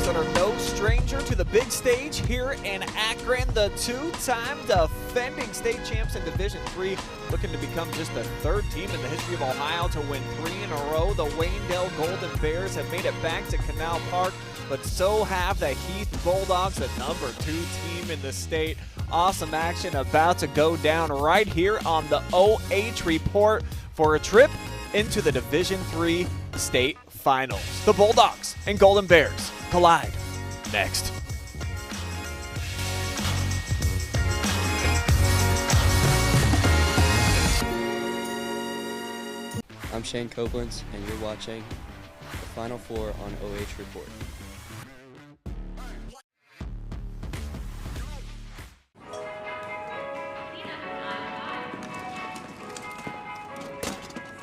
that are no stranger to the big stage here in Akron. The two-time defending state champs in Division III, looking to become just the third team in the history of Ohio to win 3 in a row. The Waynedale Golden Bears have made it back to Canal Park, but so have the Heath Bulldogs, the number 2 team in the state. Awesome action about to go down right here on the OH Report for a trip into the Division III state finals. The Bulldogs and Golden Bears collide next. I'm Shane Coblentz, and you're watching the Final Four on OH Report.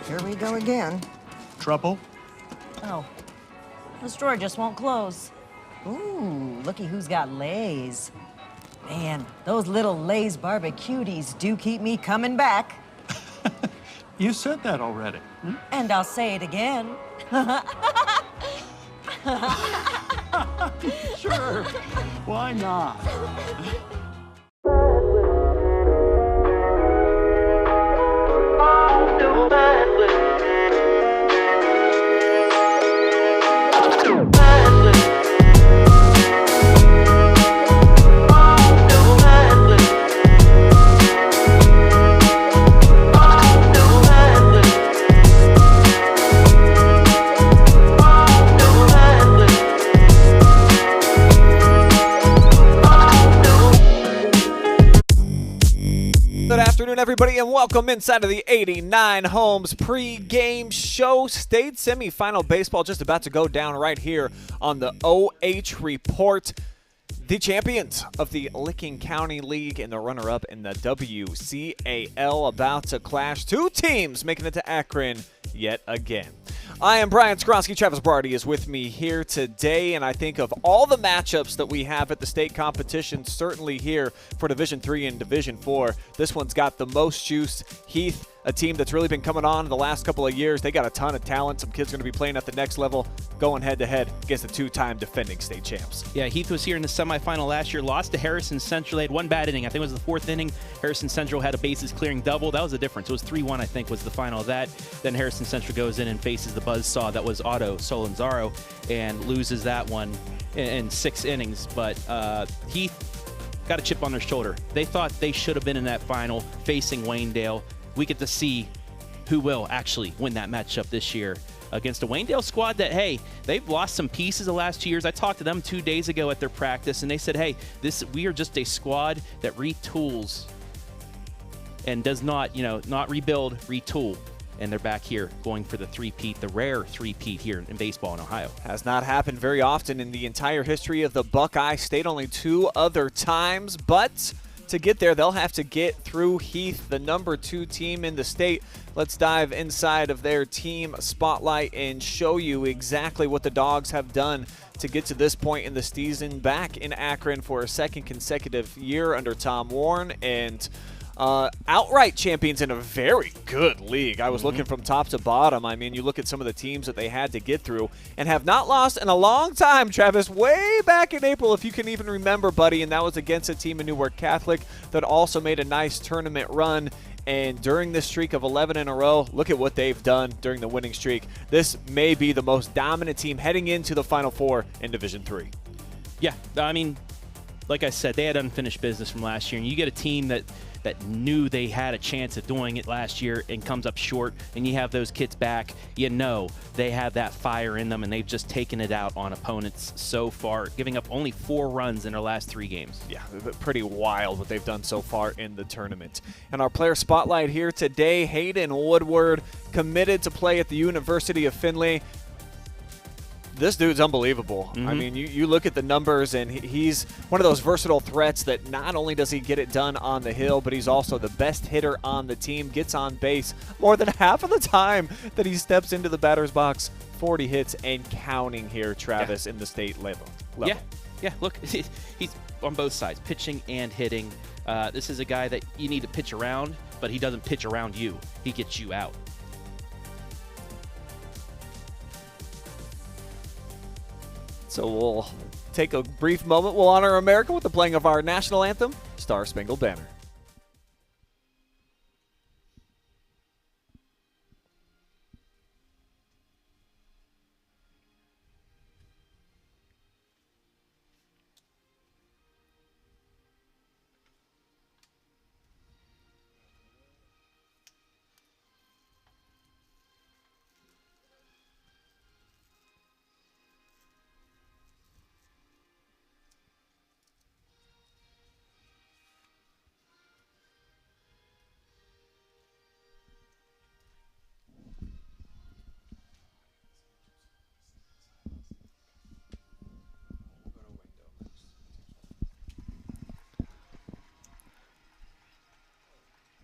Here we go again. Trouble? Oh, this drawer just won't close. Ooh, looky who's got Lay's. Man, those little Lay's barbecuties do keep me coming back. You said that already. And I'll say it again. Sure. Why not? Good afternoon, everybody, and welcome inside of the 89 Homes pregame show. State semifinal baseball just about to go down right here on the OH Report. The champions of the Licking County League and the runner-up in the WCAL about to clash. 2 teams making it to Akron yet again. I am Brian Skronsky. Travis Barty is with me here today, and I think of all the matchups that we have at the state competition, certainly here for Division III and Division IV, this one's got the most juice. Heath, a team that's really been coming on in the last couple of years. They got a ton of talent. Some kids going to be playing at the next level, going head-to-head against the 2-time defending state champs. Yeah, Heath was here in the semifinal last year, lost to Harrison Central. They had one bad inning. I think it was the 4th inning. Harrison Central had a bases-clearing double. That was the difference. It was 3-1, I think, was the final of that. Then Harrison Central goes in and faces the buzzsaw that was Otto Solanzaro and loses that one in 6 innings. But Heath got a chip on their shoulder. They thought they should have been in that final facing Waynedale. We get to see who will actually win that matchup this year against a Waynedale squad that, hey, they've lost some pieces the last 2 years. I talked to them 2 days ago at their practice, and they said, hey, we are just a squad that retools and does not, not rebuild, retool. And they're back here going for the three-peat, the rare three-peat here in baseball in Ohio. Has not happened very often in the entire history of the Buckeye State, only 2 other times, but to get there, they'll have to get through Heath, the number 2 team in the state. Let's dive inside of their team spotlight and show you exactly what the Dogs have done to get to this point in the season, back in Akron for a 2nd consecutive year under Tom Warren, and outright champions in a very good league. I was looking from top to bottom. I mean, you look at some of the teams that they had to get through and have not lost in a long time, Travis, way back in April, if you can even remember, buddy, and that was against a team in Newark Catholic that also made a nice tournament run. And during this streak of 11 in a row, look at what they've done during the winning streak. This may be the most dominant team heading into the Final Four in Division III. Yeah, I mean, like I said, they had unfinished business from last year, and you get a team that knew they had a chance of doing it last year and comes up short, and you have those kids back, they have that fire in them, and they've just taken it out on opponents so far, giving up only 4 runs in their last 3 games. Yeah, pretty wild what they've done so far in the tournament. And our player spotlight here today, Hayden Woodward, committed to play at the University of Findlay. This dude's unbelievable. I mean, you look at the numbers, and he's one of those versatile threats that not only does he get it done on the hill, but he's also the best hitter on the team, gets on base more than half of the time that he steps into the batter's box. 40 hits and counting here, Travis, in the state level. Yeah, look, he's on both sides, pitching and hitting. This is a guy that you need to pitch around, but he doesn't pitch around you. He gets you out. So we'll take a brief moment. We'll honor America with the playing of our national anthem, Star Spangled Banner.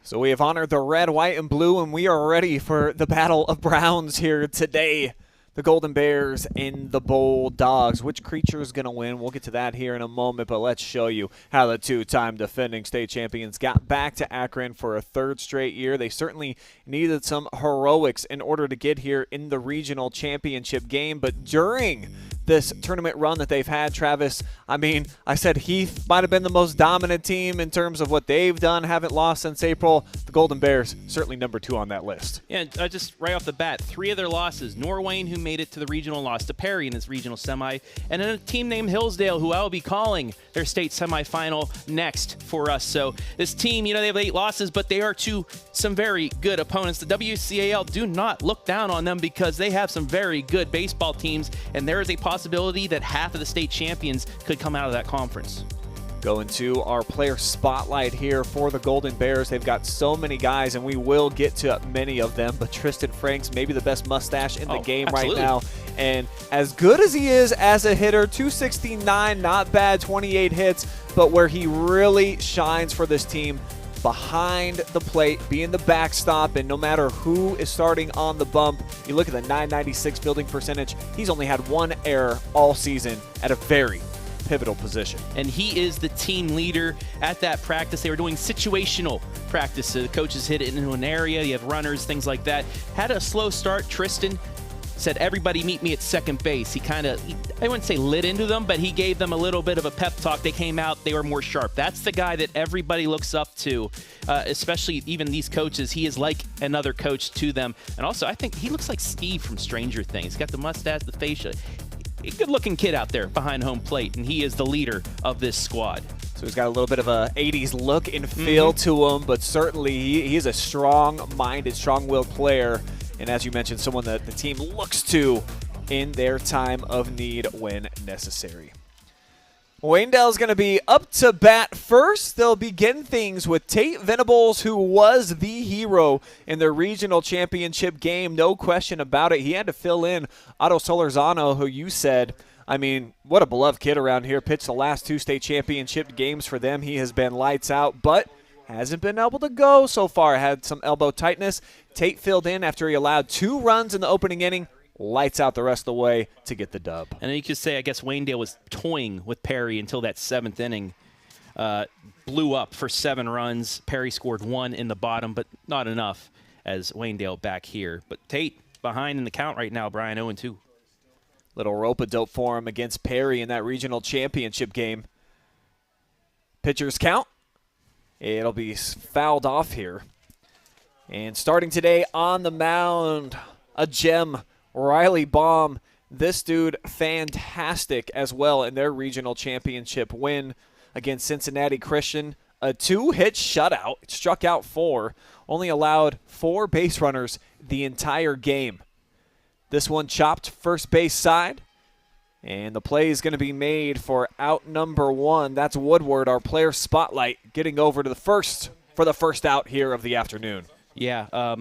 So we have honored the red, white, and blue, and we are ready for the battle of Browns here today. The Golden Bears and the Bulldogs. Which creature is going to win? We'll get to that here in a moment, but let's show you how the two-time defending state champions got back to Akron for a third straight year. They certainly needed some heroics in order to get here in the regional championship game, but during this tournament run that they've had, Travis, I mean, I said Heath might have been the most dominant team in terms of what they've done, haven't lost since April. The Golden Bears, certainly number 2 on that list. Yeah, just right off the bat, 3 of their losses. Norwayne, who made it to the regional, lost to Perry in this regional semi, and then a team named Hillsdale, who I will be calling their state semifinal next for us. So this team, you know, they have 8 losses, but they are to some very good opponents. The WCAL, do not look down on them because they have some very good baseball teams, and there is a possibility that half of the state champions could come out of that conference. Going to our player spotlight here for the Golden Bears. They've got so many guys, and we will get to many of them, but Tristan Franks, maybe the best mustache in the game absolutely. right now. And as good as he is as a hitter, 269, not bad, 28 hits, but where he really shines for this team, behind the plate, being the backstop, and no matter who is starting on the bump, you look at the 996 fielding percentage, he's only had 1 error all season at a very pivotal position. And he is the team leader at that practice. They were doing situational practice. So the coaches hit it into an area. You have runners, things like that. Had a slow start. Tristan said, everybody meet me at second base. He kind of, I wouldn't say lit into them, but he gave them a little bit of a pep talk. They came out, they were more sharp. That's the guy that everybody looks up to, especially even these coaches. He is like another coach to them. And also, I think he looks like Steve from Stranger Things. He's got the mustache, the facial. A good-looking kid out there behind home plate, and he is the leader of this squad. So he's got a little bit of a 80s look and feel to him, but certainly he is a strong-minded, strong-willed player, and as you mentioned, someone that the team looks to in their time of need when necessary. Waynedale is going to be up to bat first. They'll begin things with Tate Venables, who was the hero in their regional championship game. No question about it. He had to fill in Otto Solorzano, who you said, I mean, what a beloved kid around here. Pitched the last 2 state championship games for them. He has been lights out, but hasn't been able to go so far. Had some elbow tightness. Tate filled in after he allowed 2 runs in the opening inning. Lights out the rest of the way to get the dub. And then you could say, I guess, Waynedale was toying with Perry until that 7th inning. Blew up for 7 runs. Perry scored 1 in the bottom, but not enough as Waynedale back here. But Tate behind in the count right now, Brian, 0-2. Little rope-a-dope for him against Perry in that regional championship game. Pitchers count. It'll be fouled off here. And starting today on the mound, a gem, Riley Baum. This dude, fantastic as well in their regional championship win against Cincinnati Christian. A 2-hit shutout, struck out 4, only allowed 4 base runners the entire game. This one chopped first base side, and the play is going to be made for out number 1. That's Woodward, our player spotlight, getting over to the first for the first out here of the afternoon. Yeah,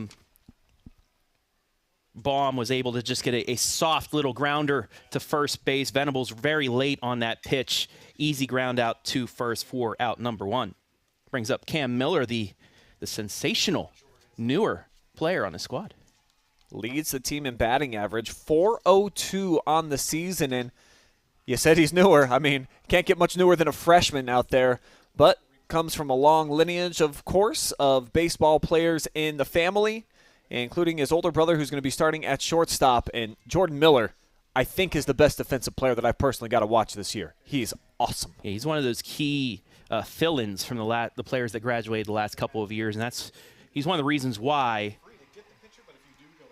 Baum was able to just get a soft little grounder to first base. Venables very late on that pitch. Easy ground out to first for out number 1. Brings up Cam Miller, the sensational newer player on the squad. Leads the team in batting average, 402 on the season, and you said he's newer. I mean, can't get much newer than a freshman out there, but comes from a long lineage, of course, of baseball players in the family, including his older brother who's going to be starting at shortstop, and Jordan Miller, I think is the best defensive player that I've personally got to watch this year. He's awesome. Yeah, he's one of those key fill-ins from the players that graduated the last couple of years, and he's one of the reasons why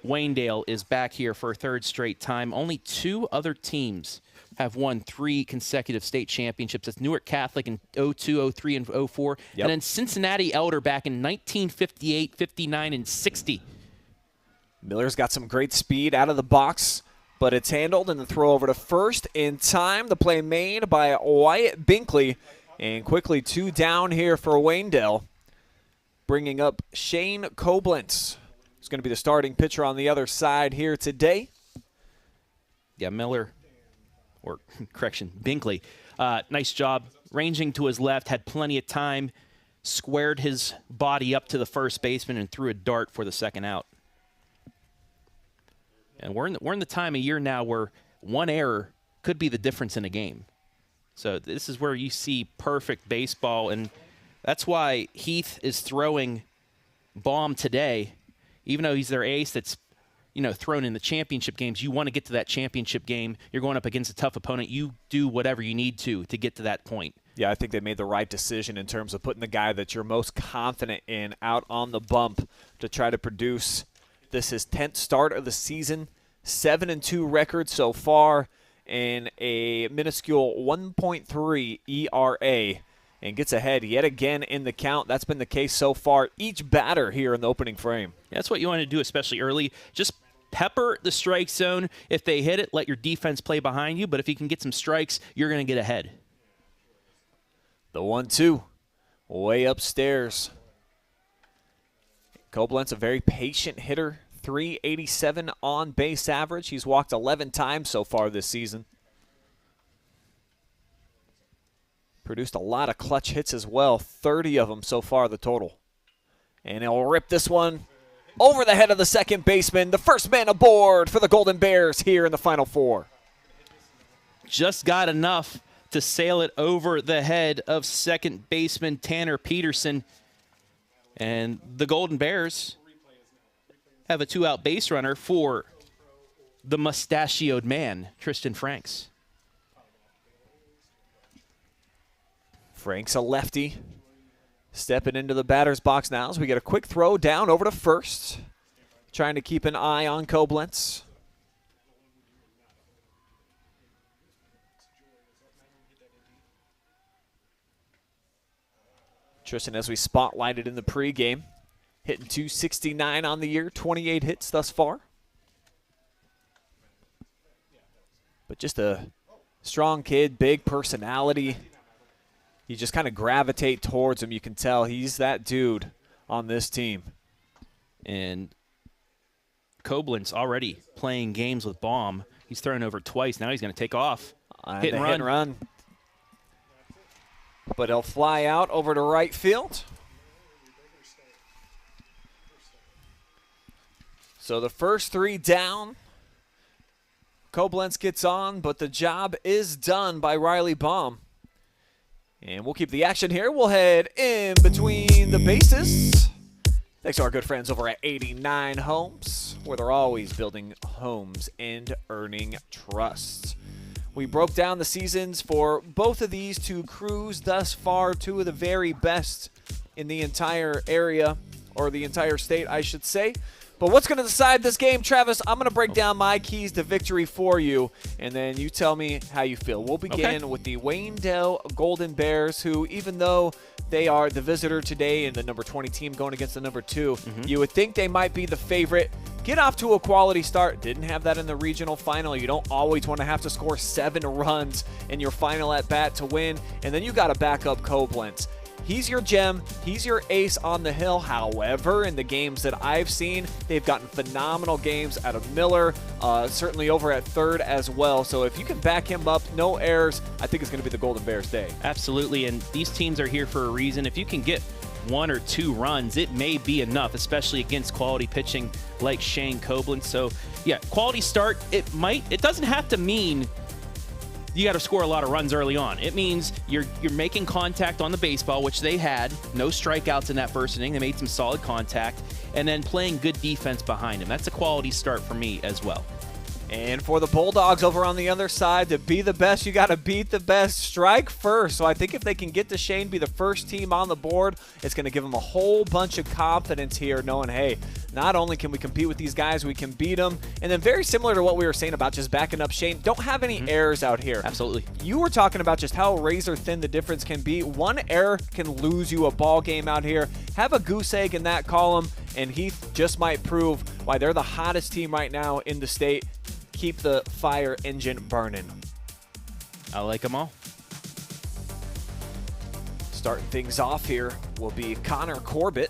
Waynedale is back here for a third straight time. Only 2 other teams have won 3 consecutive state championships. That's Newark Catholic in 02, 03, and 04. Yep. And then Cincinnati Elder back in 1958, 59, and 60. Miller's got some great speed out of the box, but it's handled, and the throw over to first in time. The play made by Wyatt Binkley, and quickly 2 down here for Waynedale, bringing up Shane Coblentz. He's going to be the starting pitcher on the other side here today. Yeah, Miller, or correction, Binkley, nice job. Ranging to his left, had plenty of time, squared his body up to the first baseman, and threw a dart for the second out. And we're in the time of year now where one error could be the difference in a game. So this is where you see perfect baseball, and that's why Heath is throwing Baum today. Even though he's their ace that's, thrown in the championship games, you want to get to that championship game. You're going up against a tough opponent. You do whatever you need to get to that point. Yeah, I think they made the right decision in terms of putting the guy that you're most confident in out on the bump to try to produce. This is 10th start of the season, 7-2 record so far, and a minuscule 1.3 ERA, and gets ahead yet again in the count. That's been the case so far each batter here in the opening frame. That's what you want to do, especially early. Just pepper the strike zone. If they hit it, let your defense play behind you, but if you can get some strikes, you're going to get ahead. The 1-2 way upstairs. Coblentz, a very patient hitter, 387 on base average. He's walked 11 times so far this season. Produced a lot of clutch hits as well, 30 of them so far the total. And he'll rip this one over the head of the second baseman, the first man aboard for the Golden Bears here in the Final Four. Just got enough to sail it over the head of second baseman Tanner Peterson. And the Golden Bears have a 2-out base runner for the mustachioed man, Tristan Franks. Frank's a lefty. Stepping into the batter's box now as we get a quick throw down over to first. Trying to keep an eye on Coblentz. Tristan, as we spotlighted in the pregame, hitting .269 on the year, 28 hits thus far. But just a strong kid, big personality. You just kind of gravitate towards him. You can tell he's that dude on this team. And Coblentz already playing games with Baum. He's thrown over twice. Now he's going to take off. Hit and run. But he'll fly out over to right field. So the first 3 down. Coblentz gets on, but the job is done by Riley Baum. And we'll keep the action here. We'll head in between the bases. Thanks to our good friends over at 89 Homes, where they're always building homes and earning trust. We broke down the seasons for both of these 2 crews thus far, 2 of the very best in the entire area, or the entire state, I should say. But what's going to decide this game, Travis? I'm going to break down my keys to victory for you, and then you tell me how you feel. We'll begin with the Waynedale Golden Bears, who, even though they are the visitor today and the number 20 team going against the number 2, you would think they might be the favorite. Get off to a quality start. Didn't have that in the regional final. You don't always want to have to score 7 runs in your final at-bat to win, and then you got to back up Coblentz. He's your gem. He's your ace on the hill. However, in the games that I've seen, they've gotten phenomenal games out of Miller, certainly over at third as well. So if you can back him up, no errors, I think it's going to be the Golden Bears' day. Absolutely, and these teams are here for a reason. If you can get 1 or 2 runs, it may be enough, especially against quality pitching like Shane Coblentz. So, yeah, quality start, it doesn't have to mean you got to score a lot of runs early on. It means you're making contact on the baseball, which they had. No strikeouts in that first inning. They made some solid contact. And then playing good defense behind him. That's a quality start for me as well. And for the Bulldogs over on the other side, to be the best, you got to beat the best. Strike first. So I think if they can get to Shane, be the first team on the board, it's going to give them a whole bunch of confidence here, knowing, hey, not only can we compete with these guys, we can beat them. And then very similar to what we were saying about just backing up Shane, don't have any errors out here. Absolutely. You were talking about just how razor thin the difference can be. One error can lose you a ball game out here. Have a goose egg in that column, and Heath just might prove why they're the hottest team right now in the state. Keep the fire engine burning. I like them all. Starting things off here will be Connor Corbett.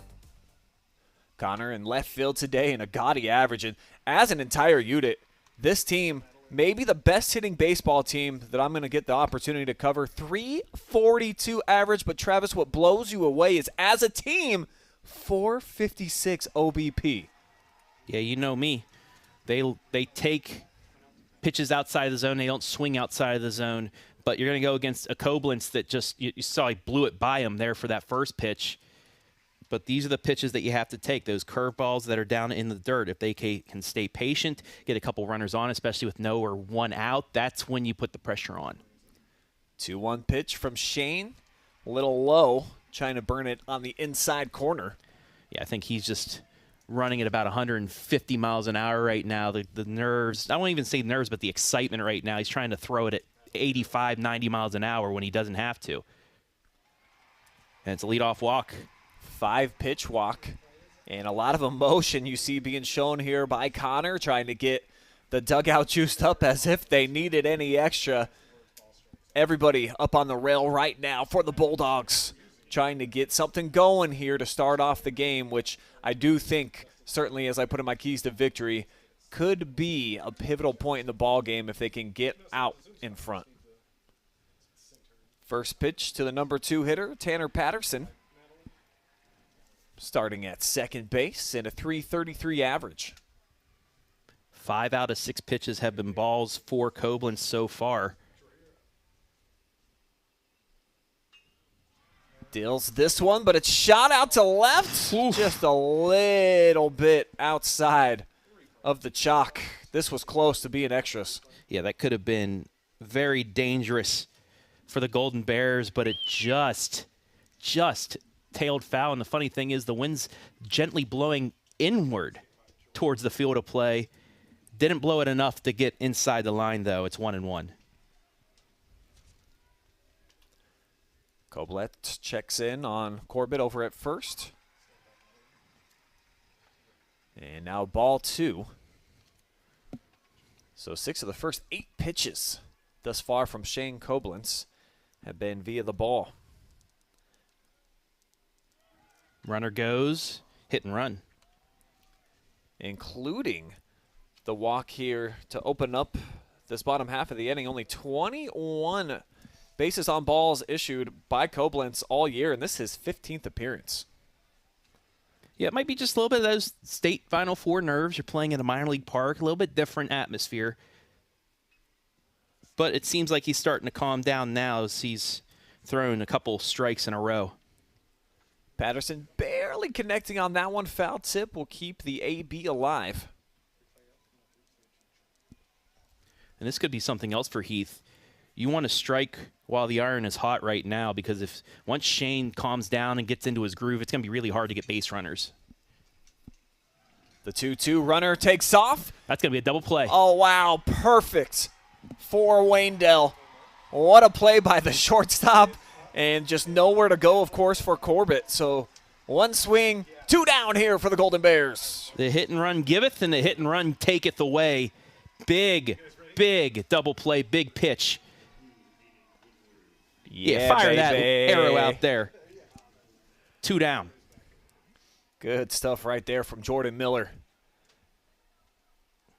Connor in left field today and a gaudy average. And as an entire unit, this team may be the best hitting baseball team that I'm going to get the opportunity to cover. 342 average, but Travis, what blows you away is as a team, 456 OBP. Yeah, you know me. They take pitches outside of the zone. They don't swing outside of the zone. But you're going to go against a Coblentz that just, you saw he blew it by him there for that first pitch. But these are the pitches that you have to take, those curveballs that are down in the dirt. If they can stay patient, get a couple runners on, especially with no or one out, that's when you put the pressure on. 2-1 pitch from Shane. A little low, trying to burn it on the inside corner. Yeah, I think he's just running at about 150 miles an hour right now. The nerves, I won't even say nerves, but the excitement right now. He's trying to throw it at 85, 90 miles an hour when he doesn't have to. And it's a leadoff walk. 5-pitch walk. And a lot of emotion you see being shown here by Connor, trying to get the dugout juiced up as if they needed any extra. Everybody up on the rail right now for the Bulldogs, trying to get something going here to start off the game, which I do think, certainly as I put in my keys to victory, could be a pivotal point in the ball game if they can get out in front. First pitch to the number 2 hitter, Tanner Patterson, starting at second base and a .333 average. 5 out of 6 pitches have been balls for Coblentz so far. Deals this one, but it's shot out to left. Oof. Just a little bit outside of the chalk. This was close to being extras. Yeah, that could have been very dangerous for the Golden Bears, but it just tailed foul. And the funny thing is the wind's gently blowing inward towards the field of play. Didn't blow it enough to get inside the line, though. It's 1-1. Coblentz checks in on Corbett over at first. And now ball 2. So 6 of the first 8 pitches thus far from Shane Coblentz have been via the ball. Runner goes, hit and run. Including the walk here to open up this bottom half of the inning. Only 21 bases on balls issued by Coblentz all year, and this is his 15th appearance. Yeah, it might be just a little bit of those state Final Four nerves. You're playing in a minor league park, a little bit different atmosphere. But it seems like he's starting to calm down now as he's thrown a couple strikes in a row. Patterson barely connecting on that one. Foul tip will keep the AB alive. And this could be something else for Heath. You want to strike while the iron is hot right now, because if once Shane calms down and gets into his groove, it's going to be really hard to get base runners. The 2-2 runner takes off. That's going to be a double play. Oh, wow. Perfect for Waynedale. What a play by the shortstop. And just nowhere to go, of course, for Corbett. So 1 swing, 2 down here for the Golden Bears. The hit and run giveth, and the hit and run taketh away. Big double play, big pitch. Yeah, fire baby. that arrow out there. 2 down. Good stuff right there from Jordan Miller.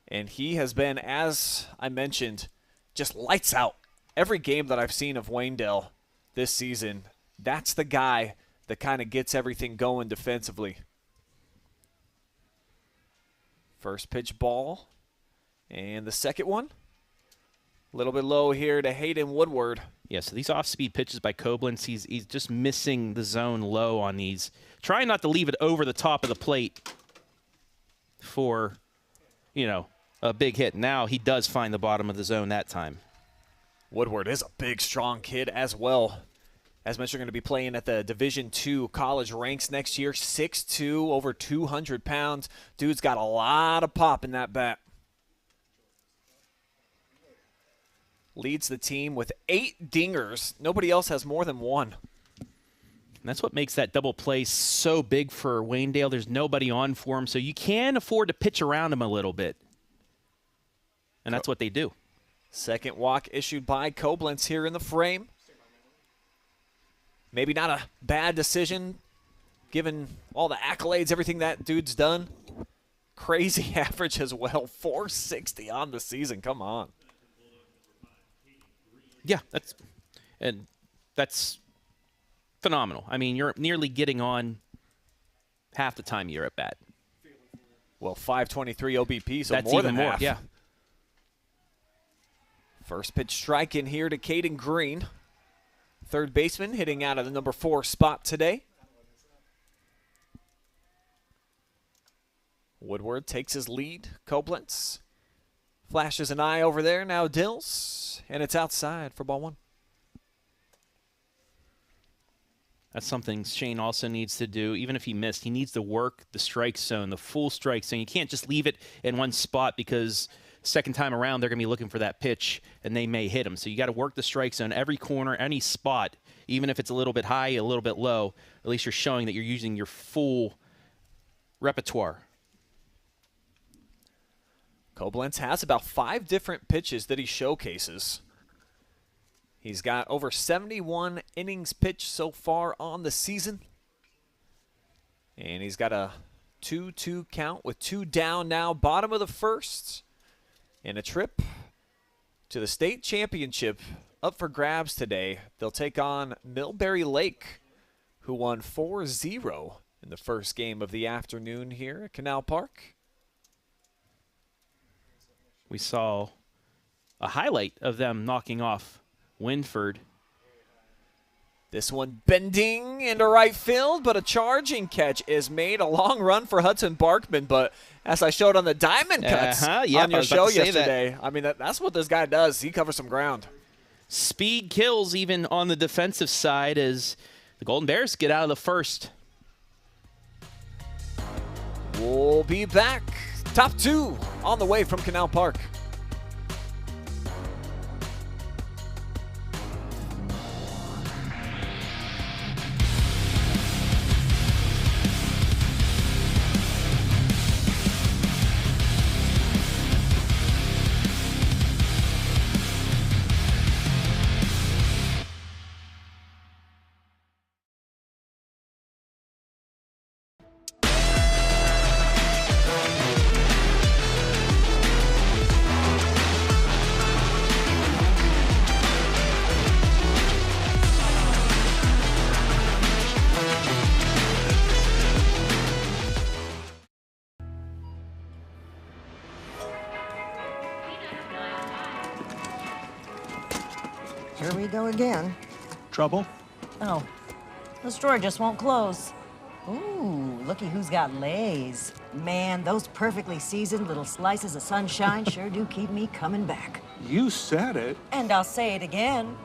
And he has been, as I mentioned, just lights out. Every game that I've seen of Waynedale this season, that's the guy that kind of gets everything going defensively. First pitch ball. And the second one, a little bit low here to Hayden Woodward. Yeah, so these off-speed pitches by Coblentz, he's just missing the zone low on these. Trying not to leave it over the top of the plate for, a big hit. Now he does find the bottom of the zone that time. Woodward is a big, strong kid as well. As mentioned, going to be playing at the Division II college ranks next year. 6'2", over 200 pounds. Dude's got a lot of pop in that bat. Leads the team with 8 dingers. Nobody else has more than 1. And that's what makes that double play so big for Waynedale. There's nobody on for him, so you can afford to pitch around him a little bit. And that's what they do. Second walk issued by Coblentz here in the frame. Maybe not a bad decision, given all the accolades, everything that dude's done. Crazy average as well, 460 on the season. Come on. Yeah, that's phenomenal. I mean, you're nearly getting on half the time you're at bat. Well, 523 OBP, so that's more even than more. half. Yeah. First pitch strike in here to Caden Green. Third baseman hitting out of the number 4 spot today. Woodward takes his lead. Coblentz flashes an eye over there. Now Dills, and it's outside for ball 1. That's something Shane also needs to do. Even if he missed, he needs to work the strike zone, the full strike zone. You can't just leave it in one spot because second time around they're going to be looking for that pitch and they may hit him. So you got to work the strike zone, every corner, any spot, even if it's a little bit high, a little bit low. At least you're showing that you're using your full repertoire. Coblentz has about 5 different pitches that he showcases. He's got over 71 innings pitched so far on the season. And he's got a 2-2 count with 2 down now, bottom of the first. And a trip to the state championship up for grabs today. They'll take on Millbury Lake, who won 4-0 in the first game of the afternoon here at Canal Park. We saw a highlight of them knocking off Winford. This one bending into right field, but a charging catch is made. A long run for Hudson Barkman, but as I showed on the diamond cuts on your show yesterday, I mean, that's what this guy does. He covers some ground. Speed kills even on the defensive side as the Golden Bears get out of the first. We'll be back. Top 2 on the way from Canal Park. Here we go again. Trouble? Oh, this drawer just won't close. Ooh, looky who's got lays. Man, those perfectly seasoned little slices of sunshine sure do keep me coming back. You said it. And I'll say it again.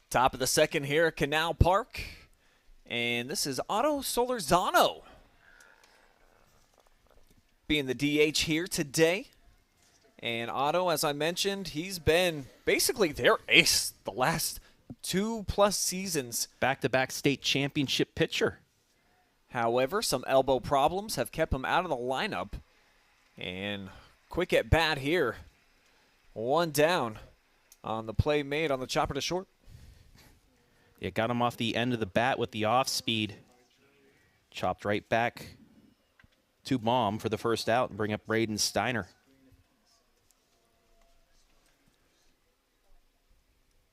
Top of the second here at Canal Park. And this is Otto Solorzano being the DH here today. And Otto, as I mentioned, he's been basically their ace the last 2+ seasons. Back-to-back state championship pitcher. However, some elbow problems have kept him out of the lineup. And quick at bat here. 1 down on the play made on the chopper to short. It got him off the end of the bat with the off speed. Chopped right back to Baum for the first out and bring up Braden Steiner.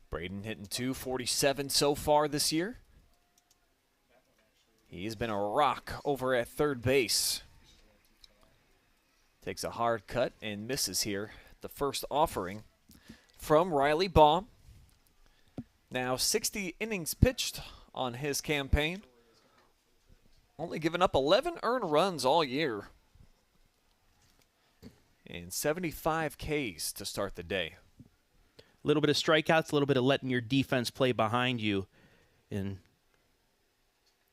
Braden hitting .247 so far this year. He's been a rock over at third base. Takes a hard cut and misses here. The first offering from Riley Baum. Now 60 innings pitched on his campaign. Only given up 11 earned runs all year. And 75 Ks to start the day. A little bit of strikeouts, a little bit of letting your defense play behind you. And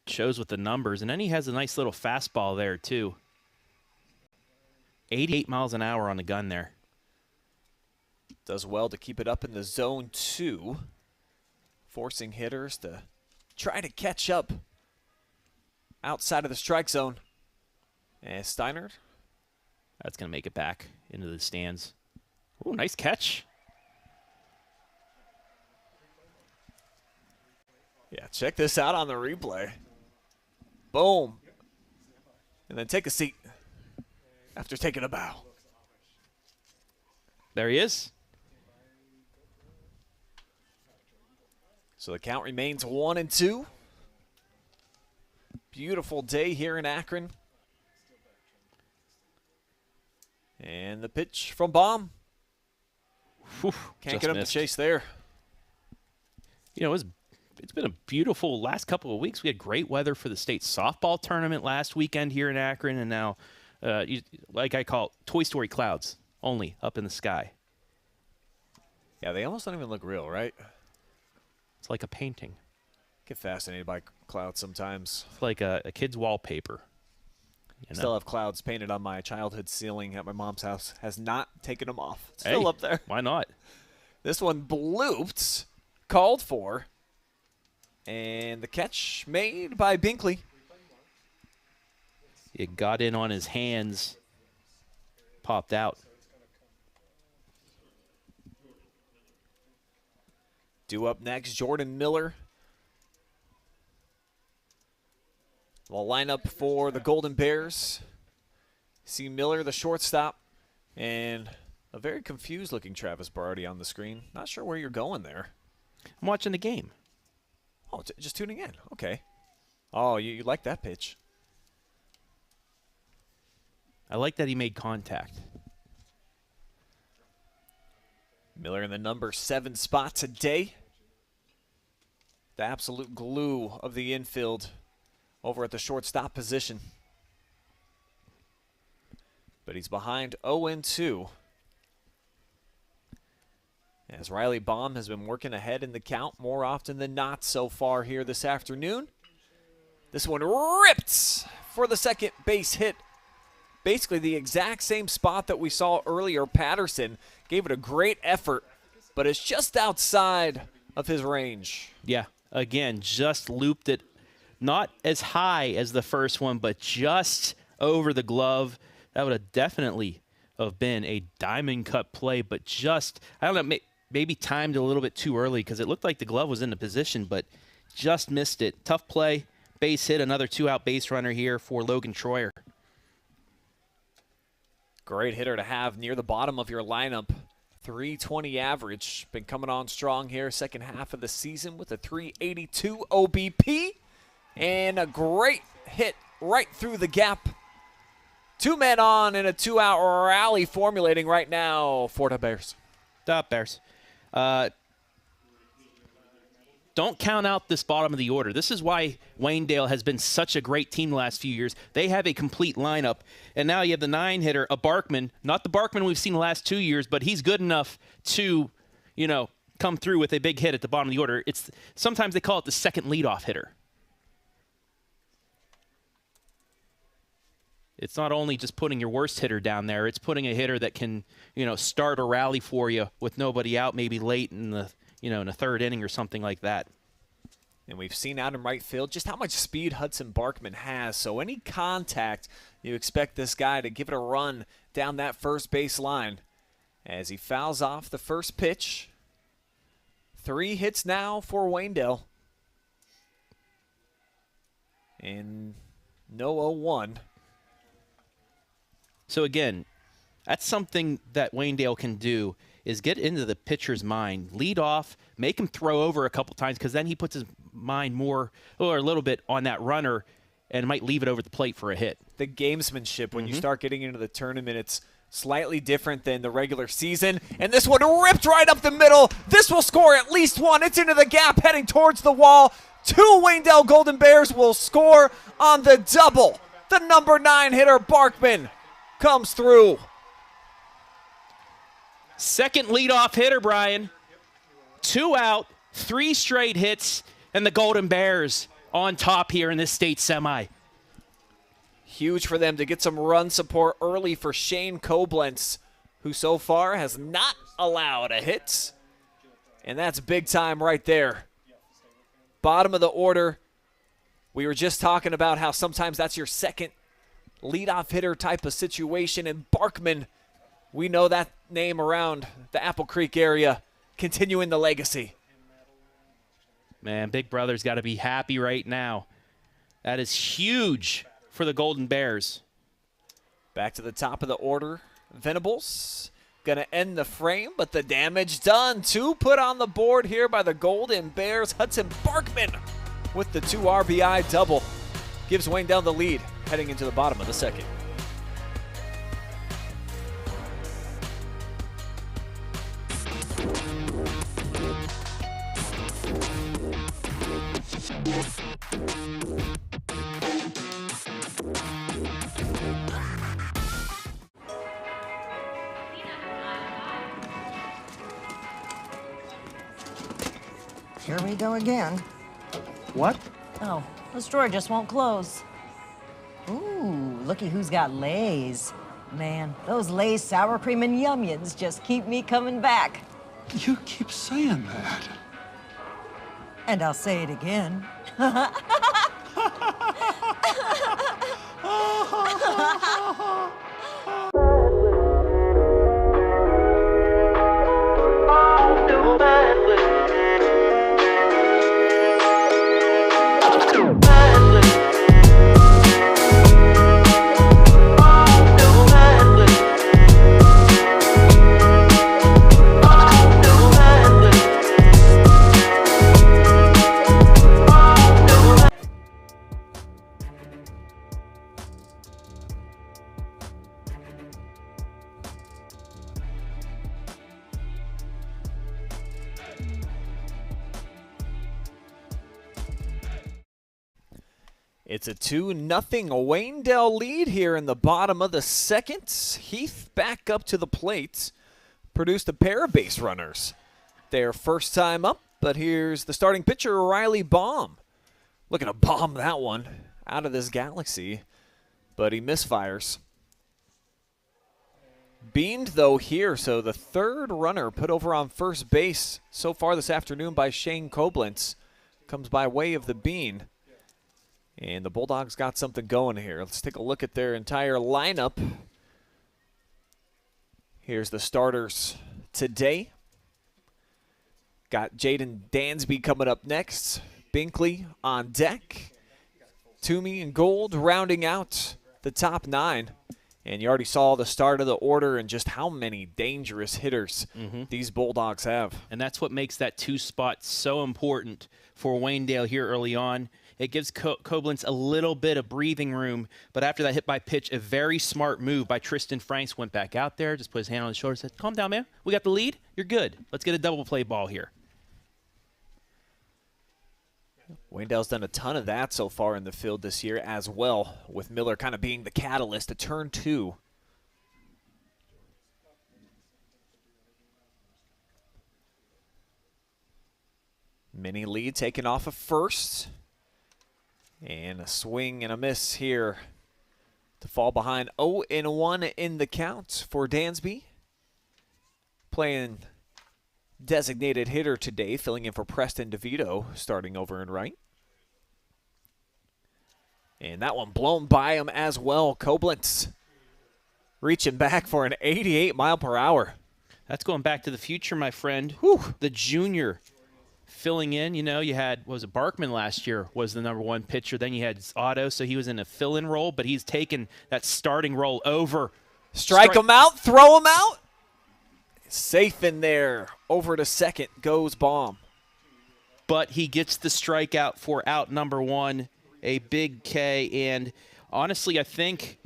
shows with the numbers. And then he has a nice little fastball there, too. 88 miles an hour on the gun there. Does well to keep it up in the zone 2. Forcing hitters to try to catch up outside of the strike zone. And Steiner. That's going to make it back into the stands. Oh, nice catch. Yeah, check this out on the replay. Boom. And then take a seat after taking a bow. There he is. So the count remains 1-2. Beautiful day here in Akron. And the pitch from Baum. Whew, Can't get up the chase there. You know, it's been a beautiful last couple of weeks. We had great weather for the state softball tournament last weekend here in Akron, and now, like I call it, Toy Story clouds only up in the sky. Yeah, they almost don't even look real, right? It's like a painting. Get fascinated by clouds sometimes. It's like a kid's wallpaper. You know? Still have clouds painted on my childhood ceiling at my mom's house. Has not taken them off. It's still Hey, up there. Why not? This one blooped, called for, and the catch made by Binkley. It got in on his hands, popped out. Due up next, Jordan Miller. The lineup for the Golden Bears. See Miller, the shortstop, and a very confused-looking Travis Barty on the screen. Not sure where you're going there. I'm watching the game. Oh, just tuning in. Okay. Oh, you like that pitch. I like that he made contact. Miller in the number 7 spot today. The absolute glue of the infield over at the shortstop position. But he's behind 0-2. As Riley Baum has been working ahead in the count more often than not so far here this afternoon. This one ripped for the second base hit. Basically the exact same spot that we saw earlier. Patterson gave it a great effort, but it's just outside of his range. Yeah, again, just looped it. Not as high as the first one, but just over the glove. That would have definitely have been a diamond cut play, but just, I don't know, maybe timed a little bit too early because it looked like the glove was in the position, but just missed it. Tough play, base hit, another 2-out base runner here for Logan Troyer. Great hitter to have near the bottom of your lineup. 320 average. Been coming on strong here second half of the season with a 382 OBP. And a great hit right through the gap. 2 men on in a 2-out rally formulating right now for the Bears. The Bears. Don't count out this bottom of the order. This is why Waynedale has been such a great team the last few years. They have a complete lineup. And now you have the 9-hitter, a Barkman. Not the Barkman we've seen the last 2 years, but he's good enough to, you know, come through with a big hit at the bottom of the order. Sometimes they call it the second leadoff hitter. It's not only just putting your worst hitter down there. It's putting a hitter that can, you know, start a rally for you with nobody out, maybe late in the, you know, in the third inning or something like that. And we've seen out in right field just how much speed Hudson Barkman has. So any contact, you expect this guy to give it a run down that first base line. As he fouls off the first pitch. 3 hits now for Waynedale. And no 0-1. So again, that's something that Waynedale can do, is get into the pitcher's mind, lead off, make him throw over a couple times, because then he puts his mind more or a little bit on that runner, and might leave it over the plate for a hit. The gamesmanship when you start getting into the tournament, it's slightly different than the regular season. And this one ripped right up the middle. This will score at least one. It's into the gap, heading towards the wall. 2 Waynedale Golden Bears will score on the double. The number 9 hitter, Barkman, comes through. Second leadoff hitter, Brian. 2 out, 3 straight hits, and the Golden Bears on top here in this state semi. Huge for them to get some run support early for Shane Coblentz, who so far has not allowed a hit. And that's big time right there. Bottom of the order. We were just talking about how sometimes that's your second leadoff hitter type of situation. And Barkman, we know that name around the Apple Creek area, continuing the legacy. Man, Big Brother's got to be happy right now. That is huge for the Golden Bears. Back to the top of the order. Venables going to end the frame, but the damage done. 2 put on the board here by the Golden Bears. Hudson Barkman with the 2 RBI double gives Waynedale the lead heading into the bottom of the second. Here we go again. What? Oh, this drawer just won't close. Ooh, looky who's got Lay's. Man, those Lay's sour cream and Yum-Yums just keep me coming back. You keep saying that. And I'll say it again. It's a 2-0 Waynedale lead here in the bottom of the second. Heath back up to the plate. Produced a pair of base runners. Their first time up, but here's the starting pitcher, Riley Baum. Looking to bomb that one out of this galaxy, but he misfires. Beamed, though, here, so the third runner put over on first base so far this afternoon by Shane Coblentz comes by way of the bean. And the Bulldogs got something going here. Let's take a look at their entire lineup. Here's the starters today. Got Jaden Dansby coming up next. Binkley on deck. Toomey and Gold rounding out the top 9. And you already saw the start of the order and just how many dangerous hitters these Bulldogs have. And that's what makes that 2 spot so important for Waynedale here early on. It gives Coblentz a little bit of breathing room, but after that hit by pitch, a very smart move by Tristan Franks. Went back out there, just put his hand on his shoulder, said, calm down, man. We got the lead. You're good. Let's get a double play ball here. Waynedale's done a ton of that so far in the field this year as well, with Miller kind of being the catalyst to turn 2. Mini lead taken off of first. And a swing and a miss here to fall behind 0-1 in the count for Dansby. Playing designated hitter today, filling in for Preston DeVito, starting over in right. And that one blown by him as well. Coblentz reaching back for an 88 mile per hour. That's going back to the future, my friend. Whew. The junior filling in. You know, you had, what was it, Barkman last year was the number 1 pitcher. Then you had Otto, so he was in a fill-in role, but he's taken that starting role over. Strike him out, throw him out. Safe in there. Over to second goes Baum. But he gets the strikeout for out number 1. a big K. And honestly, I think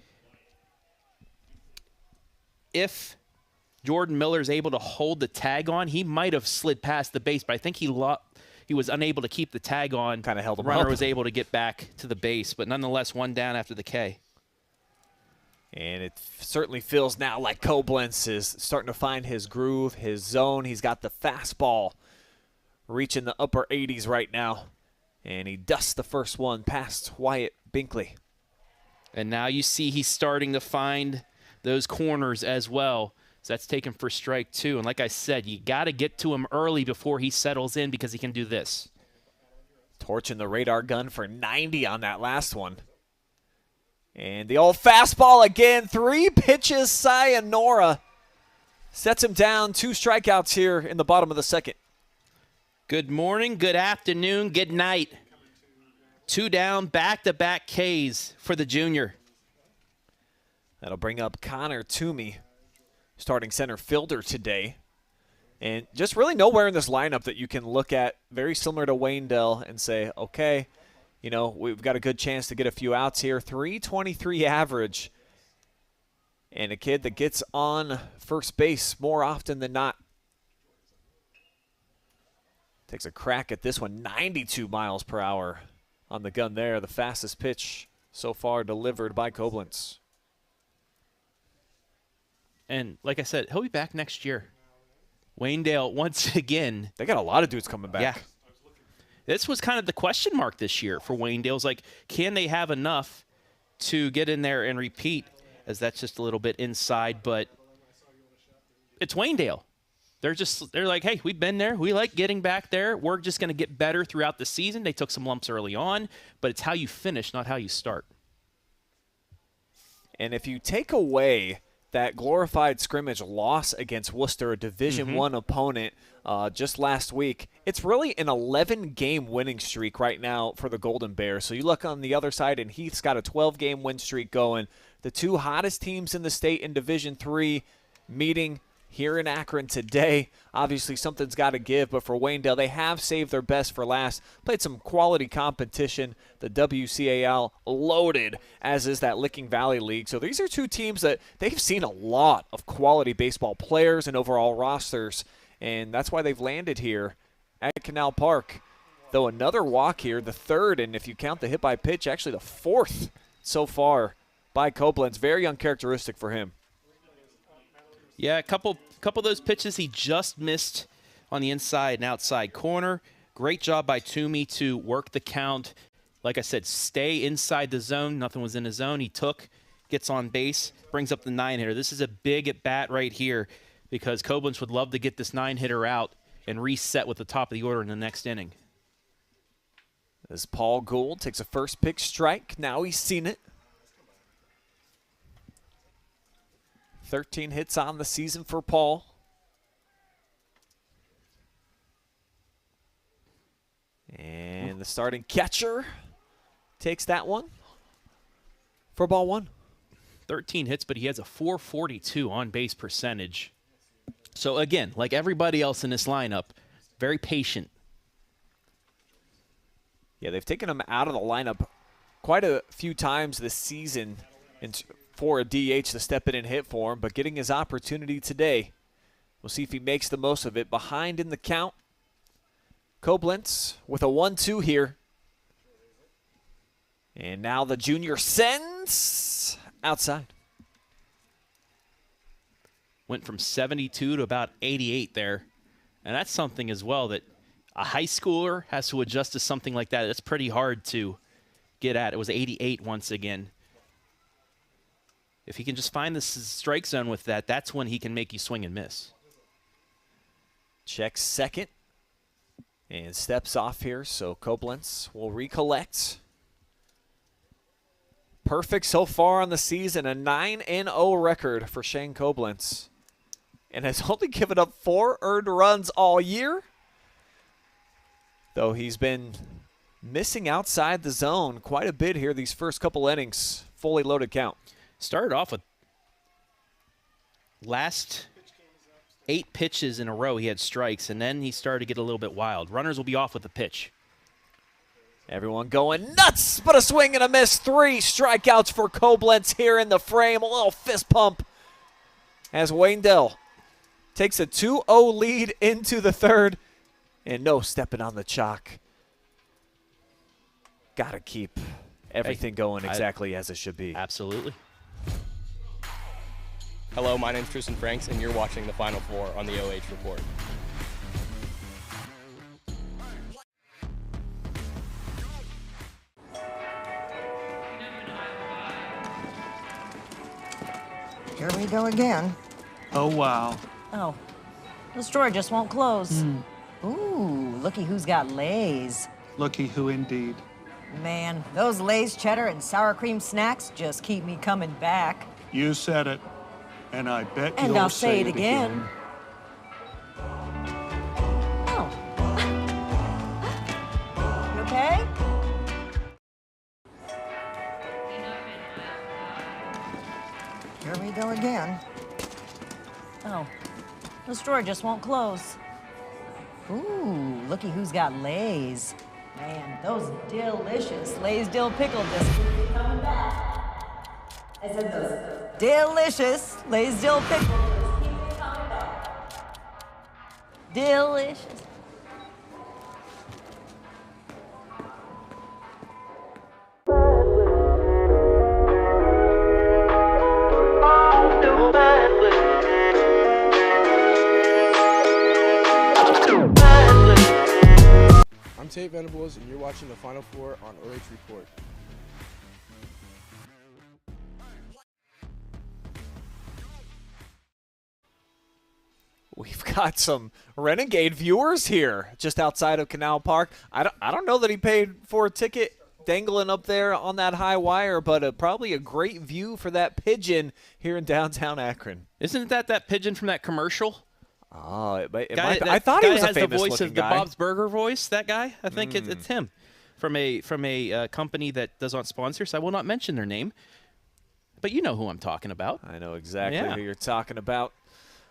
if Jordan Miller is able to hold the tag on, he might have slid past the base, but I think he was unable to keep the tag on. Kind of held him Runner up. was able to get back to the base, but nonetheless, one down after the K. And it certainly feels now like Coblentz is starting to find his groove, his zone. He's got the fastball reaching the upper 80s right now. And he dusts the first one past Wyatt Binkley. And now you see he's starting to find those corners as well. So that's taken for strike 2. And like I said, you got to get to him early before he settles in because he can do this. Torching the radar gun for 90 on that last one. And the old fastball again. 3 pitches, sayonara. Sets him down. 2 strikeouts here in the bottom of the second. Good morning, good afternoon, good night. 2 down, back-to-back Ks for the junior. That'll bring up Connor Toomey, starting center fielder today. And just really nowhere in this lineup that you can look at, very similar to Waynedale, and say, okay, you know, we've got a good chance to get a few outs here. 323 average. And a kid that gets on first base more often than not. Takes a crack at this one, 92 miles per hour on the gun there. The fastest pitch so far delivered by Coblentz. And like I said, he'll be back next year. Waynedale, once again. They got a lot of dudes coming back. Yeah. This was kind of the question mark this year for Waynedale's. Like, can they have enough to get in there and repeat? As that's just a little bit inside, but it's Waynedale. They're like, hey, we've been there. We like getting back there. We're just going to get better throughout the season. They took some lumps early on, but it's how you finish, not how you start. And if you take away that glorified scrimmage loss against Worcester, a Division I opponent, just last week, it's really an 11-game winning streak right now for the Golden Bears. So you look on the other side, and Heath's got a 12-game win streak going. The 2 hottest teams in the state in Division III meeting here in Akron today. Obviously, something's got to give, but for Waynedale, they have saved their best for last. Played some quality competition. The WCAL loaded, as is that Licking Valley League. So these are 2 teams that they've seen a lot of quality baseball players and overall rosters, and that's why they've landed here at Canal Park. Though another walk here, the 3rd, and if you count the hit by pitch, actually the 4th so far by Coblentz. Very uncharacteristic for him. Yeah, a couple of those pitches he just missed on the inside and outside corner. Great job by Toomey to work the count. Like I said, stay inside the zone. Nothing was in the zone. He gets on base, brings up the 9-hitter. This is a big at-bat right here because Coblentz would love to get this 9-hitter out and reset with the top of the order in the next inning. As Paul Gould takes a first pitch strike. Now he's seen it. 13 hits on the season for Paul. And the starting catcher takes that one for ball 1. 13 hits, but he has a .442 on-base percentage. So, again, like everybody else in this lineup, very patient. Yeah, they've taken him out of the lineup quite a few times this season for a DH to step in and hit for him, but getting his opportunity today. We'll see if he makes the most of it. Behind in the count, Coblentz with a 1-2 here. And now the junior sends outside. Went from 72 to about 88 there. And that's something as well that a high schooler has to adjust to something like that. It's pretty hard to get at. It was 88 once again. If he can just find the strike zone with that, that's when he can make you swing and miss. Checks second and steps off here, so Coblentz will recollect. Perfect so far on the season, a 9-0 record for Shane Coblentz. And has only given up 4 earned runs all year. Though he's been missing outside the zone quite a bit here these first couple innings. Fully loaded count. Started off with last 8 pitches in a row he had strikes, and then he started to get a little bit wild. Runners will be off with the pitch. Everyone going nuts, but a swing and a miss. 3 strikeouts for Coblentz here in the frame. A little fist pump as Waynedale takes a 2-0 lead into the third. And no stepping on the chalk. Got to keep everything going exactly as it should be. Absolutely. Hello, my name's Tristan Franks, and you're watching the Final Four on the OH Report. Here we go again. Oh, wow. Oh, this drawer just won't close. Ooh, looky who's got Lay's. Looky who indeed. Man, those Lay's cheddar and sour cream snacks just keep me coming back. You said it. And I bet And you'll I'll say it again. Oh. You okay? Here we go again. Oh, this drawer just won't close. Ooh, looky who's got Lay's. Man, those delicious Lay's dill pickle just keep me coming back. I said those delicious Lay's dill pickle just keep me coming back. Delicious. I'm Tate Venables, and you're watching the Final Four on OH Report. We've got some Renegade viewers here just outside of Canal Park. I don't know that he paid for a ticket dangling up there on that high wire, but probably a great view for that pigeon here in downtown Akron. Isn't that pigeon from that commercial? Oh, Guy, I thought he was a has the famous voice looking of guy. the Bob's Burger voice. That guy, I think it's him, from a company that does not sponsor. So I will not mention their name, but you know who I'm talking about. I know exactly Yeah. who you're talking about.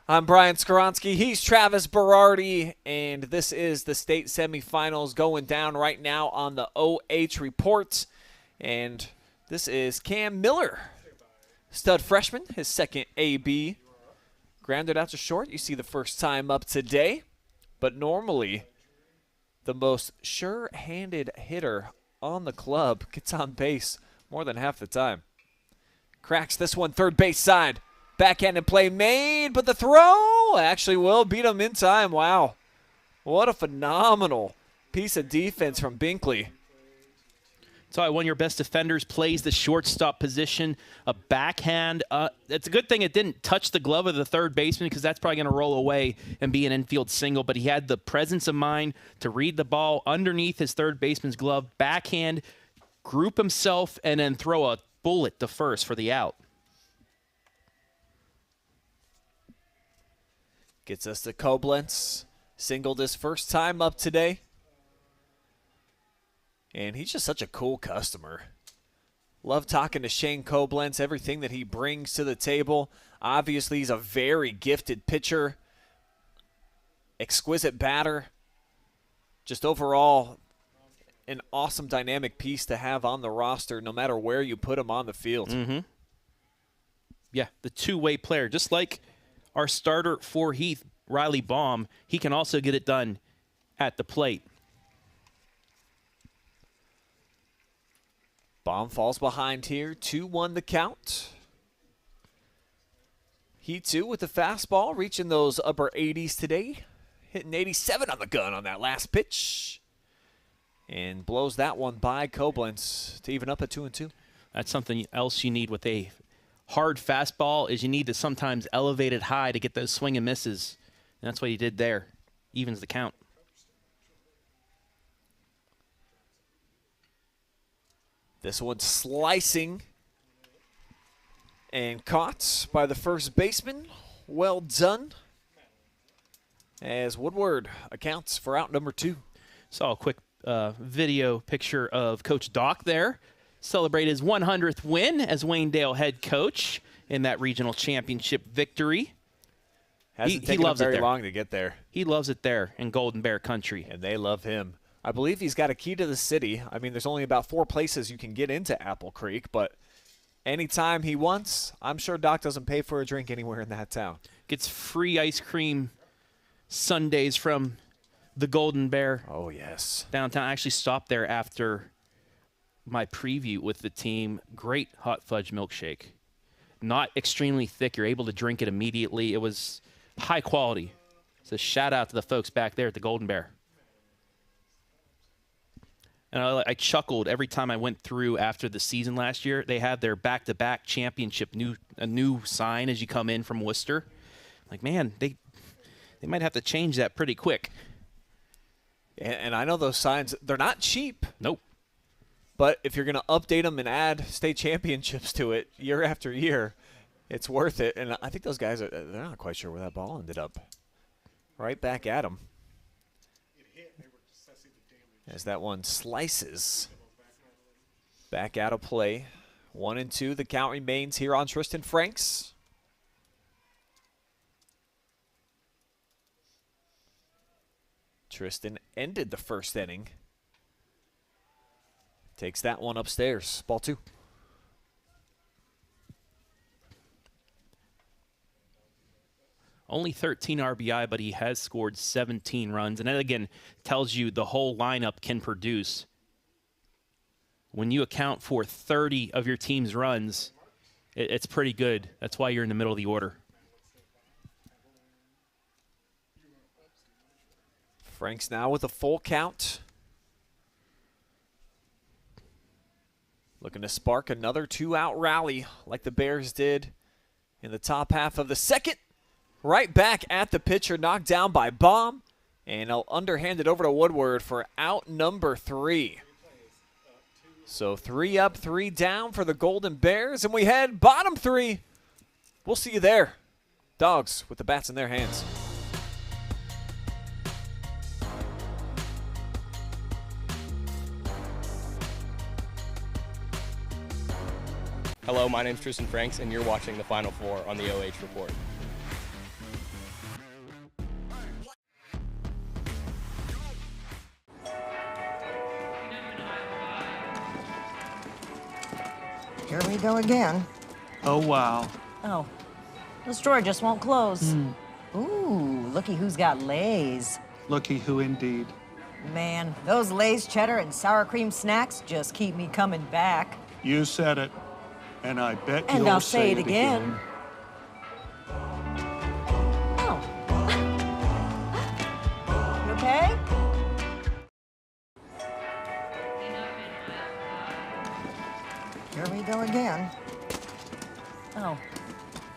I'm Brian Skoronsky. He's Travis Berardi, and this is the state semifinals going down right now on the OH Report. And this is Cam Miller, stud freshman, his second AB. Grounded out to short. You see the first time up today, but normally the most sure-handed hitter on the club gets on base more than half the time. Cracks this one third base side. Backhanded play made, but the throw actually will beat him in time. Wow. What a phenomenal piece of defense from Binkley. So one of your best defenders plays the shortstop position, a backhand. It's a good thing it didn't touch the glove of the third baseman because that's probably going to roll away and be an infield single, but he had the presence of mind to read the ball underneath his third baseman's glove, backhand, group himself, and then throw a bullet to first for the out. Gets us to Coblentz. Singled his first time up today. And he's just such a cool customer. Love talking to Shane Coblentz, everything that he brings to the table. Obviously, he's a very gifted pitcher. Exquisite batter. Just overall, an awesome dynamic piece to have on the roster no matter where you put him on the field. Mm-hmm. Yeah, the two-way player. Just like our starter for Heath, Riley Baum, he can also get it done at the plate. Baum falls behind here, 2-1 the count. Heat 2 with the fastball, reaching those upper 80s today. Hitting 87 on the gun on that last pitch. And blows that one by Coblentz to even up at 2-2. That's something else you need with a hard fastball is you need to sometimes elevate it high to get those swing and misses. And that's what he did there. Evens the count. This one slicing and caught by the first baseman. Well done. As Woodward accounts for out number 2. Saw a quick video picture of Coach Doc there. Celebrate his 100th win as Waynedale head coach in that regional championship victory. Hasn't taken him very long to get there. He loves it there in Golden Bear country. And they love him. I believe he's got a key to the city. I mean, there's only about 4 places you can get into Apple Creek, but anytime he wants, I'm sure Doc doesn't pay for a drink anywhere in that town. Gets free ice cream sundaes from the Golden Bear. Oh, yes. Downtown. I actually stopped there after my preview with the team. Great hot fudge milkshake. Not extremely thick. You're able to drink it immediately. It was high quality. So shout out to the folks back there at the Golden Bear. And I chuckled every time I went through after the season last year. They had their back-to-back championship, a new sign as you come in from Worcester. Like, man, they might have to change that pretty quick. And I know those signs, they're not cheap. Nope. But if you're going to update them and add state championships to it year after year, it's worth it. And I think those guys, they're not quite sure where that ball ended up. Right back at them. As that one slices back out of play. 1-2, the count remains here on Tristan Franks. Tristan ended the first inning. Takes that one upstairs. Ball 2. Only 13 RBI, but he has scored 17 runs. And that, again, tells you the whole lineup can produce. When you account for 30 of your team's runs, it's pretty good. That's why you're in the middle of the order. Franks now with a full count. Looking to spark another 2-out rally like the Bears did in the top half of the second. Right back at the pitcher, knocked down by Baum. And I'll underhand it over to Woodward for out number 3. So 3 up, 3 down for the Golden Bears. And we head bottom 3. We'll see you there. Dogs with the bats in their hands. Hello, my name's Tristan Franks, and you're watching the Final Four on the OH Report. Here we go again. Oh, wow. Oh, the store just won't close. Ooh, looky who's got Lay's. Looky who indeed. Man, those Lay's cheddar and sour cream snacks just keep me coming back. You said it, and I bet And you'll I'll say it again. Oh. You okay? Here we go again. Oh,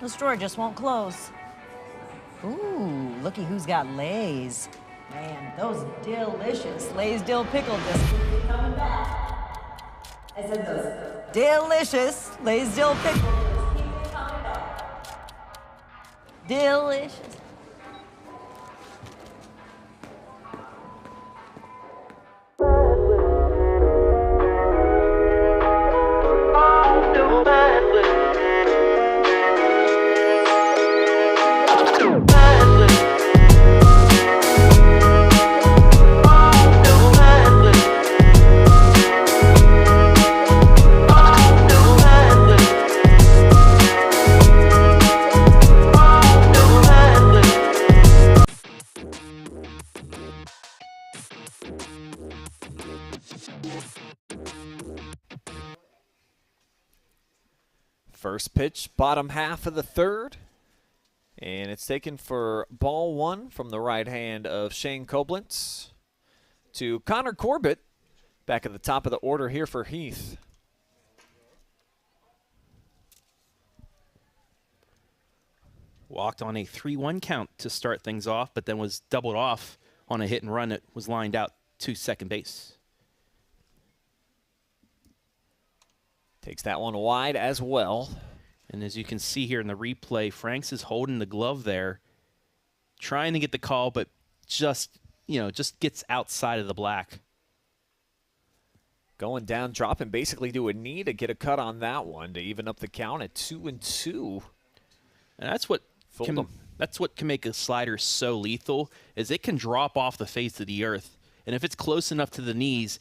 the store just won't close. Ooh, looky who's got Lay's. Man, those delicious Lay's dill pickle just keep me coming back. I said those delicious Lay's dill pickle just keep me coming back. Delicious. First pitch, bottom half of the third. And it's taken for ball 1 from the right hand of Shane Coblentz to Connor Corbett, back at the top of the order here for Heath. Walked on a 3-1 count to start things off, but then was doubled off on a hit and run that was lined out to second base. Takes that one wide as well. And as you can see here in the replay, Franks is holding the glove there, trying to get the call, but just gets outside of the black. Going down, dropping basically to a knee to get a cut on that one to even up the count at 2-2. And that's what can make a slider so lethal, is it can drop off the face of the earth And if it's close enough to the knees,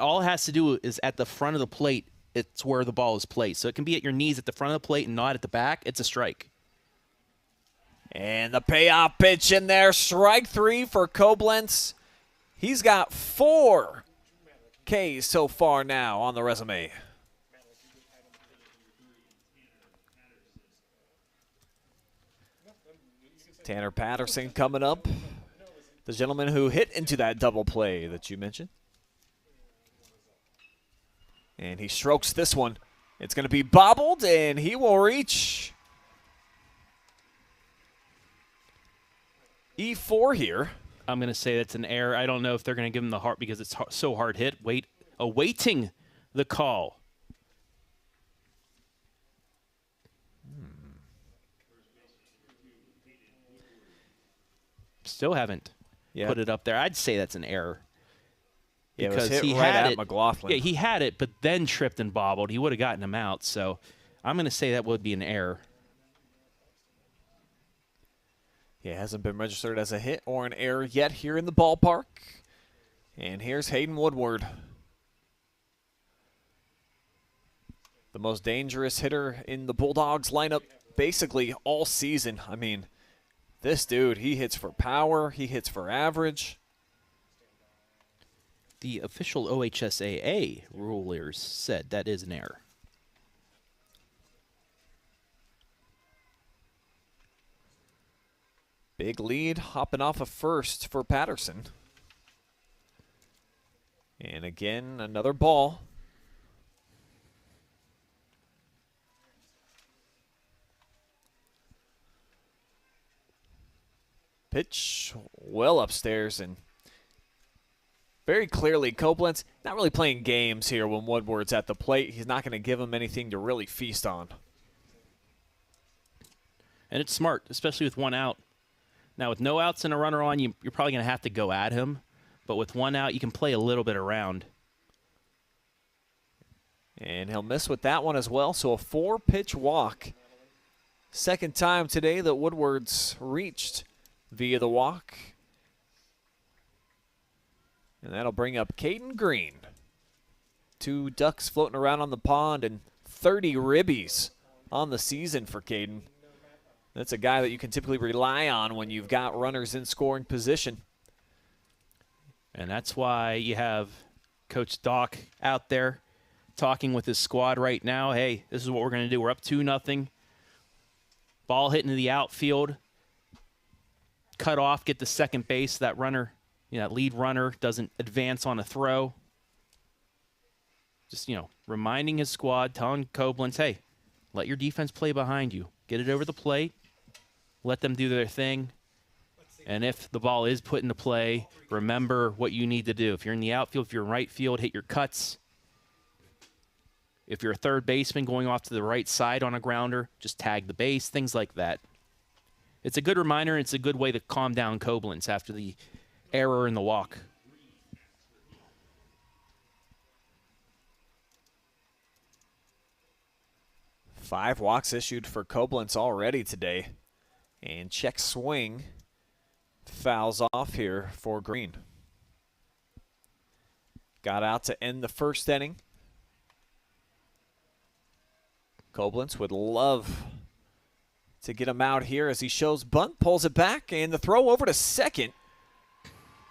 all it has to do is at the front of the plate, it's where the ball is placed. So it can be at your knees at the front of the plate and not at the back. It's a strike. And the payoff pitch in there, strike 3 for Coblentz. He's got 4 Ks so far now on the resume. Tanner Patterson coming up, the gentleman who hit into that double play that you mentioned. And he strokes this one. It's going to be bobbled, and he will reach E4 here. I'm going to say that's an error. I don't know if they're going to give him the heart because it's so hard hit. Awaiting the call. Still haven't put it up there. I'd say that's an error. Yeah, because it was hit he right had at it. McLaughlin. Yeah, he had it, but then tripped and bobbled. He would have gotten him out. So I'm going to say that would be an error. Yeah, it hasn't been registered as a hit or an error yet here in the ballpark. And here's Hayden Woodward, the most dangerous hitter in the Bulldogs lineup basically all season. I mean, this dude, he hits for power, he hits for average. The official OHSAA rulers said that is an error. Big lead hopping off of first for Patterson. And again, another ball. Pitch well upstairs, and very clearly Coblentz not really playing games here when Woodward's at the plate. He's not going to give him anything to really feast on. And it's smart, especially with one out. Now, with no outs and a runner on, you're probably going to have to go at him. But with one out, you can play a little bit around. And he'll miss with that one as well, so a 4-pitch walk. Second time today that Woodward's reached via the walk. And that'll bring up Caden Green. 2 ducks floating around on the pond and 30 ribbies on the season for Caden. That's a guy that you can typically rely on when you've got runners in scoring position. And that's why you have Coach Doc out there talking with his squad right now. Hey, this is what we're going to do. We're up 2-0. Ball hitting to the outfield. Cut off, get to second base. That runner, that lead runner doesn't advance on a throw. Just, reminding his squad, telling Coblentz, hey, let your defense play behind you. Get it over the plate. Let them do their thing. And if the ball is put into play, remember what you need to do. If you're in the outfield, if you're in right field, hit your cuts. If you're a third baseman going off to the right side on a grounder, just tag the base, things like that. It's a good reminder, and it's a good way to calm down Coblentz after the error in the walk. Five walks issued for Coblentz already today. And check swing fouls off here for Green. Got out to end the first inning. Coblentz would love to get him out here as he shows bunt, pulls it back, and the throw over to second.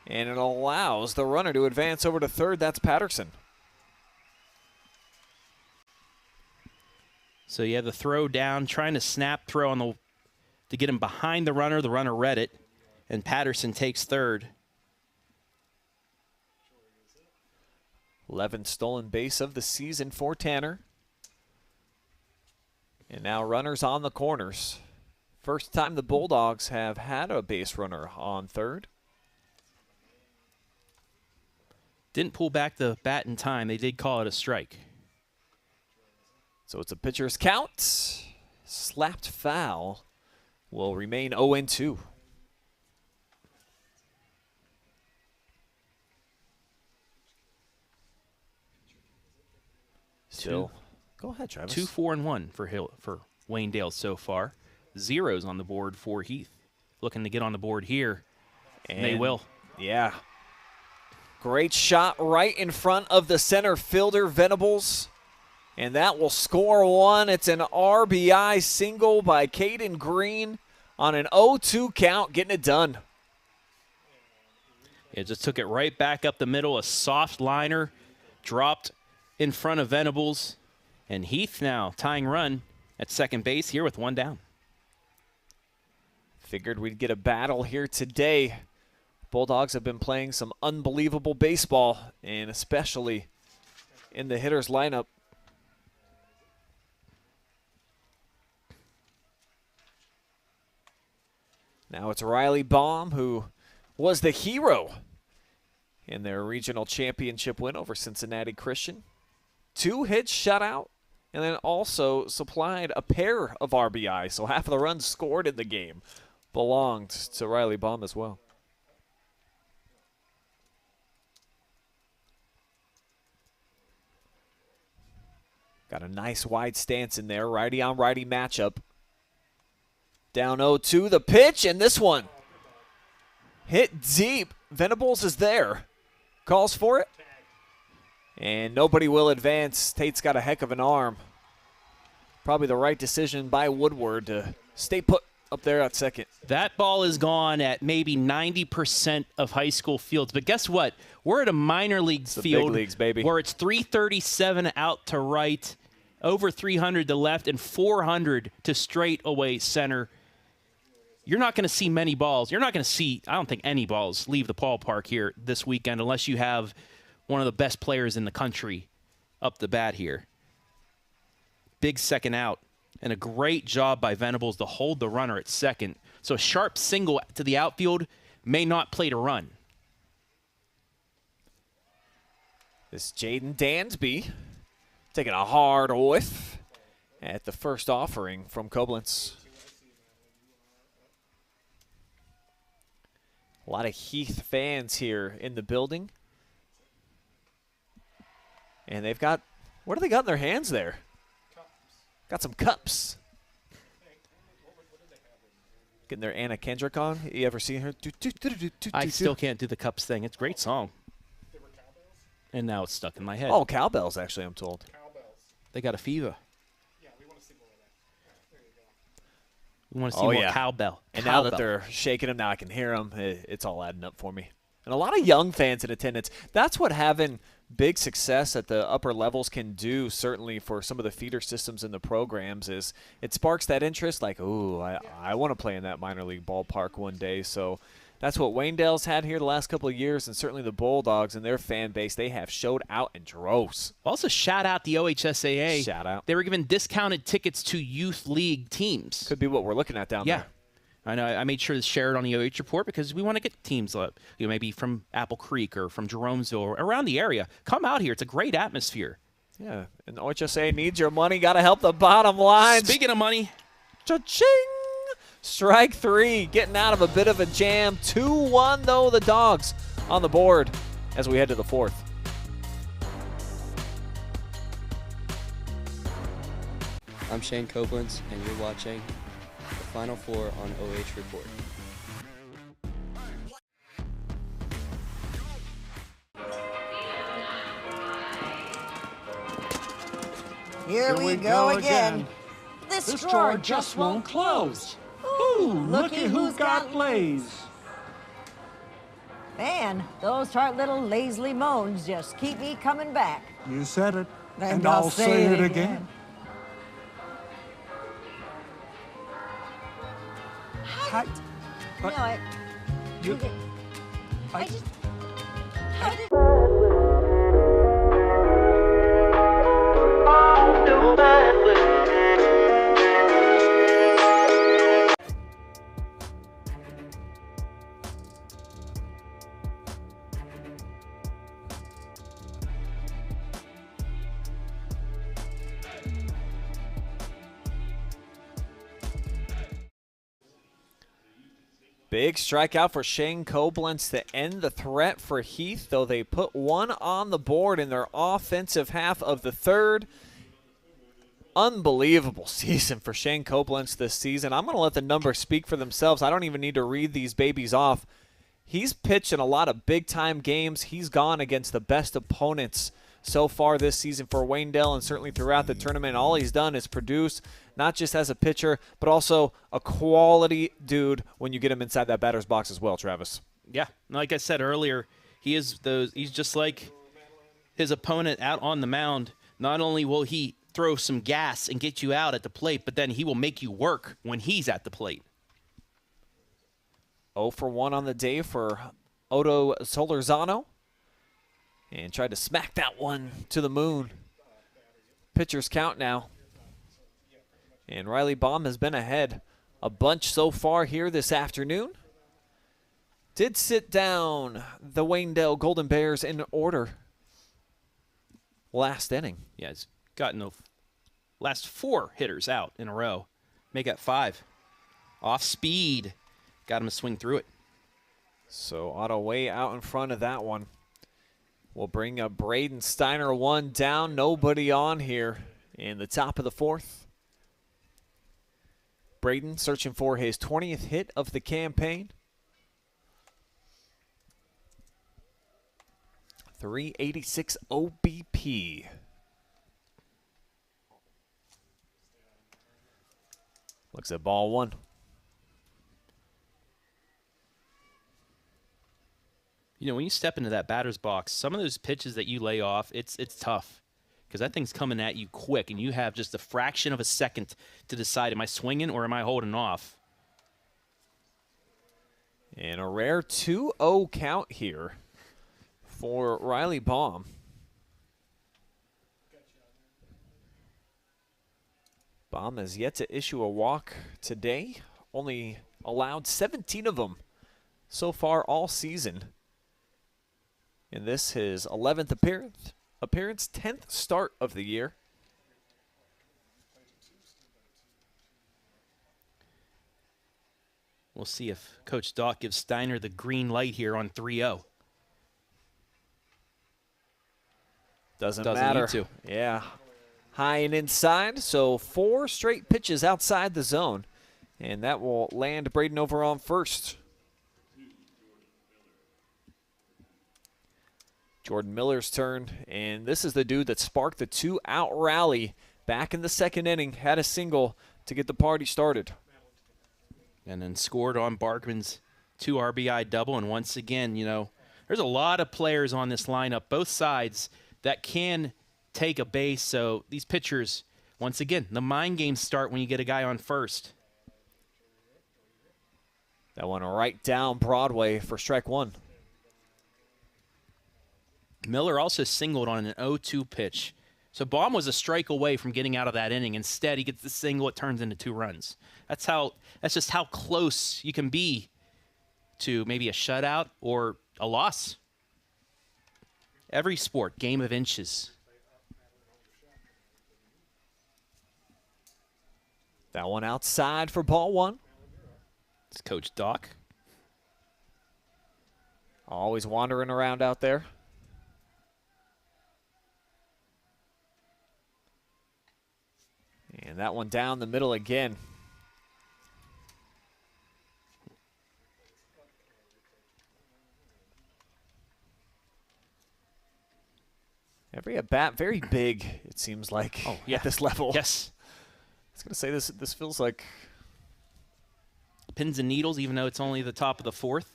And it allows the runner to advance over to third. That's Patterson. So you have the throw down, trying to snap throw on to get him behind the runner. The runner read it, and Patterson takes third. 11th stolen base of the season for Tanner. And now runners on the corners. First time the Bulldogs have had a base runner on third. Didn't pull back the bat in time. They did call it a strike. So it's a pitcher's count. Slapped foul will remain 0-2. Still, go ahead, Travis. 2-4-1 for Waynedale so far. Zeros on the board for Heath. Looking to get on the board here, and they will. Yeah. Great shot right in front of the center fielder, Venables. And that will score one. It's an RBI single by Caden Green on an 0-2 count, getting it done. It just took it right back up the middle. A soft liner dropped in front of Venables. And Heath now tying run at second base here with one down. Figured we'd get a battle here today. Bulldogs have been playing some unbelievable baseball, and especially in the hitters lineup. Now it's Riley Baum, who was the hero in their regional championship win over Cincinnati Christian. 2 hits shutout, and then also supplied a pair of RBI, so half of the runs scored in the game belonged to Riley Baum as well. Got a nice wide stance in there, righty-on-righty matchup. Down 0-2, the pitch, and this one hit deep. Venables is there. Calls for it. And nobody will advance. Tate's got a heck of an arm. Probably the right decision by Woodward to stay put up there at second. That ball is gone at maybe 90% of high school fields. But guess what? We're at a minor league field big leagues, baby, where it's 337 out to right, over 300 to left, and 400 to straight away center. You're not going to see many balls. You're not going to see, I don't think, any balls leave the ballpark here this weekend unless you have one of the best players in the country up the bat here. Big second out, and a great job by Venables to hold the runner at second. So a sharp single to the outfield may not play to run. This Jaden Dansby taking a hard whiff at the first offering from Coblentz. A lot of Heath fans here in the building. And they've got, what do they got in their hands there? Cups. Got some cups. Getting their Anna Kendrick on. You ever seen her? I still can't do the cups thing. It's a great song. They were cowbells? And now it's stuck in my head. Oh, cowbells, actually, I'm told. Cowbells. They got a fever. Yeah, we want to see more of that. There you go. We want to see more cowbell. And now that they're shaking them, now I can hear them. It's all adding up for me. And a lot of young fans in attendance. That's what having big success at the upper levels can do, certainly for some of the feeder systems in the programs, is it sparks that interest like, ooh, I want to play in that minor league ballpark one day. So that's what Waynedale's had here the last couple of years, and certainly the Bulldogs and their fan base, they have showed out in droves. Also, shout out the OHSAA. Shout out. They were given discounted tickets to youth league teams. Could be what we're looking at down there. I know. I made sure to share it on the OH report because we want to get teams, maybe from Apple Creek or from Jeromesville or around the area. Come out here. It's a great atmosphere. Yeah, and OHSA needs your money. Got to help the bottom line. Speaking of money. Cha-ching! Strike 3, getting out of a bit of a jam. 2-1, though, the Dogs on the board as we head to the 4th. I'm Shane Coblentz, and you're watching the Final Four on OH Report. Here we go again. This drawer just won't close. Ooh, looky who's got Blaze. Man, those tart little lazily moans just keep me coming back. You said it, And I'll say it again. Hi. No, I You- just... How did... Big strikeout for Shane Coblentz to end the threat for Heath, though they put one on the board in their offensive half of the 3rd. Unbelievable season for Shane Coblentz this season. I'm going to let the numbers speak for themselves. I don't even need to read these babies off. He's pitched in a lot of big-time games. He's gone against the best opponents so far this season for Waynedale, and certainly throughout the tournament. All he's done is produce, not just as a pitcher, but also a quality dude when you get him inside that batter's box as well, Travis. Yeah, like I said earlier, he's just like his opponent out on the mound. Not only will he throw some gas and get you out at the plate, but then he will make you work when he's at the plate. 0 for 1 on the day for Otto Solorzano. And tried to smack that one to the moon. Pitchers count now. And Riley Baum has been ahead a bunch so far here this afternoon. Did sit down the Waynedale Golden Bears in order last inning. Yeah, he's gotten the last 4 hitters out in a row. Make that 5. Off speed. Got him to swing through it. So Otto way out in front of that one. We'll bring up Braden Steiner, 1 down. Nobody on here in the top of the 4th. Braden searching for his 20th hit of the campaign. 386 OBP. Looks at ball 1. You know, when you step into that batter's box, some of those pitches that you lay off, it's tough because that thing's coming at you quick, and you have just a fraction of a second to decide, am I swinging or am I holding off? And a rare 2-0 count here for Riley Baum. Baum has yet to issue a walk today. Only allowed 17 of them so far all season. And this his 11th appearance, 10th start of the year. We'll see if Coach Doc gives Steiner the green light here on 3-0. Doesn't matter. Need to. Yeah. High and inside, so 4 straight pitches outside the zone. And that will land Braden over on first. Jordan Miller's turn, and this is the dude that sparked the 2-out rally back in the 2nd inning, had a single to get the party started. And then scored on Barkman's 2 RBI double, and once again, you know, there's a lot of players on this lineup, both sides, that can take a base, so these pitchers, once again, the mind games start when you get a guy on first. That one right down Broadway for strike 1. Miller also singled on an 0-2 pitch. So Baum was a strike away from getting out of that inning. Instead, he gets the single. It turns into 2 runs. That's just how close you can be to maybe a shutout or a loss. Every sport, game of inches. That one outside for ball 1. It's Coach Doc. Always wandering around out there. And that one down the middle again. Every at-bat, very big, it seems like, at this level. Yes. I was going to say, this feels like pins and needles, even though it's only the top of the 4th.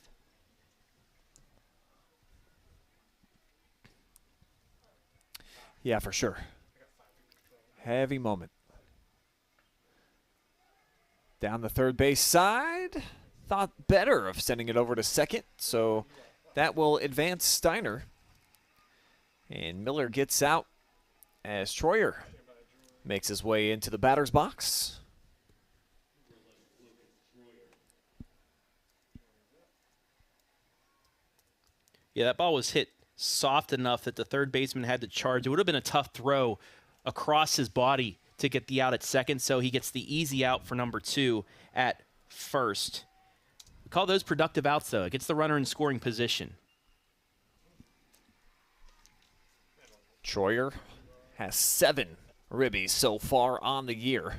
Yeah, for sure. Heavy moment. Down the third base side. Thought better of sending it over to second, so that will advance Steiner. And Miller gets out as Troyer makes his way into the batter's box. Yeah, that ball was hit soft enough that the third baseman had to charge. It would have been a tough throw across his body to get the out at second, so he gets the easy out for number 2 at first. We call those productive outs, though. It gets the runner in scoring position. Troyer has 7 ribbies so far on the year.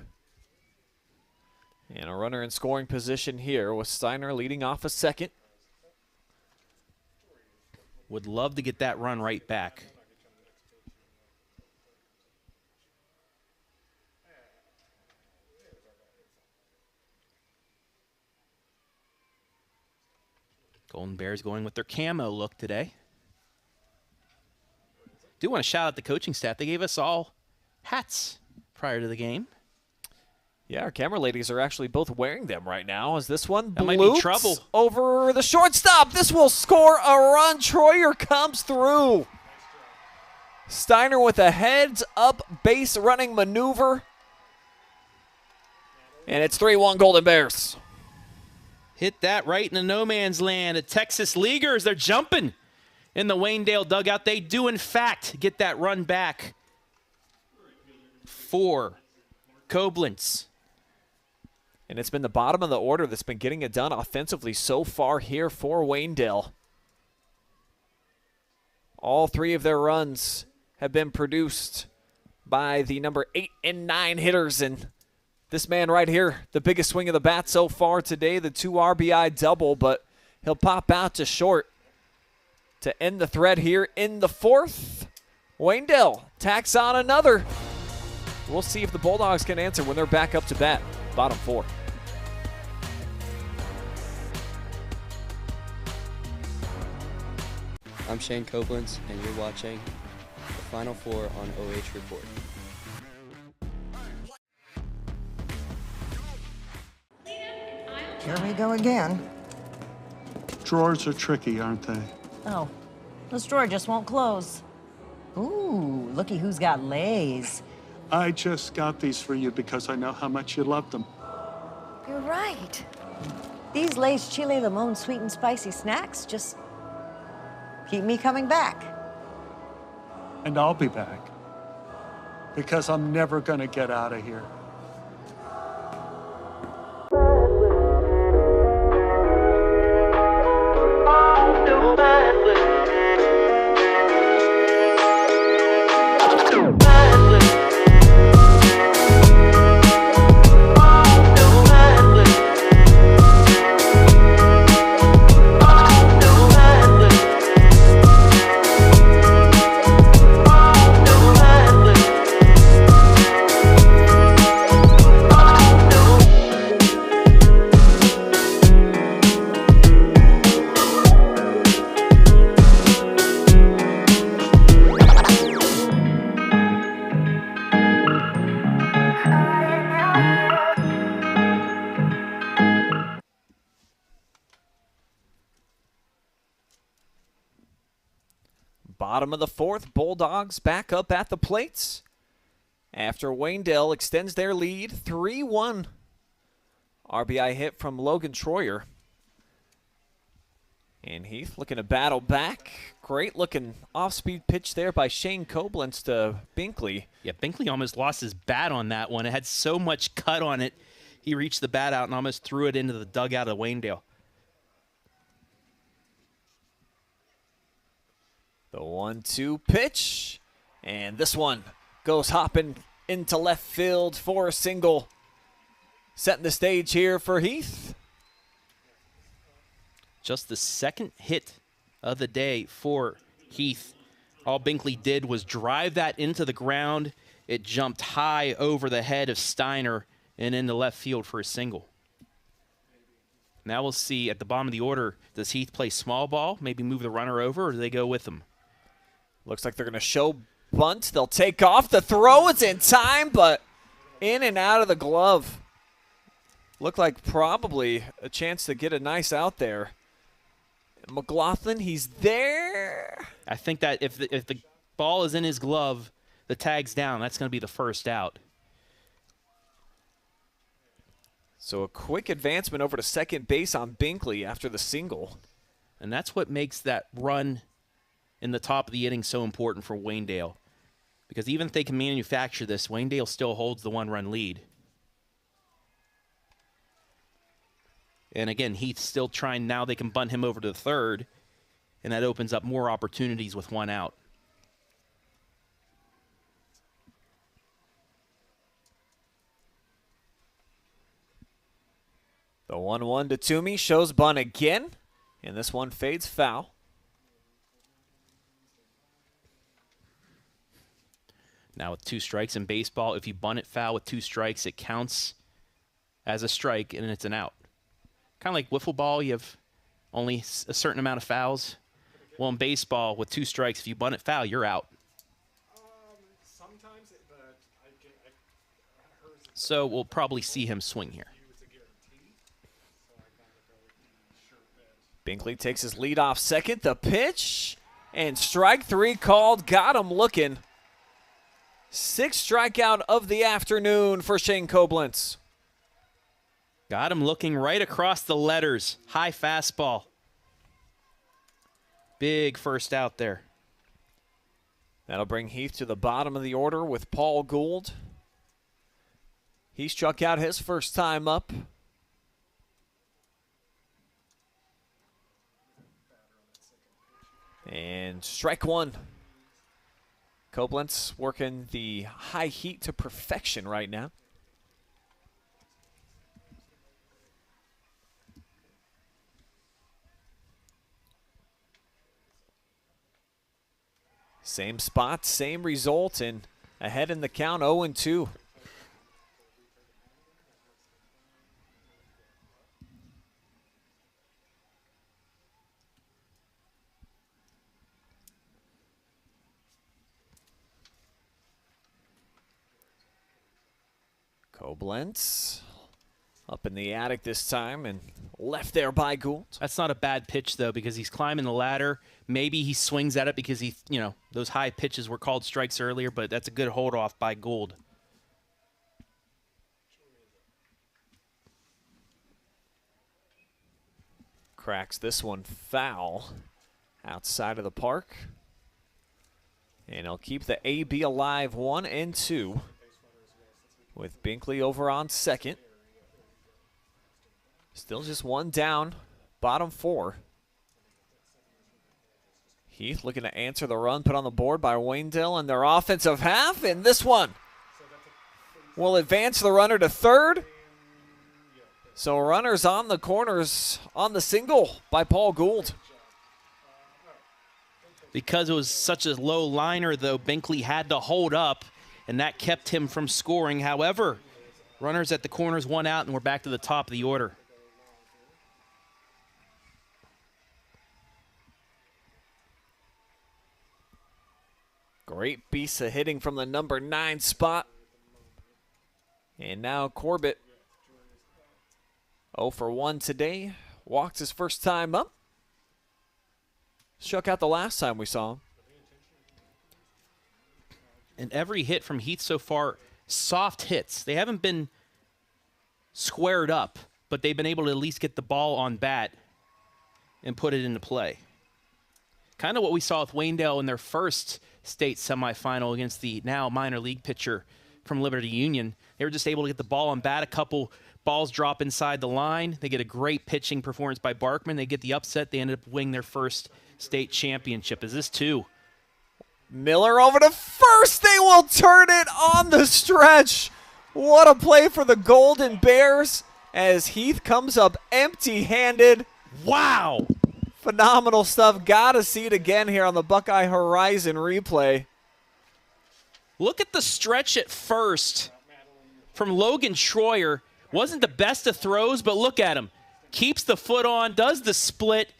And a runner in scoring position here with Steiner leading off a second. Would love to get that run right back. Golden Bears going with their camo look today. Do want to shout out the coaching staff. They gave us all hats prior to the game. Yeah, our camera ladies are actually both wearing them right now. As this one That might be bloops trouble. over the shortstop. This will score a run. Troyer comes through. Steiner with a heads-up base running maneuver. And it's 3-1 Golden Bears. Hit that right in the no man's land. The Texas Leaguers, they're jumping in the Waynedale dugout. They do, in fact, get that run back for Coblentz. And it's been the bottom of the order that's been getting it done offensively so far here for Waynedale. All three of their runs have been produced by the number 8 and 9 hitters. And this man right here, the biggest swing of the bat so far today, the 2 RBI double, but he'll pop out to short to end the thread here in the fourth. Waynedale tacks on another. We'll see if the Bulldogs can answer when they're back up to bat. Bottom 4. I'm Shane Coblentz, and you're watching the Final Four on OH Report. Here we go again. Drawers are tricky, aren't they? Oh, this drawer just won't close. Ooh, looky who's got lays. I just got these for you because I know how much you love them. You're right. These Lay's chili limon sweet and spicy snacks just keep me coming back. And I'll be back. Because I'm never gonna get out of here. Bottom of the fourth, Bulldogs back up at the plates after Waynedale extends their lead 3-1. RBI hit from Logan Troyer. And Heath looking to battle back. Great looking off-speed pitch there by Shane Coblentz to Binkley. Yeah, Binkley almost lost his bat on that one. It had so much cut on it. He reached the bat out and almost threw it into the dugout of Waynedale. The 1-2 pitch. And this one goes hopping into left field for a single. Setting the stage here for Heath. Just the second hit of the day for Heath. All Binkley did was drive that into the ground. It jumped high over the head of Steiner and into left field for a single. Now we'll see at the bottom of the order, does Heath play small ball, maybe move the runner over, or do they go with him? Looks like they're going to show bunt. They'll take off. The throw is in time, but in and out of the glove. Looked like probably a chance to get a nice out there. McLaughlin, he's there. I think that if the ball is in his glove, the tag's down. That's going to be the first out. So a quick advancement over to second base on Binkley after the single. And that's what makes that run in the top of the inning so important for Waynedale. Because even if they can manufacture this, Waynedale still holds the one-run lead. And again, Heath's still trying. Now they can bunt him over to the third, and that opens up more opportunities with one out. The 1-1 to Toomey shows bunt again, and this one fades foul. Now with 2 strikes in baseball, if you bunt it foul with 2 strikes, it counts as a strike and it's an out. Kind of like wiffle ball, you have only a certain amount of fouls. Well, in baseball, with 2 strikes, if you bunt it foul, you're out. Sometimes, but So we'll probably see him swing here. Binkley takes his lead off second. The pitch, and strike 3 called. Got him looking. 6th strikeout of the afternoon for Shane Coblentz. Got him looking right across the letters. High fastball. Big first out there. That'll bring Heath to the bottom of the order with Paul Gould. He struck out his first time up. And strike 1. Coblentz working the high heat to perfection right now. Same spot, same result, and ahead in the count, 0-2. Coblentz up in the attic this time and left there by Gould. That's not a bad pitch, though, because he's climbing the ladder. Maybe he swings at it because those high pitches were called strikes earlier, but that's a good hold off by Gould. Cracks this one foul outside of the park. And he'll keep the AB alive, 1-2. With Binkley over on second. Still just 1 down, bottom 4. Heath looking to answer the run put on the board by Waynedale in their offensive half, and this one will advance the runner to third. So runners on the corners on the single by Paul Gould. Because it was such a low liner, though, Binkley had to hold up, and that kept him from scoring. However, runners at the corners, 1 out, and we're back to the top of the order. Great piece of hitting from the number 9 spot. And now Corbett 0 for 1 today. Walked his first time up. Struck out the last time we saw him. And every hit from Heath so far, soft hits. They haven't been squared up, but they've been able to at least get the ball on bat and put it into play. Kind of what we saw with Waynedale in their first state semifinal against the now minor league pitcher from Liberty Union. They were just able to get the ball on bat. A couple balls drop inside the line. They get a great pitching performance by Barkman. They get the upset. They ended up winning their first state championship. Is this 2? Miller over to first. They will turn it on the stretch. What a play for the Golden Bears as Heath comes up empty-handed. Wow. Phenomenal stuff. Got to see it again here on the Buckeye Horizon replay. Look at the stretch at first from Logan Schroyer. Wasn't the best of throws, but look at him. Keeps the foot on, does the split.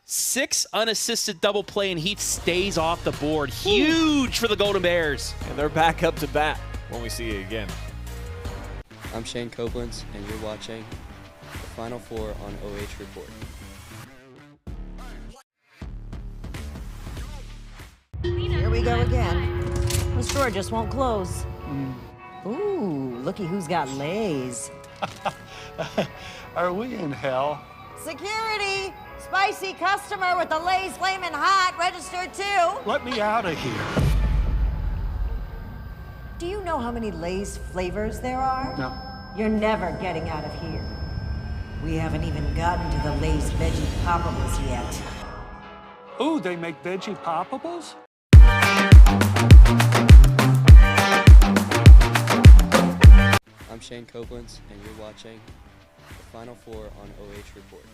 6 unassisted double play, and Heath stays off the board. Huge for the Golden Bears. And they're back up to bat when we see it again. I'm Shane Coblentz, and you're watching the Final Four on OH Report. Here we go again. The store just won't close. Ooh, looky who's got lays. Are we in hell? Security! Spicy customer with the Lay's Flamin' Hot registered too. Let me out of here. Do you know how many Lay's flavors there are? No. You're never getting out of here. We haven't even gotten to the Lay's Veggie Poppables yet. Ooh, they make veggie poppables? I'm Shane Coblentz, and you're watching the Final Four on OH Report.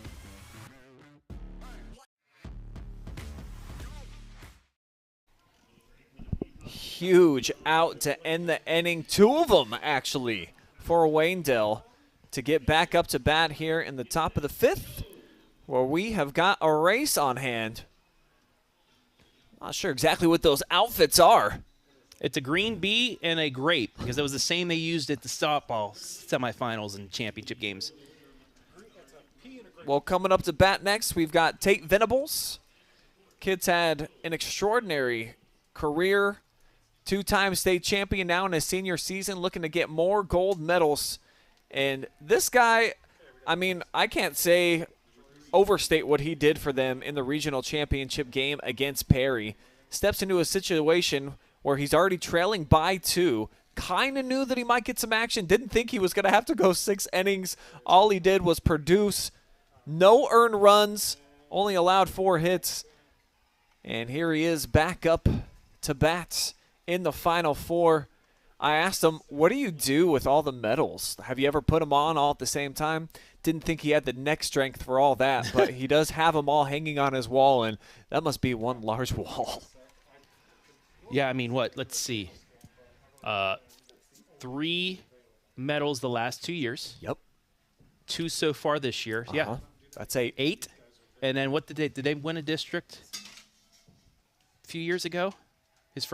huge out to end the inning. 2 of them, actually, for Waynedale to get back up to bat here in the top of the 5th, where we have got a race on hand. Not sure exactly what those outfits are. It's a green bee and a grape, because that was the same they used at the softball semifinals and championship games. Well, coming up to bat next, we've got Tate Venables. Kid's had an extraordinary career, 2-time state champion now in his senior season, looking to get more gold medals. And this guy, I mean, I can't overstate what he did for them in the regional championship game against Perry. Steps into a situation where he's already trailing by 2. Kind of knew that he might get some action. Didn't think he was going to have to go 6 innings. All he did was produce. No earned runs. Only allowed 4 hits. And here he is back up to bat in the Final Four. I asked him, what do you do with all the medals? Have you ever put them on all at the same time? Didn't think he had the neck strength for all that, but he does have them all hanging on his wall, and that must be one large wall. Yeah, I mean, what? Let's see. 3 medals the last 2 years. Yep. 2 so far this year. Yeah. That's 8. 8. And then what did they win a district a few years ago? His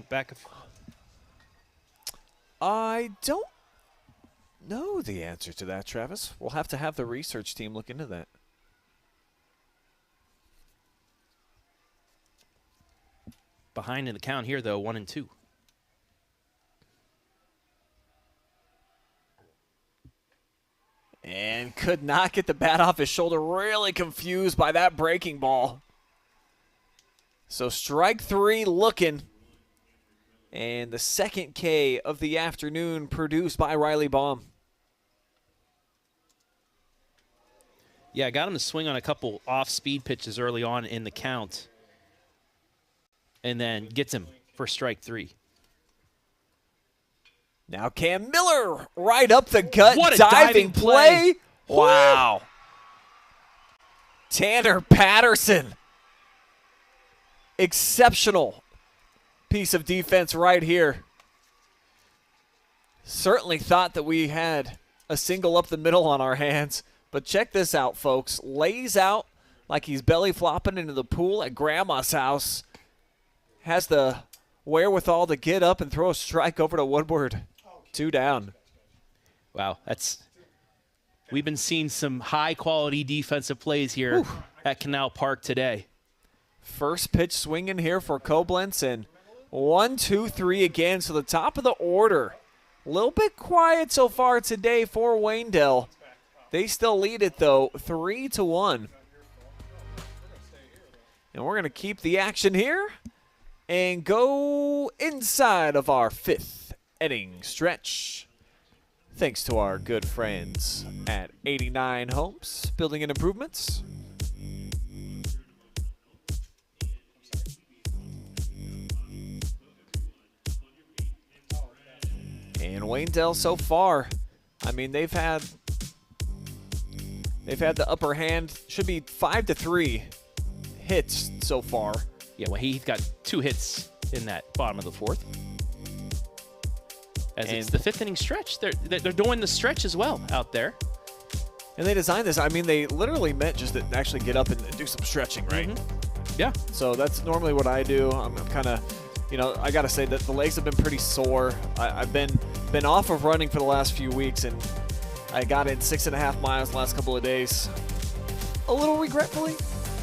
back of... I don't know the answer to that, Travis. We'll have to have the research team look into that. Behind in the count here, though, 1 and 2. And could not get the bat off his shoulder. Really confused by that breaking ball. So strike 3 looking. And the second K of the afternoon produced by Riley Baum. Yeah, I got him to swing on a couple off-speed pitches early on in the count. And then gets him for strike 3. Now Cam Miller right up the gut. What a diving play. play. Wow. Tanner Patterson. Exceptional piece of defense right here. Certainly thought that we had a single up the middle on our hands. But check this out, folks. Lays out like he's belly flopping into the pool at Grandma's house. Has the wherewithal to get up and throw a strike over to Woodward. 2 down. Wow, we've been seeing some high-quality defensive plays here at Canal Park today. First pitch swinging here for Coblentz, and 1, 2, 3 again. So the top of the order. A little bit quiet so far today for Waynedale. They still lead it, though, 3-1. And we're going to keep the action here and go inside of our 5th inning stretch. Thanks to our good friends at 89 Homes, Building and Improvements. And Waynedale so far, I mean, they've had the upper hand. Should be 5-3 hits so far. Yeah, well, he's got 2 hits in that bottom of the 4th. As it's the 5th inning stretch. They're doing the stretch as well out there. And they designed this. I mean, they literally meant just to actually get up and do some stretching, right? Yeah. So that's normally what I do. I'm kind of, I got to say that the legs have been pretty sore. I've been off of running for the last few weeks, and I got in 6.5 miles the last couple of days. A little regretfully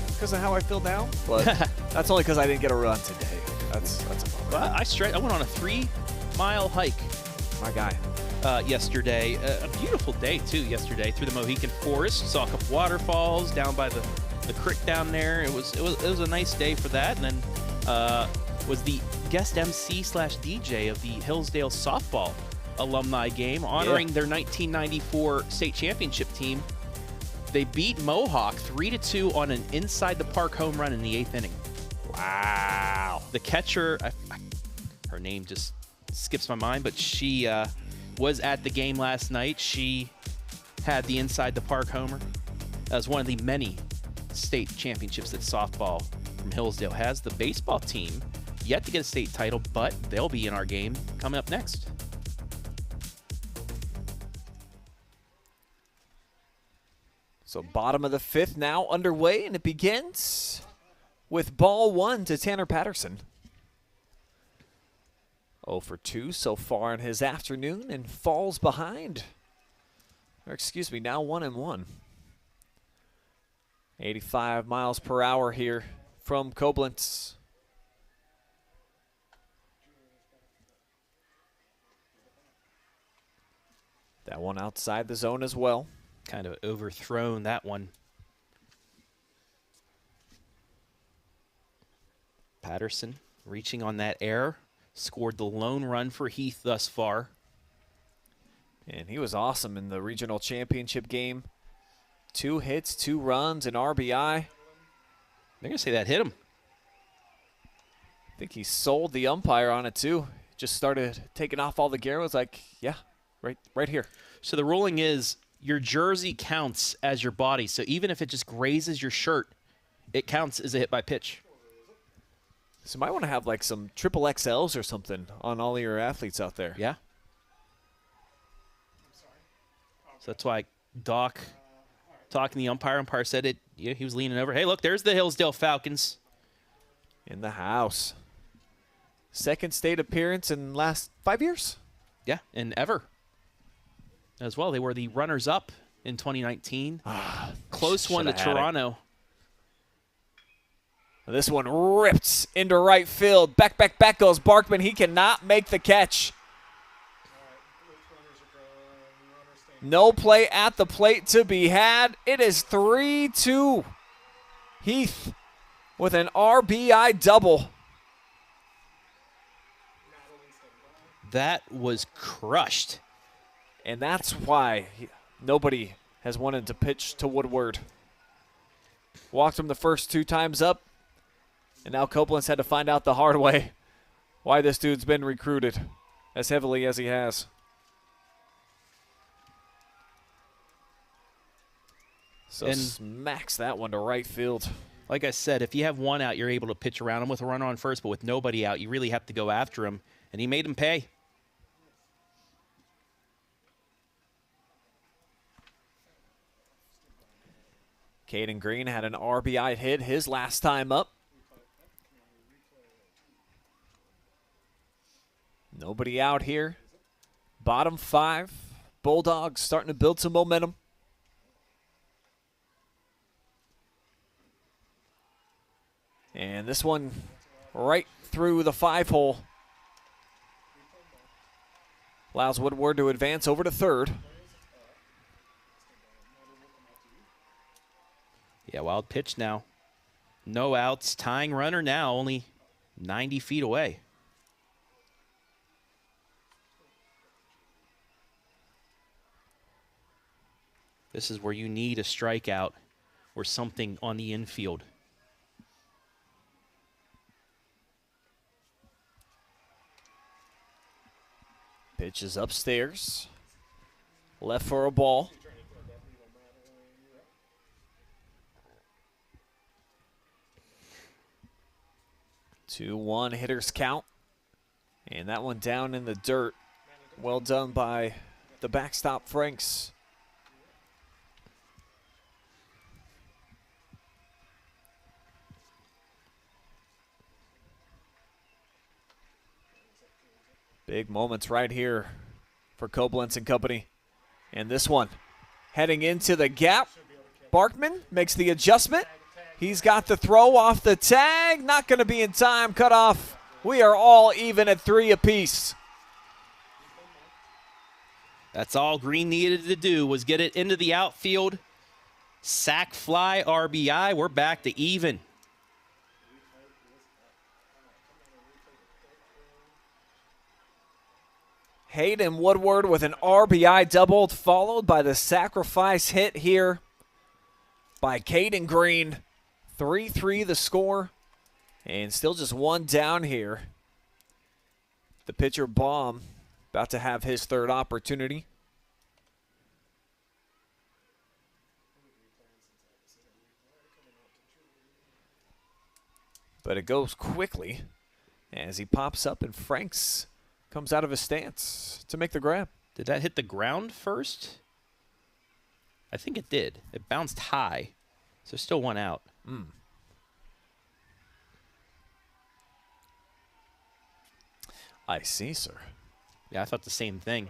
because of how I feel now, but that's only because I didn't get a run today. That's a bummer. Well, I went on a 3-mile hike. My guy. Yesterday. A beautiful day, too, yesterday through the Mohican Forest. Saw a couple waterfalls down by the creek down there. It was a nice day for that. And then was the guest MC/DJ of the Hillsdale softball alumni game, honoring their 1994 state championship team. They beat Mohawk 3-2 on an inside the park home run in the 8th inning. Wow. The catcher, her name just skips my mind, but she was at the game last night. She had the inside the park homer. That was one of the many state championships that softball from Hillsdale has. The baseball team yet to get a state title, but they'll be in our game coming up next. So bottom of the 5th now underway, and it begins with ball 1 to Tanner Patterson. 0 for 2 so far in his afternoon and falls behind. Or excuse me, now 1-1. 85 miles per hour here from Coblentz. That one outside the zone as well. Kind of overthrown that one. Patterson reaching on that error. Scored the lone run for Heath thus far. And he was awesome in the regional championship game. 2 hits, 2 runs, an RBI. They're going to say that hit him. I think he sold the umpire on it too. Just started taking off all the gear. Was like, yeah, right here. So the ruling is your jersey counts as your body. So even if it just grazes your shirt, it counts as a hit by pitch. So you might want to have like some triple XLs or something on all your athletes out there. Yeah. So that's why Doc, talking to the umpire said it. Yeah, he was leaning over. Hey, look, there's the Hillsdale Falcons. In the house. 2nd state appearance in last 5 years? Yeah, and ever. As well, they were the runners-up in 2019. Close one to Toronto. This one ripped into right field. Back goes Barkman. He cannot make the catch. No play at the plate to be had. It is 3-2. Heath with an RBI double. That was crushed. And that's why nobody has wanted to pitch to Woodward. Walked him the first 2 times up. And now Coblentz had to find out the hard way why this dude's been recruited as heavily as he has. So and smacks that one to right field. Like I said, if you have one out, you're able to pitch around him with a runner on first, but with nobody out, you really have to go after him. And he made him pay. Caden Green had an RBI hit his last time up. Nobody out here. Bottom 5. Bulldogs starting to build some momentum. And this one right through the 5-hole. Allows Woodward to advance over to 3rd. Yeah, wild pitch now. No outs. Tying runner now, only 90 feet away. This is where you need a strikeout or something on the infield. Pitch is upstairs. Left for a ball. Two 1 hitters count. And that one down in the dirt. Well done by the backstop Franks. Big moments right here for Coblentz and company. And this one heading into the gap. Barkman makes the adjustment. He's got the throw off the tag. Not going to be in time. Cut off. We are all even at 3 apiece. That's all Green needed to do was get it into the outfield. Sack fly RBI. We're back to even. Hayden Woodward with an RBI double, followed by the sacrifice hit here by Caden Green. 3-3 the score, and still just 1 down here. The pitcher Baum about to have his 3rd opportunity. But it goes quickly, as he pops up and Franks comes out of his stance to make the grab. Did that hit the ground first? I think it did. It bounced high, so still one out. I see, sir. Yeah, I thought the same thing.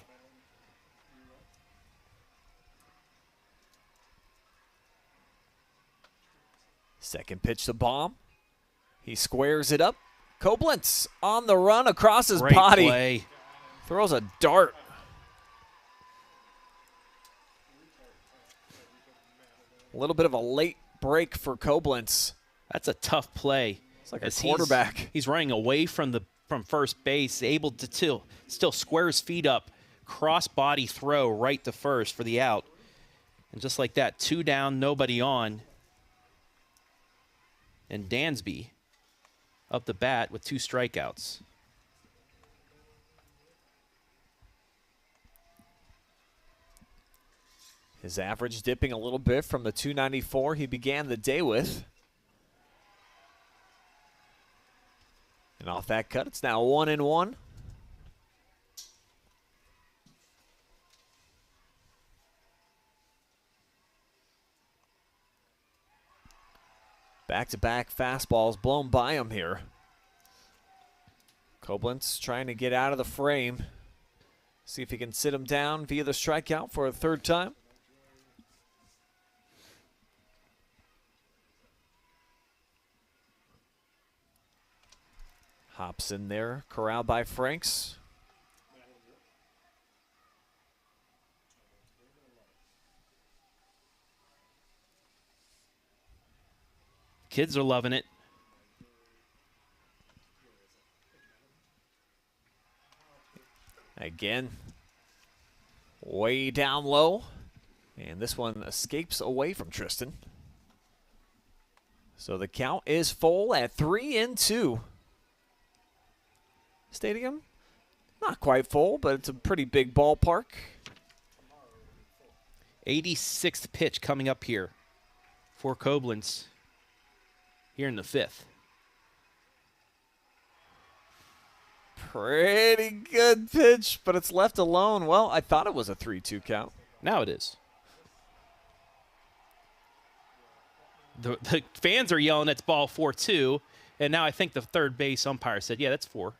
Second pitch to Baum. He squares it up. Coblentz on the run across his Great body. play. Throws a dart. A little bit of a late break for Coblentz. That's a tough play. It's like a quarterback. He's running away from first base, able to still square his feet up, cross body throw right to first for the out. And just like that, 2 down, nobody on. And Dansby up the bat with 2 strikeouts. His average dipping a little bit from the 294 he began the day with. And off that cut, it's now 1-1. Back-to-back fastballs blown by him here. Coblentz trying to get out of the frame. See if he can sit him down via the strikeout for a 3rd time. Hops in there, corralled by Franks. Kids are loving it. Again, way down low. And this one escapes away from Tristan. So the count is full at 3-2. Stadium, not quite full, but it's a pretty big ballpark. 86th pitch coming up here for Coblentz here in the 5th. Pretty good pitch, but it's left alone. Well, I thought it was a 3-2 count. Now it is. The fans are yelling it's ball 4-2, and now I think the third base umpire said, yeah, that's 4.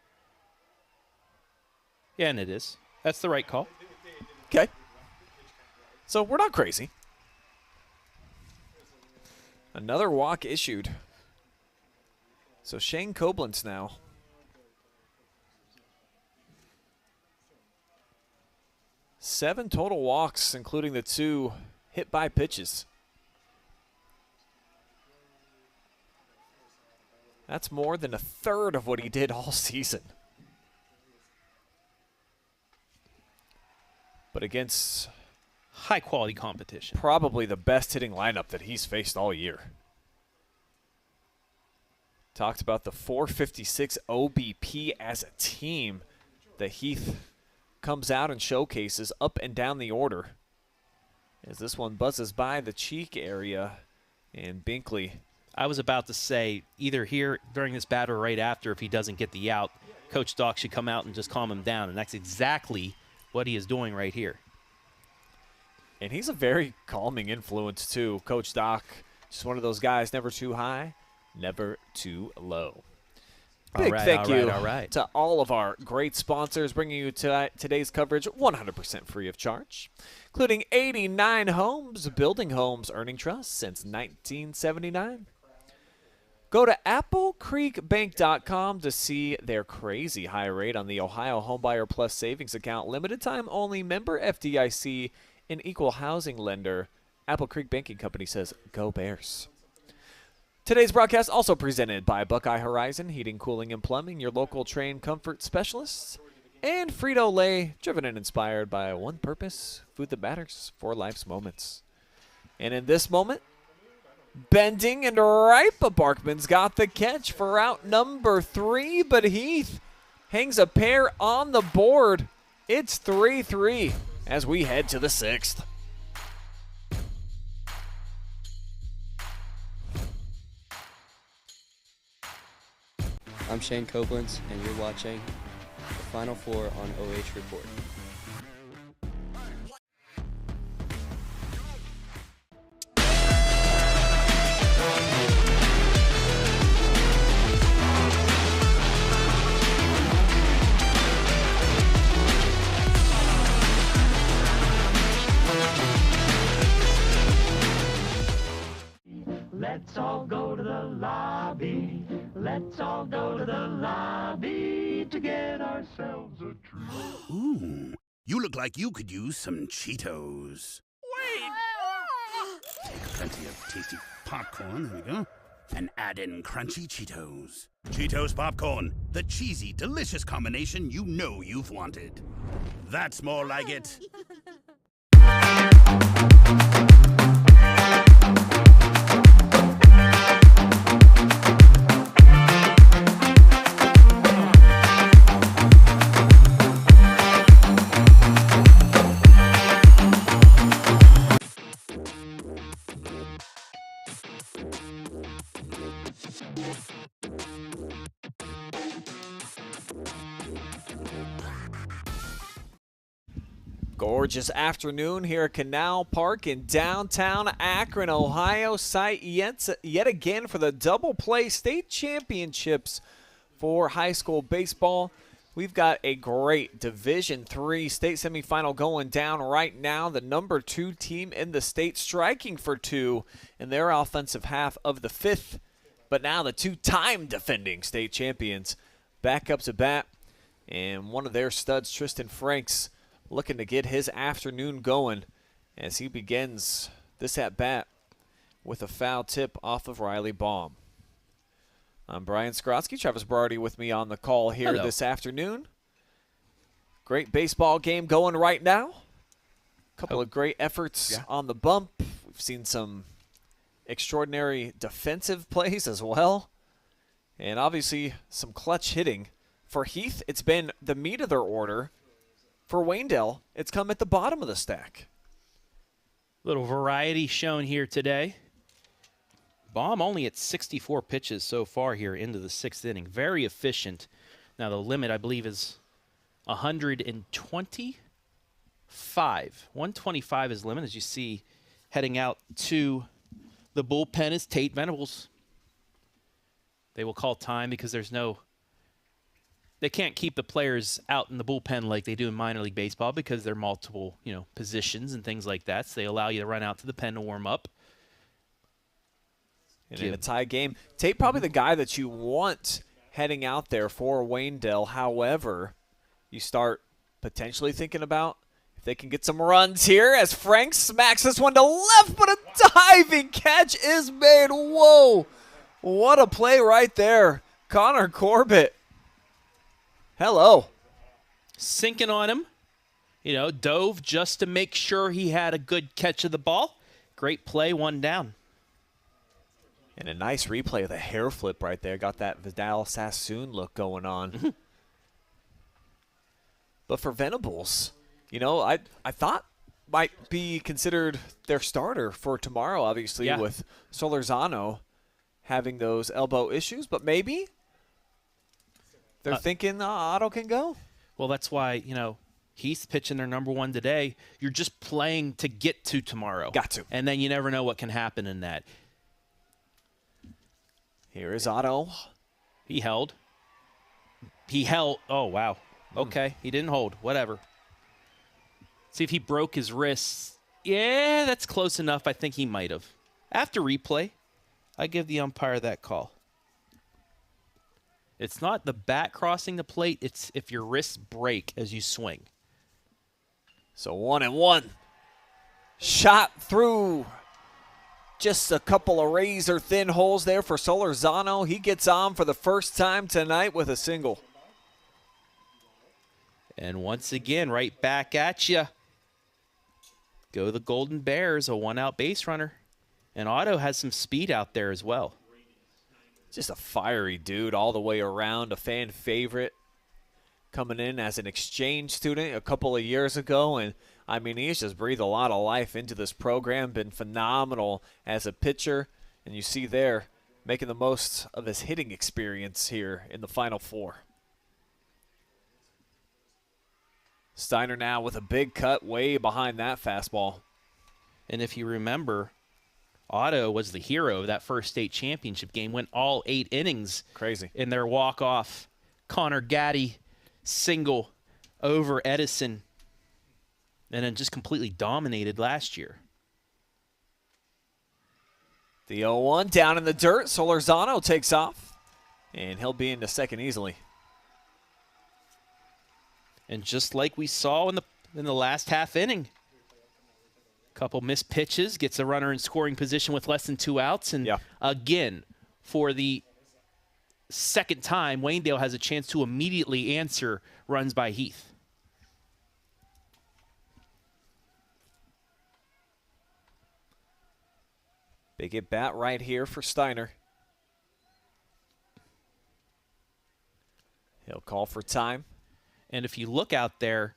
Yeah, and it is. That's the right call. Okay. So we're not crazy. Another walk issued. So Shane Coblentz now. Seven total walks, including the 2 hit by pitches. That's more than a third of what he did all season. But against high quality competition, probably the best hitting lineup that he's faced all year. Talked about the 456 OBP as a team that Heath comes out and showcases up and down the order. As this one buzzes by the cheek area, and Binkley. I was about to say, either here during this batter or right after, if he doesn't get the out, Coach Doc should come out and just calm him down, and that's exactly what he is doing right here. And he's a very calming influence, too. Coach Doc, just one of those guys, never too high, never too low. Big thank you to all of our great sponsors, bringing you today's coverage 100% free of charge, including 89 Homes, building homes earning trust since 1979. Go to applecreekbank.com to see their crazy high rate on the Ohio Homebuyer Plus Savings Account. Limited time only, member FDIC, an equal housing lender. Apple Creek Banking Company says, go Bears. Today's broadcast also presented by Buckeye Horizon, Heating, Cooling, and Plumbing, your local trained comfort specialists, and Frito-Lay, driven and inspired by one purpose, food that matters for life's moments. And in this moment, bending and right, but Barkman's got the catch for out number 3, but Heath hangs a pair on the board. It's 3-3 as we head to the 6th. I'm Shane Coblentz, and you're watching the Final Four on OH Report. Let's all go to the lobby. Let's all go to the lobby to get ourselves a treat. Ooh, you look like you could use some Cheetos. Wait! Plenty of tasty popcorn, there we go. And add in crunchy Cheetos. Cheetos popcorn, the cheesy, delicious combination you know you've wanted. That's more like it. Gorgeous afternoon here at Canal Park in downtown Akron, Ohio. Site yet again for the double play state championships for high school baseball. We've got a great Division III state semifinal going down right now. The number 2 team in the state striking for 2 in their offensive half of the 5th. But now the 2-time defending state champions back up to bat. And one of their studs, Tristan Franks, looking to get his afternoon going as he begins this at-bat with a foul tip off of Riley Baum. I'm Brian Skrotsky. Travis Brardy with me on the call here this afternoon. Great baseball game going right now. Couple of great efforts on the bump. We've seen some extraordinary defensive plays as well. And obviously some clutch hitting. For Heath, it's been the meat of their order. For Waynedale, it's come at the bottom of the stack. Little variety shown here today. Baum only at 64 pitches so far here into the 6th inning. Very efficient. Now the limit, I believe, is 125. 125 is limit, as you see heading out to the bullpen is Tate Venables. They will call time because they can't keep the players out in the bullpen like they do in minor league baseball because there are multiple, positions and things like that. So they allow you to run out to the pen to warm up. And in a tie game, Tate probably the guy that you want heading out there for Waynedale. However, you start potentially thinking about if they can get some runs here as Frank smacks this one to left, but a diving catch is made. Whoa, what a play right there. Connor Corbett. Hello. Sinking on him. Dove just to make sure he had a good catch of the ball. Great play, one down. And a nice replay of the hair flip right there. Got that Vidal Sassoon look going on. But for Venables, I thought might be considered their starter for tomorrow, obviously, with Solorzano having those elbow issues. But maybe they're thinking Otto can go. Well, that's why, Heath's pitching their number 1 today. You're just playing to get to tomorrow. Got to. And then you never know what can happen in that. Here is Otto. He held. Oh, wow. Okay, he didn't hold. Whatever. See if he broke his wrists. Yeah, that's close enough. I think he might have. After replay, I give the umpire that call. It's not the bat crossing the plate. It's if your wrists break as you swing. So 1-1. Shot through just a couple of razor-thin holes there for Solorzano. He gets on for the first time tonight with a single. And once again, right back at you. Go the Golden Bears, a one-out base runner. And Otto has some speed out there as well. Just a fiery dude all the way around, a fan favorite. Coming in as an exchange student a couple of years ago. And, he's just breathed a lot of life into this program, been phenomenal as a pitcher. And you see there, making the most of his hitting experience here in the Final Four. Steiner now with a big cut way behind that fastball. And if you remember, Otto was the hero of that first state championship game, went all 8 innings. Crazy. In their walk-off Connor Gaddy single over Edison, and then just completely dominated last year. The 0-1 down in the dirt. Solorzano takes off, and he'll be into second easily. And just like we saw in the last half inning, couple missed pitches, gets a runner in scoring position with less than 2 outs. And again, for the second time, Waynedale has a chance to immediately answer runs by Heath. Big at bat right here for Steiner. He'll call for time. And if you look out there,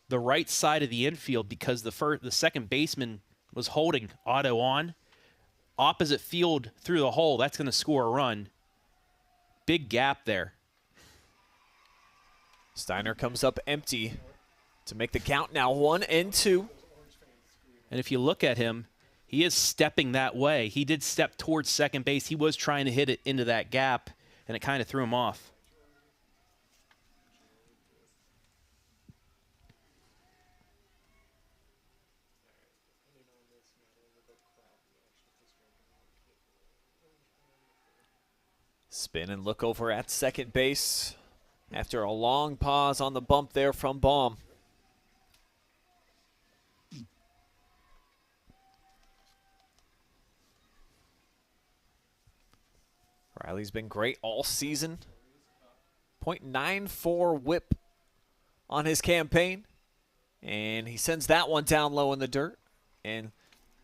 the right side of the infield, because the second baseman was holding Otto on, opposite field through the hole, that's going to score a run. Big gap there. Steiner comes up empty to make the count now 1-2. And if you look at him, he is stepping that way. He did step towards second base. He was trying to hit it into that gap, and it kind of threw him off. Spin and look over at second base after a long pause on the bump there from Baum. Riley's been great all season. .94 whip on his campaign. And he sends that one down low in the dirt. And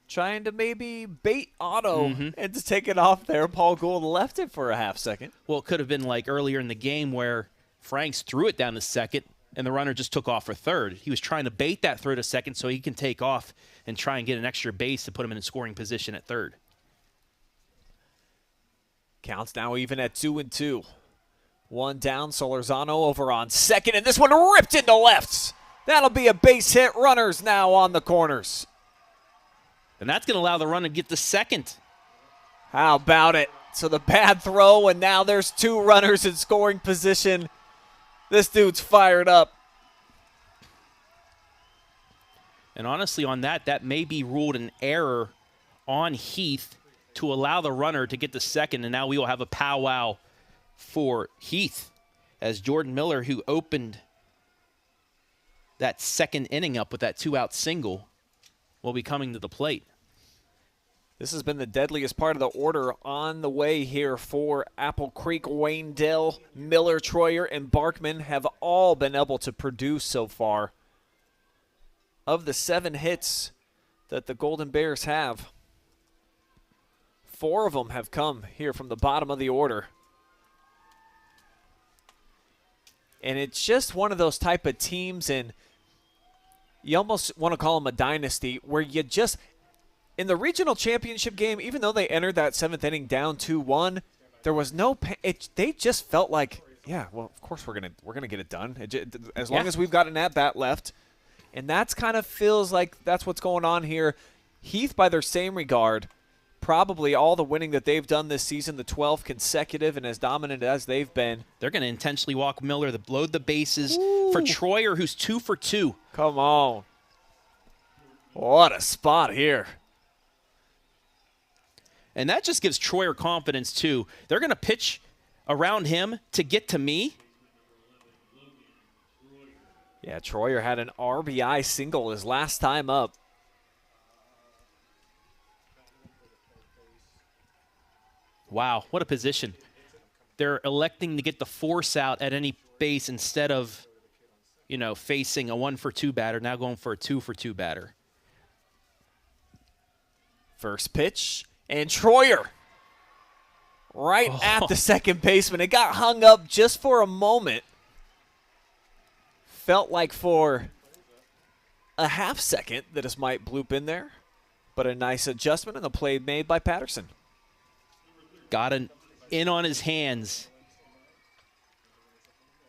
trying to maybe bait Otto and to take it off there. Paul Gould left it for a half second. Well, it could have been like earlier in the game where Franks threw it down to second and the runner just took off for third. He was trying to bait that throw to second so he can take off and try and get an extra base to put him in a scoring position at third. Counts now even at 2-2. One down, Solorzano over on second, and this one ripped into left. That'll be a base hit. Runners now on the corners. And that's going to allow the runner to get the second. How about it? So the bad throw, and now there's 2 runners in scoring position. This dude's fired up. And honestly, on that may be ruled an error on Heath to allow the runner to get the second, and now we will have a powwow for Heath as Jordan Miller, who opened that second inning up with that 2-out single, will be coming to the plate. This has been the deadliest part of the order on the way here for Apple Creek. Waynedale, Miller, Troyer, and Barkman have all been able to produce so far. Of the 7 hits that the Golden Bears have, 4 of them have come here from the bottom of the order. And it's just one of those type of teams, and you almost want to call them a dynasty, where you just, in the regional championship game, even though they entered that 7th inning down 2-1, there was no, they just felt like, yeah, well, of course we're gonna get it done. As long as we've got an at-bat left. And that's kind of feels like that's what's going on here. Heath, by their same regard, probably all the winning that they've done this season, the 12 consecutive, and as dominant as they've been. They're going to intentionally walk Miller to load the bases for Troyer, who's 2 for 2. Come on. What a spot here. And that just gives Troyer confidence, too. They're going to pitch around him to get to me. Yeah, Troyer had an RBI single his last time up. Wow, what a position. They're electing to get the force out at any base instead of, facing a 1-for-2 batter, now going for a 2-for-2 batter. First pitch, and Troyer right at the second baseman. It got hung up just for a moment. Felt like for a half second that this might bloop in there, but a nice adjustment and the play made by Patterson. Got an in on his hands.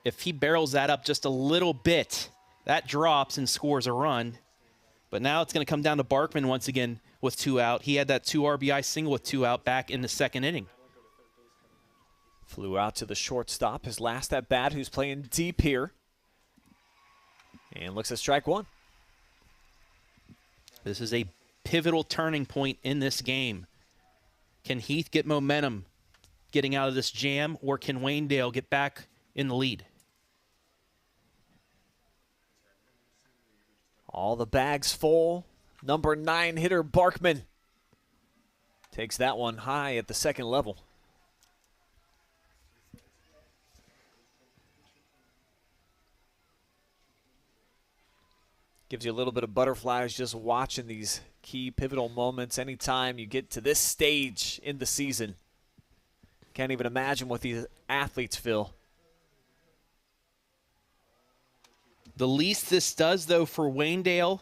If he barrels that up just a little bit, that drops and scores a run. But now it's going to come down to Barkman once again with 2 out. He had that 2 RBI single with 2 out back in the 2nd inning. Flew out to the shortstop, his last at bat, who's playing deep here. And looks at strike 1. This is a pivotal turning point in this game. Can Heath get momentum getting out of this jam, or can Waynedale get back in the lead? All the bags full. Number 9 hitter Barkman takes that one high at the 2nd level. Gives you a little bit of butterflies just watching these key pivotal moments anytime you get to this stage in the season. Can't even imagine what these athletes feel. The least this does, though, for Waynedale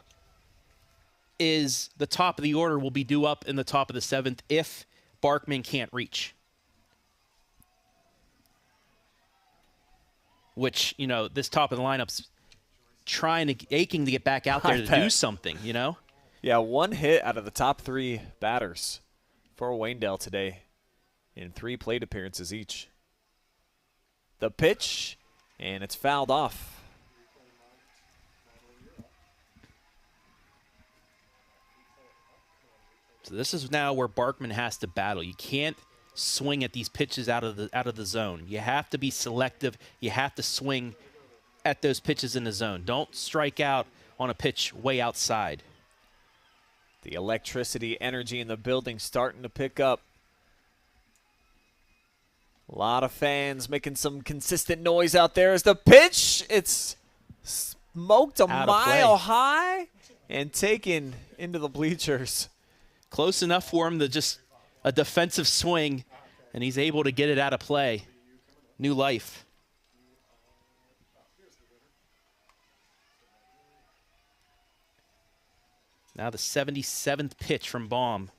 is the top of the order will be due up in the top of the 7th if Barkman can't reach. Which, you know, this top of the lineup's aching to get back out there to do something, you know? Yeah, 1 hit out of the top 3 batters for Waynedale today in 3 plate appearances each. The pitch, and it's fouled off. So this is now where Barkman has to battle. You can't swing at these pitches out of the zone. You have to be selective. You have to swing at those pitches in the zone. Don't strike out on a pitch way outside. The electricity, energy in the building starting to pick up. A lot of fans making some consistent noise out there as the pitch, it's smoked a mile high and taken into the bleachers. Close enough for him to just a defensive swing, and he's able to get it out of play. New life. Now the 77th pitch from Baum.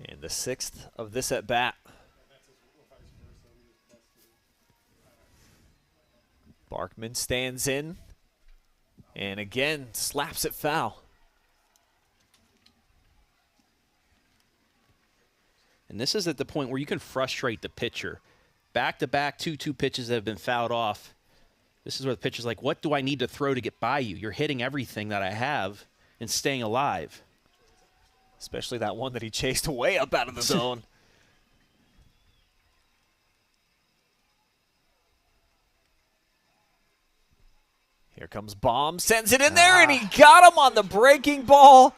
And the 6th of this at bat. Barkman stands in and again slaps it foul. And this is at the point where you can frustrate the pitcher. Back-to-back 2-2 pitches that have been fouled off. This is where the pitcher's like, what do I need to throw to get by you? You're hitting everything that I have and staying alive. Especially that one that he chased way up out of the zone. Here comes Baum, sends it in there, and he got him on the breaking ball.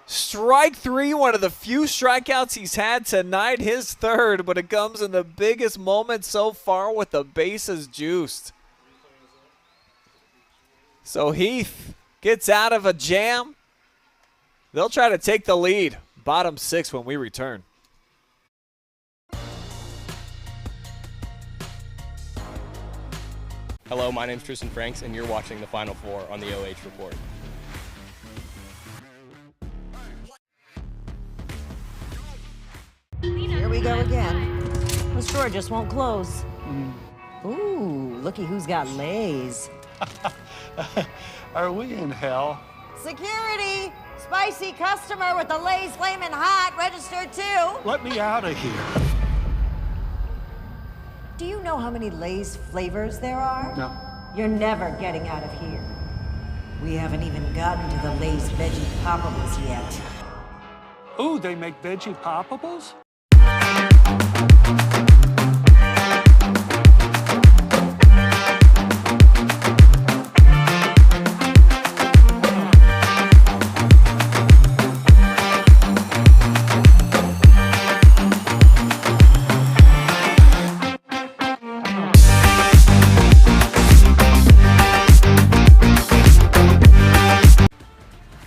Strike 3, one of the few strikeouts he's had tonight, his 3rd, but it comes in the biggest moment so far with the bases juiced. So Heath gets out of a jam. They'll try to take the lead. Bottom 6 when we return. Hello, my name's Tristan Franks, and you're watching the Final Four on the OH Report. Here we go again. This drawer just won't close. Ooh, looky who's got lays. Are we in hell? Security! Spicy customer with the Lay's Flamin' Hot registered too. Let me out of here. Do you know how many Lay's flavors there are? No. You're never getting out of here. We haven't even gotten to the Lay's Veggie Poppables yet. Ooh, they make veggie poppables?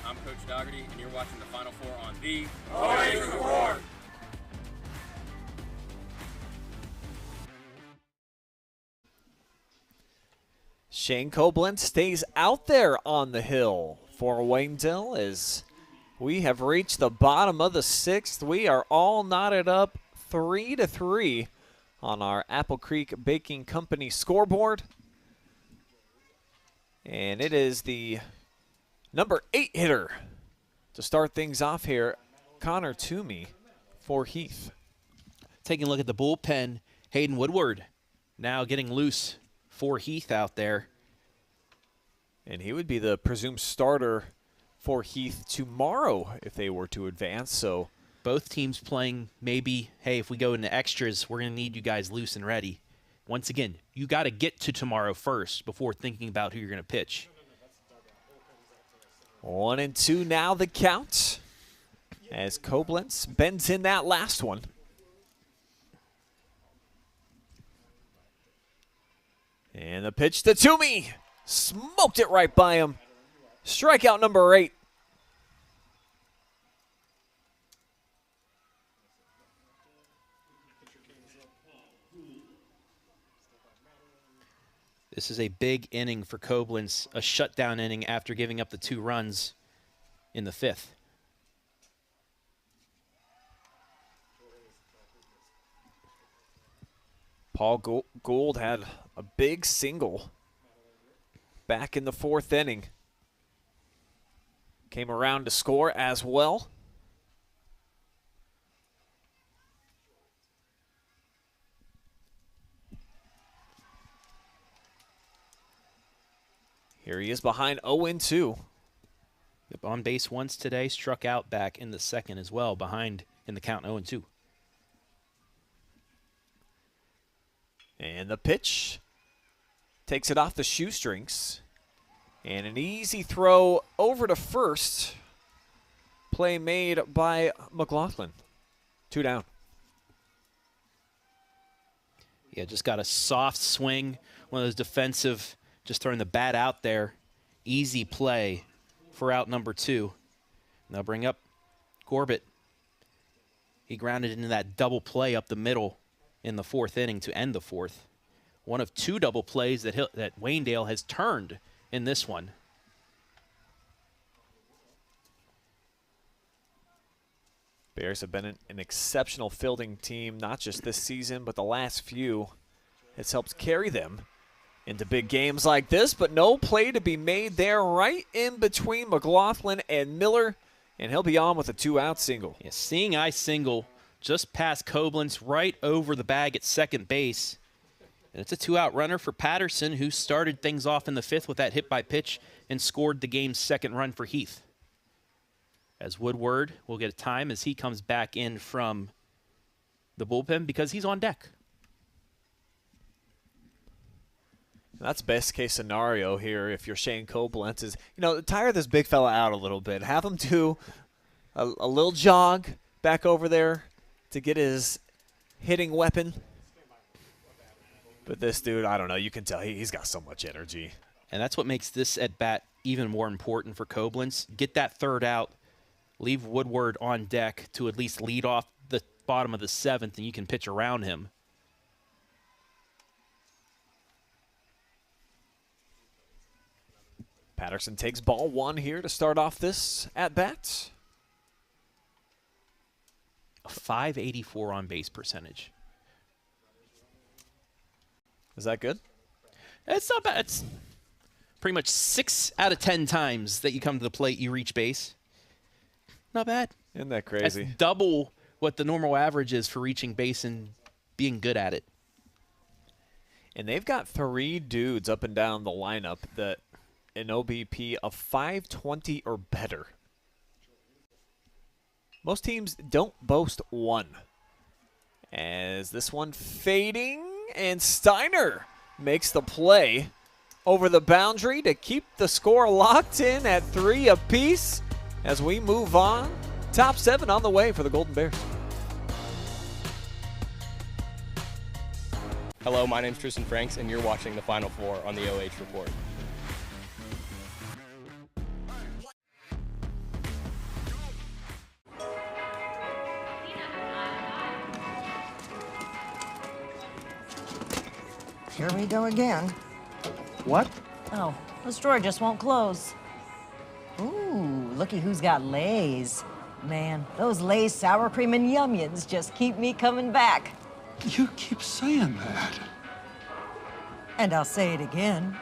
I'm Coach Dougherty, and you're watching the Final Four on the OH Report. Shane Coblentz stays out there on the hill for Waynedale as We have reached the bottom of the 6th. We are all knotted up 3-3 on our Apple Creek Baking Company scoreboard. And it is the number 8 hitter to start things off here, Connor Toomey for Heath. Taking a look at the bullpen, Hayden Woodward now getting loose for Heath out there. And he would be the presumed starter for Heath tomorrow if they were to advance. So both teams playing maybe, hey, if we go into extras, we're going to need you guys loose and ready. Once again, you got to get to tomorrow first before thinking about who you're going to pitch. 1-2 now the count as Coblentz bends in that last one. And the pitch to Toomey. Smoked it right by him. Strikeout number 8. This is a big inning for Coblentz, a shutdown inning after giving up the 2 runs in the 5th. Paul Gould had a big single back in the 4th inning. Came around to score as well. Here he is behind 0-2. On base once today, struck out back in the 2nd as well, behind in the count 0-2. And the pitch takes it off the shoestrings. And an easy throw over to first. Play made by McLaughlin. 2 down. Yeah, just got a soft swing. One of those defensive, just throwing the bat out there. Easy play for out number 2. Now bring up Corbett. He grounded into that double play up the middle in the 4th inning to end the 4th. One of 2 double plays that Waynedale has turned in this one. Bears have been an exceptional fielding team, not just this season, but the last few. It's helped carry them into big games like this, but no play to be made there right in between McLaughlin and Miller, and he'll be on with a 2-out single. Yeah, seeing eye single just past Coblentz, right over the bag at second base. And it's a 2-out runner for Patterson, who started things off in the 5th with that hit by pitch and scored the game's 2nd run for Heath. As Woodward will get a time as he comes back in from the bullpen because he's on deck. That's best case scenario here if you're Shane Coblentz is, tire this big fella out a little bit. Have him do a little jog back over there to get his hitting weapon. But this dude, I don't know. You can tell he's got so much energy. And that's what makes this at-bat even more important for Coblentz. Get that 3rd out. Leave Woodward on deck to at least lead off the bottom of the 7th, and you can pitch around him. Patterson takes ball 1 here to start off this at-bat. A .584 on-base percentage. Is that good? It's not bad. It's pretty much 6 out of 10 times that you come to the plate, you reach base. Not bad. Isn't that crazy? That's double what the normal average is for reaching base and being good at it. And they've got 3 dudes up and down the lineup that an OBP of 520 or better. Most teams don't boast 1. As this one fading, and Steiner makes the play over the boundary to keep the score locked in at 3 apiece as we move on. Top 7 on the way for the Golden Bears. Hello, my name's Tristan Franks, and you're watching the Final Four on the OH Report. Here we go again. What? Oh, this drawer just won't close. Ooh, looky who's got Lay's. Man, those Lay's sour cream and Yumians just keep me coming back. You keep saying that. And I'll say it again.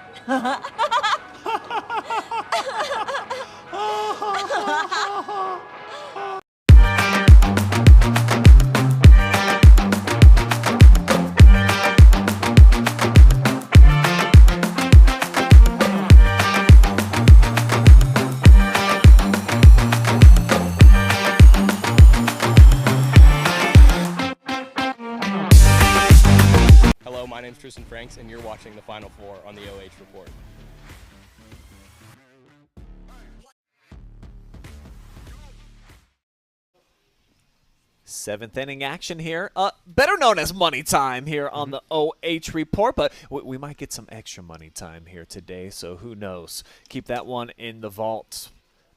Hello, my name's Tristan Franks, and you're watching the Final Four on the OH Report. Seventh inning action here, better known as money time here on the OH Report, but we might get some extra money time here today, so who knows. Keep that one in the vault,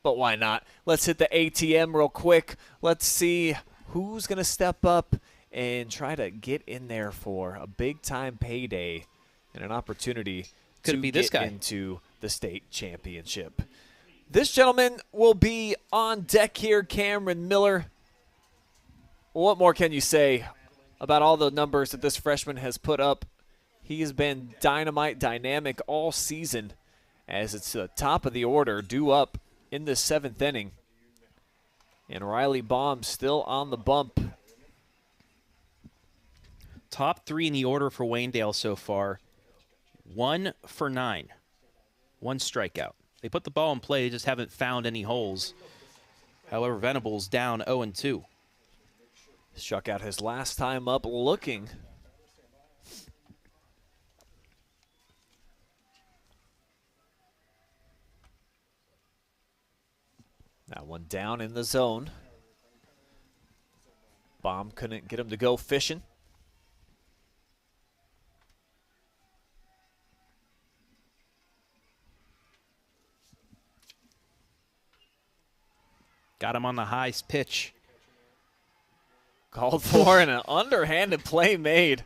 but why not? Let's hit the ATM real quick. Let's see who's going to step up and try to get in there for a big-time payday and an opportunity Could to be get this guy. into the state championship. This gentleman will be on deck here, Cameron Miller. What more can you say about all the numbers that this freshman has put up? He has been dynamite, dynamic all season as it's the top of the order, due up in the seventh inning. And Riley Baum still on the bump. Top three in the order for Waynedale so far. 1 for 9. 1 strikeout. They put the ball in play, they just haven't found any holes. However, Venables down 0-2. Struck out his last time up looking. That one down in the zone. Baum couldn't get him to go fishing. Got him on the high pitch. Called for and an underhanded play made.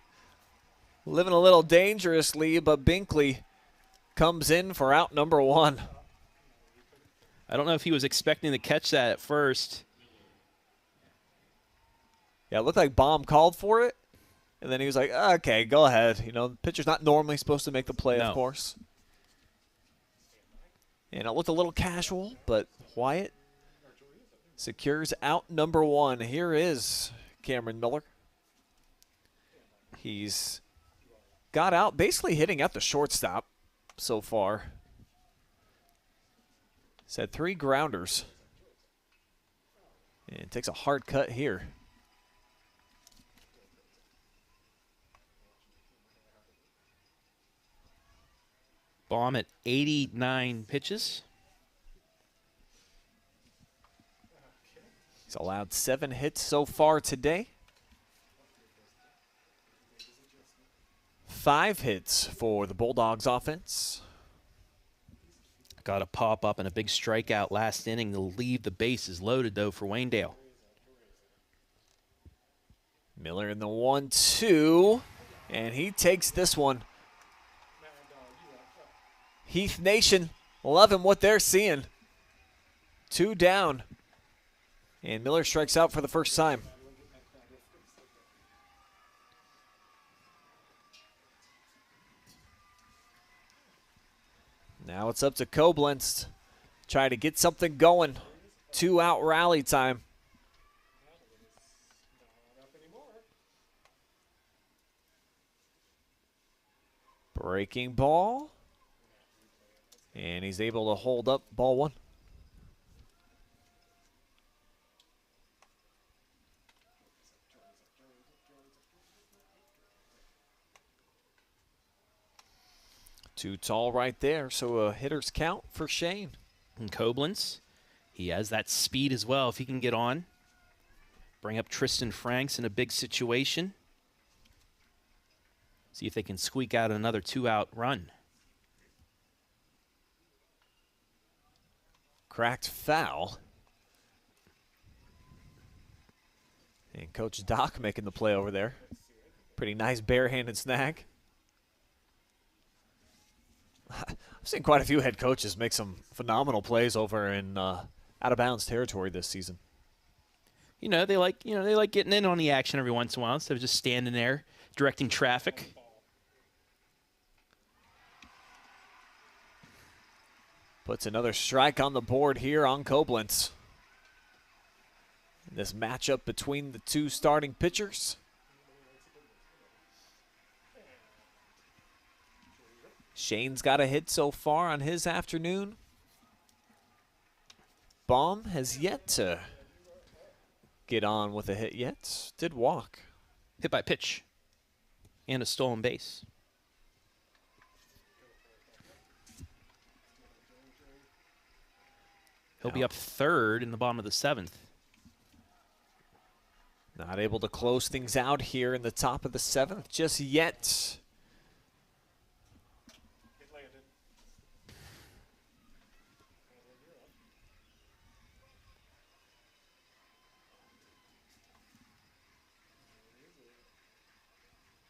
Living a little dangerously, but Binkley comes in for out number 1. I don't know if he was expecting to catch that at first. Yeah, it looked like Baum called for it, and then he was like, okay, go ahead. You know, the pitcher's not normally supposed to make the play, No. of course. And it looked a little casual, but Wyatt secures out number 1. Here is Cameron Miller. He's got out basically hitting at the shortstop so far. He's had 3 grounders. And takes a hard cut here. Baum at 89 pitches. He's allowed 7 hits so far today. 5 hits for the Bulldogs offense. Got a pop up and a big strikeout last inning to leave the bases loaded, though, for Waynedale. Miller in the 1-2, and he takes this one. Heath Nation loving what they're seeing. 2 down. And Miller strikes out for the first time. Now it's up to Coblentz. Try to get something going. 2-out rally time. Breaking ball. And he's able to hold up ball 1. Too tall right there, so a hitter's count for Shane. And Coblentz, he has that speed as well if he can get on. Bring up Tristan Franks in a big situation. See if they can squeak out another 2-out run. Cracked foul. And Coach Doc making the play over there. Pretty nice barehanded snag. I've seen quite a few head coaches make some phenomenal plays over in out of bounds territory this season. They like getting in on the action every once in a while instead of just standing there directing traffic. Puts another strike on the board here on Coblentz. This matchup between the two starting pitchers. Shane's got a hit so far on his afternoon. Baum has yet to get on with a hit yet. Did walk. Hit by pitch. And a stolen base. He'll be up third in the bottom of the 7th. Not able to close things out here in the top of the 7th just yet.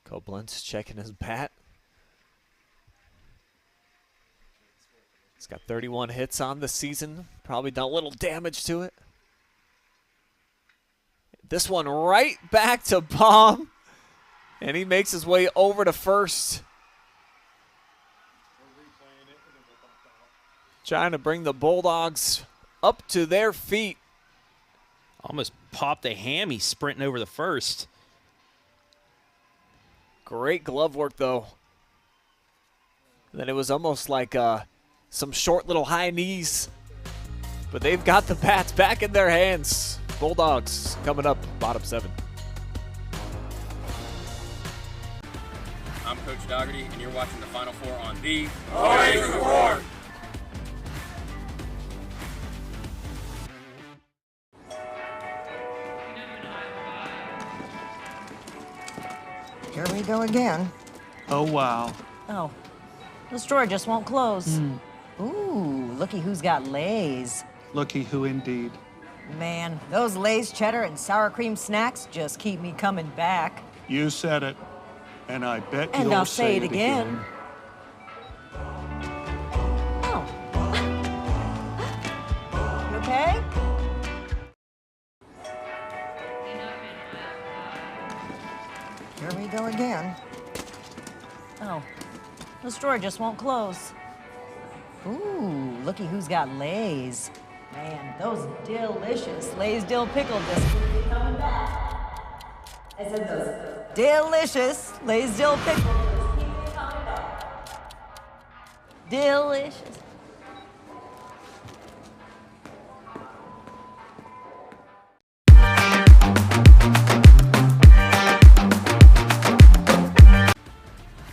Coblentz checking his bat. He's got 31 hits on the season. Probably done a little damage to it. This one right back to Baum. And he makes his way over to first. Trying to bring the Bulldogs up to their feet. Almost popped a hammy sprinting over the first. Great glove work, though. Then it was almost like some short little high knees. But they've got the bats back in their hands. Bulldogs coming up, bottom 7. I'm Coach Dougherty, and you're watching the Final Four on the OH Report. Here we go again. Oh, wow. Oh, the store just won't close. Ooh, looky who's got Lay's. Looky who indeed. Man, those Lay's cheddar and sour cream snacks just keep me coming back. You said it, and I bet And you'll I'll say it again. Oh. You okay? Here we go again. Oh, the store just won't close. Ooh, looky who's got Lay's. Man, those delicious Lay's dill pickle just keep me coming back. I said those delicious Lay's dill pickle just keep me coming back. Delicious.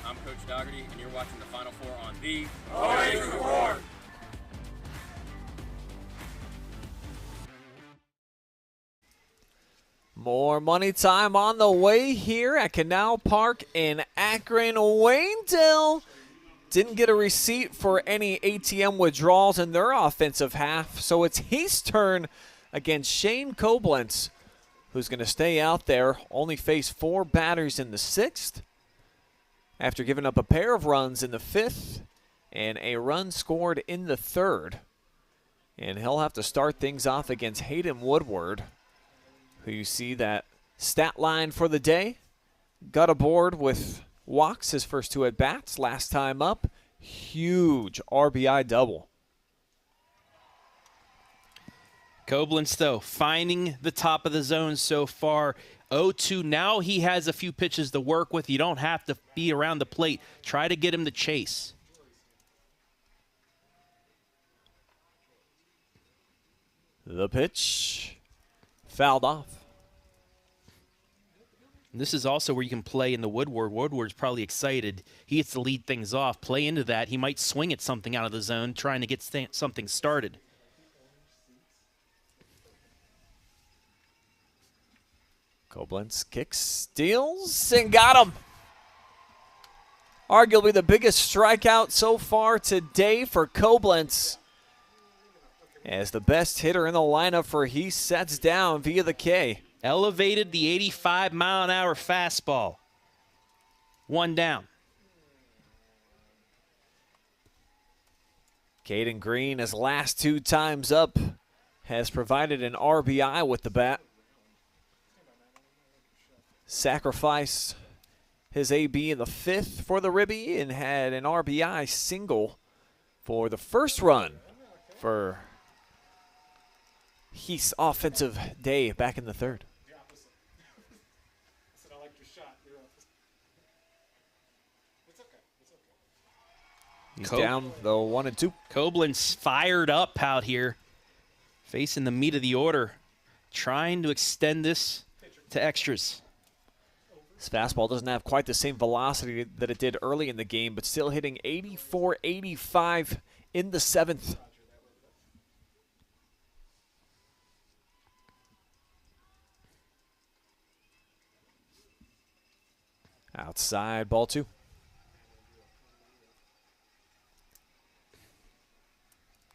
I'm Coach Dougherty, and you're watching the Final Four on the OH Report. More money time on the way here at Canal Park in Akron. Waynedale didn't get a receipt for any ATM withdrawals in their offensive half, so it's Heath's turn against Shane Coblentz, who's going to stay out there, only face 4 batters in the 6th, after giving up a pair of runs in the 5th and a run scored in the 3rd. And he'll have to start things off against Hayden Woodward, who you see that stat line for the day. Got aboard with walks his first 2 at-bats. Last time up, huge RBI double. Coblentz, though, finding the top of the zone so far. 0-2. Now he has a few pitches to work with. You don't have to be around the plate. Try to get him to chase. The pitch fouled off. This is also where you can play in the Woodward. Woodward's probably excited. He gets to lead things off. Play into that. He might swing at something out of the zone, trying to get something started. Coblentz kicks, steals, and got him. Arguably the biggest strikeout so far today for Coblentz, as the best hitter in the lineup for Heath sets down via the K. Elevated the 85-mile-an-hour fastball. 1 down. Caden Green, his last 2 times up, has provided an RBI with the bat. Sacrificed his AB in the 5th for the Ribby and had an RBI single for the first run for Heath's offensive day back in the 3rd. He's down the 1-2. Coblentz fired up out here, facing the meat of the order, trying to extend this to extras. This fastball doesn't have quite the same velocity that it did early in the game, but still hitting 84-85 in the 7th. Outside, ball 2.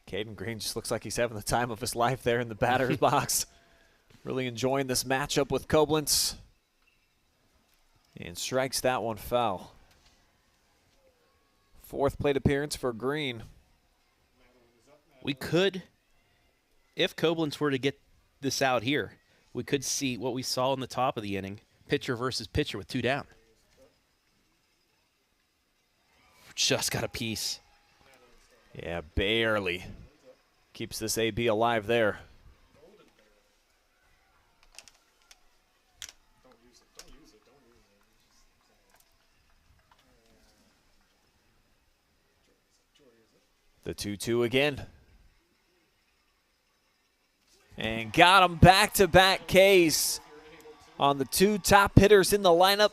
Caden Green just looks like he's having the time of his life there in the batter's box. Really enjoying this matchup with Coblentz. And strikes that one foul. 4th plate appearance for Green. We could, if Coblentz were to get this out here, we could see what we saw in the top of the inning, pitcher versus pitcher with 2 down. Just got a piece. Yeah, barely. Keeps this AB alive there. The 2-2 again. And got him back-to-back Ks on the 2 top hitters in the lineup.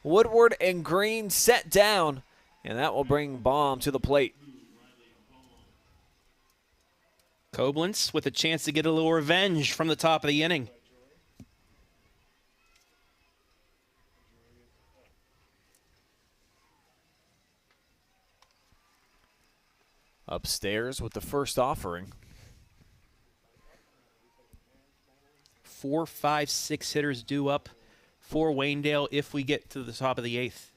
Woodward and Green set down, and that will bring Baum to the plate. Coblentz with a chance to get a little revenge from the top of the inning. Upstairs with the first offering. 4, 5, 6 hitters due up for Waynedale if we get to the top of the 8th.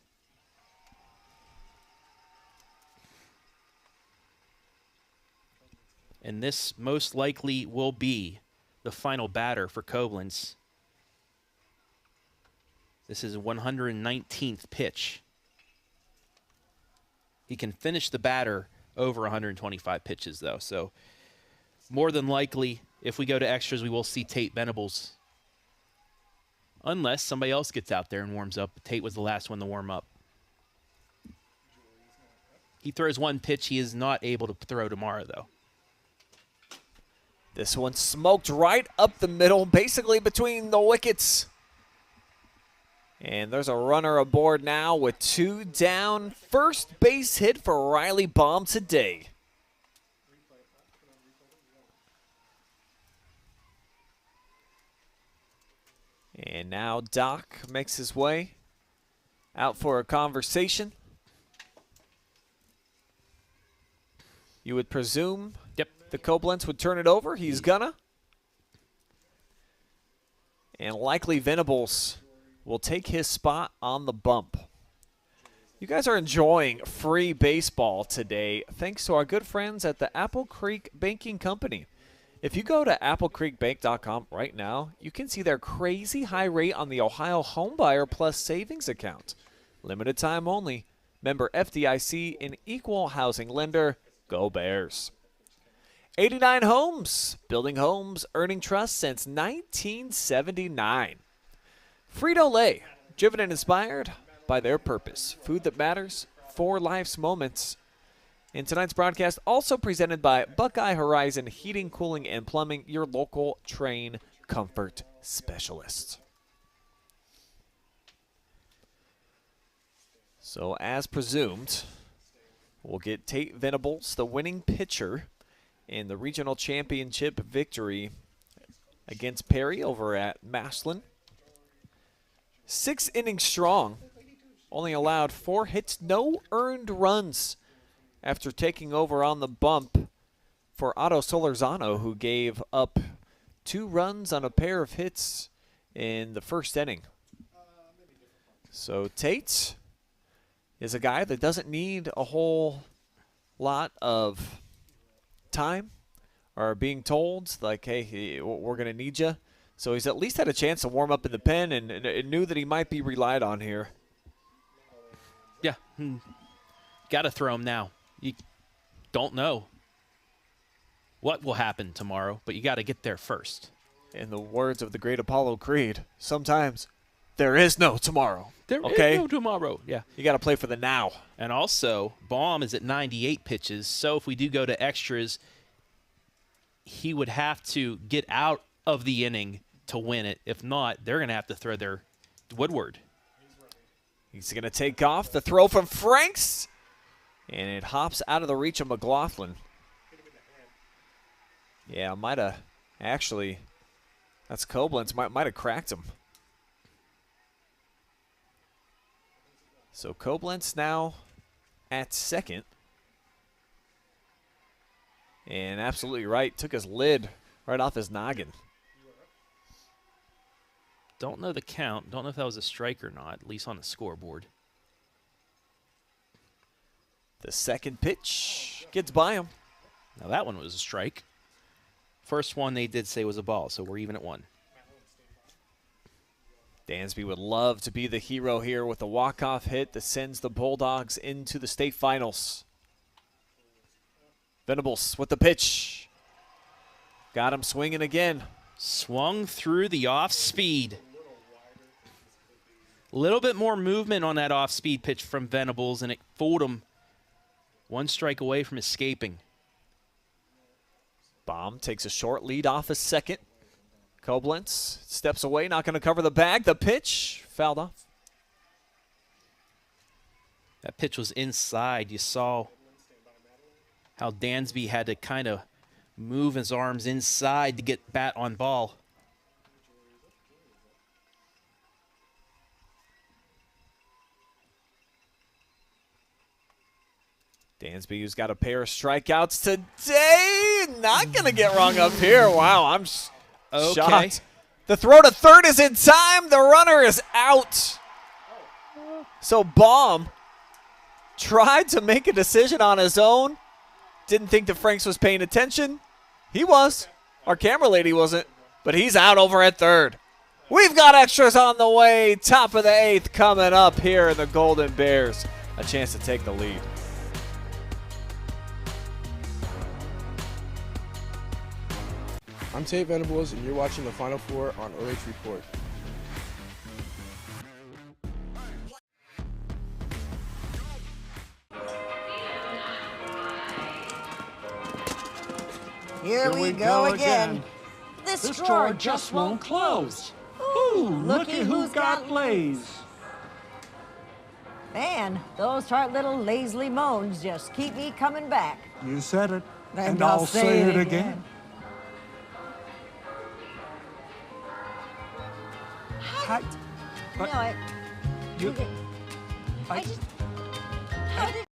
And this most likely will be the final batter for Coblentz. This is 119th pitch. He can finish the batter over 125 pitches, though. So more than likely, if we go to extras, we will see Tate Venables. Unless somebody else gets out there and warms up. Tate was the last one to warm up. He throws 1 pitch he is not able to throw tomorrow, though. This one smoked right up the middle, basically between the wickets. And there's a runner aboard now with 2 down. First base hit for Riley Baum today. And now Doc makes his way out for a conversation. You would presume the Coblentz would turn it over. He's gonna. And likely Venables will take his spot on the bump. You guys are enjoying free baseball today thanks to our good friends at the Apple Creek Banking Company. If you go to applecreekbank.com right now, you can see their crazy high rate on the Ohio Homebuyer Plus Savings account. Limited time only. Member FDIC, an equal housing lender. Go Bears. 89 Homes, building homes, earning trust since 1979. Frito-Lay, driven and inspired by their purpose. Food that matters for life's moments. And tonight's broadcast also presented by Buckeye Horizon Heating, Cooling, and Plumbing, your local Trane comfort specialists. So as presumed, we'll get Tate Venables, the winning pitcher, in the regional championship victory against Perry over at Massillon. 6 innings strong, only allowed 4 hits, no earned runs after taking over on the bump for Otto Solorzano, who gave up 2 runs on a pair of hits in the first inning. So Tate is a guy that doesn't need a whole lot of time are being told, like, hey, we're going to need you. So he's at least had a chance to warm up in the pen and knew that he might be relied on here. Yeah. Got to throw him now. You don't know what will happen tomorrow, but you got to get there first. In the words of the great Apollo Creed, sometimes there is no tomorrow. There is no tomorrow. Yeah. You got to play for the now. And also, Baum is at 98 pitches, so if we do go to extras, he would have to get out of the inning to win it. If not, they're going to have to throw their Woodward. He's going to take off. The throw from Franks, and it hops out of the reach of McLaughlin. Yeah, might have actually, that's Coblentz, might have cracked him. So Coblentz now at second. And absolutely right, took his lid right off his noggin. Don't know the count. Don't know if that was a strike or not, at least on the scoreboard. The second pitch gets by him. Now that one was a strike. First one they did say was a ball, so we're even at 1. Dansby would love to be the hero here with a walk-off hit that sends the Bulldogs into the state finals. Venables with the pitch. Got him swinging again. Swung through the off-speed. A little bit more movement on that off-speed pitch from Venables, and it fooled him. 1 strike away from escaping. Baum takes a short lead off a second. Coblentz steps away, not going to cover the bag. The pitch fouled off. That pitch was inside. You saw how Dansby had to kind of move his arms inside to get bat on ball. Dansby, who's got a pair of strikeouts today, not going to get rung up here. Wow, I'm shocked. The throw to third is in time. The runner is out. So Baum tried to make a decision on his own. Didn't think that Franks was paying attention. He was. Our camera lady wasn't. But he's out over at third. We've got extras on the way. Top of the 8th coming up here in the Golden Bears. A chance to take the lead. I'm Tate Venables, and you're watching the Final Four on OH Report. Here we go again. This drawer just won't close. Ooh, looky who got lays. Man, those tart little lazily moans just keep me coming back. You said it, And I'll say it again. But No, I just... How did...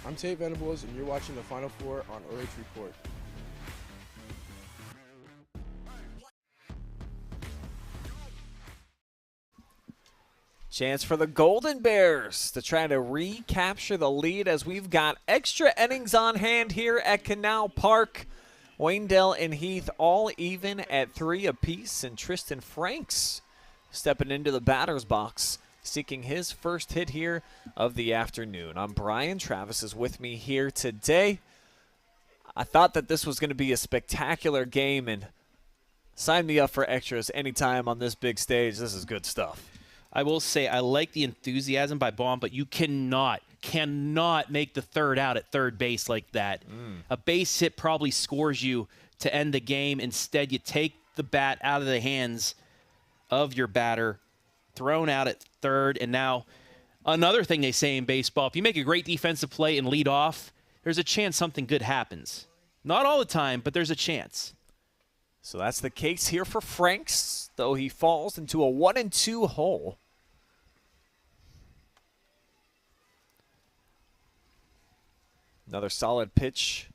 I'm Tate Venables, and you're watching the Final Four on OH Report. Chance for the Golden Bears to try to recapture the lead as we've got extra innings on hand here at Canal Park. Waynedale and Heath all even at 3 apiece, and Tristan Franks stepping into the batter's box, seeking his first hit here of the afternoon. I'm Brian. Travis is with me here today. I thought that this was going to be a spectacular game, and sign me up for extras anytime on this big stage. This is good stuff. I will say I like the enthusiasm by Baum, but you cannot make the third out at third base like that. A base hit probably scores you to end the game. Instead, you take the bat out of the hands of your batter, thrown out at third. And now another thing they say in baseball, if you make a great defensive play and lead off, there's a chance something good happens. Not all the time, but there's a chance. So that's the case here for Franks, though he falls into a 1-2 hole. Another solid pitch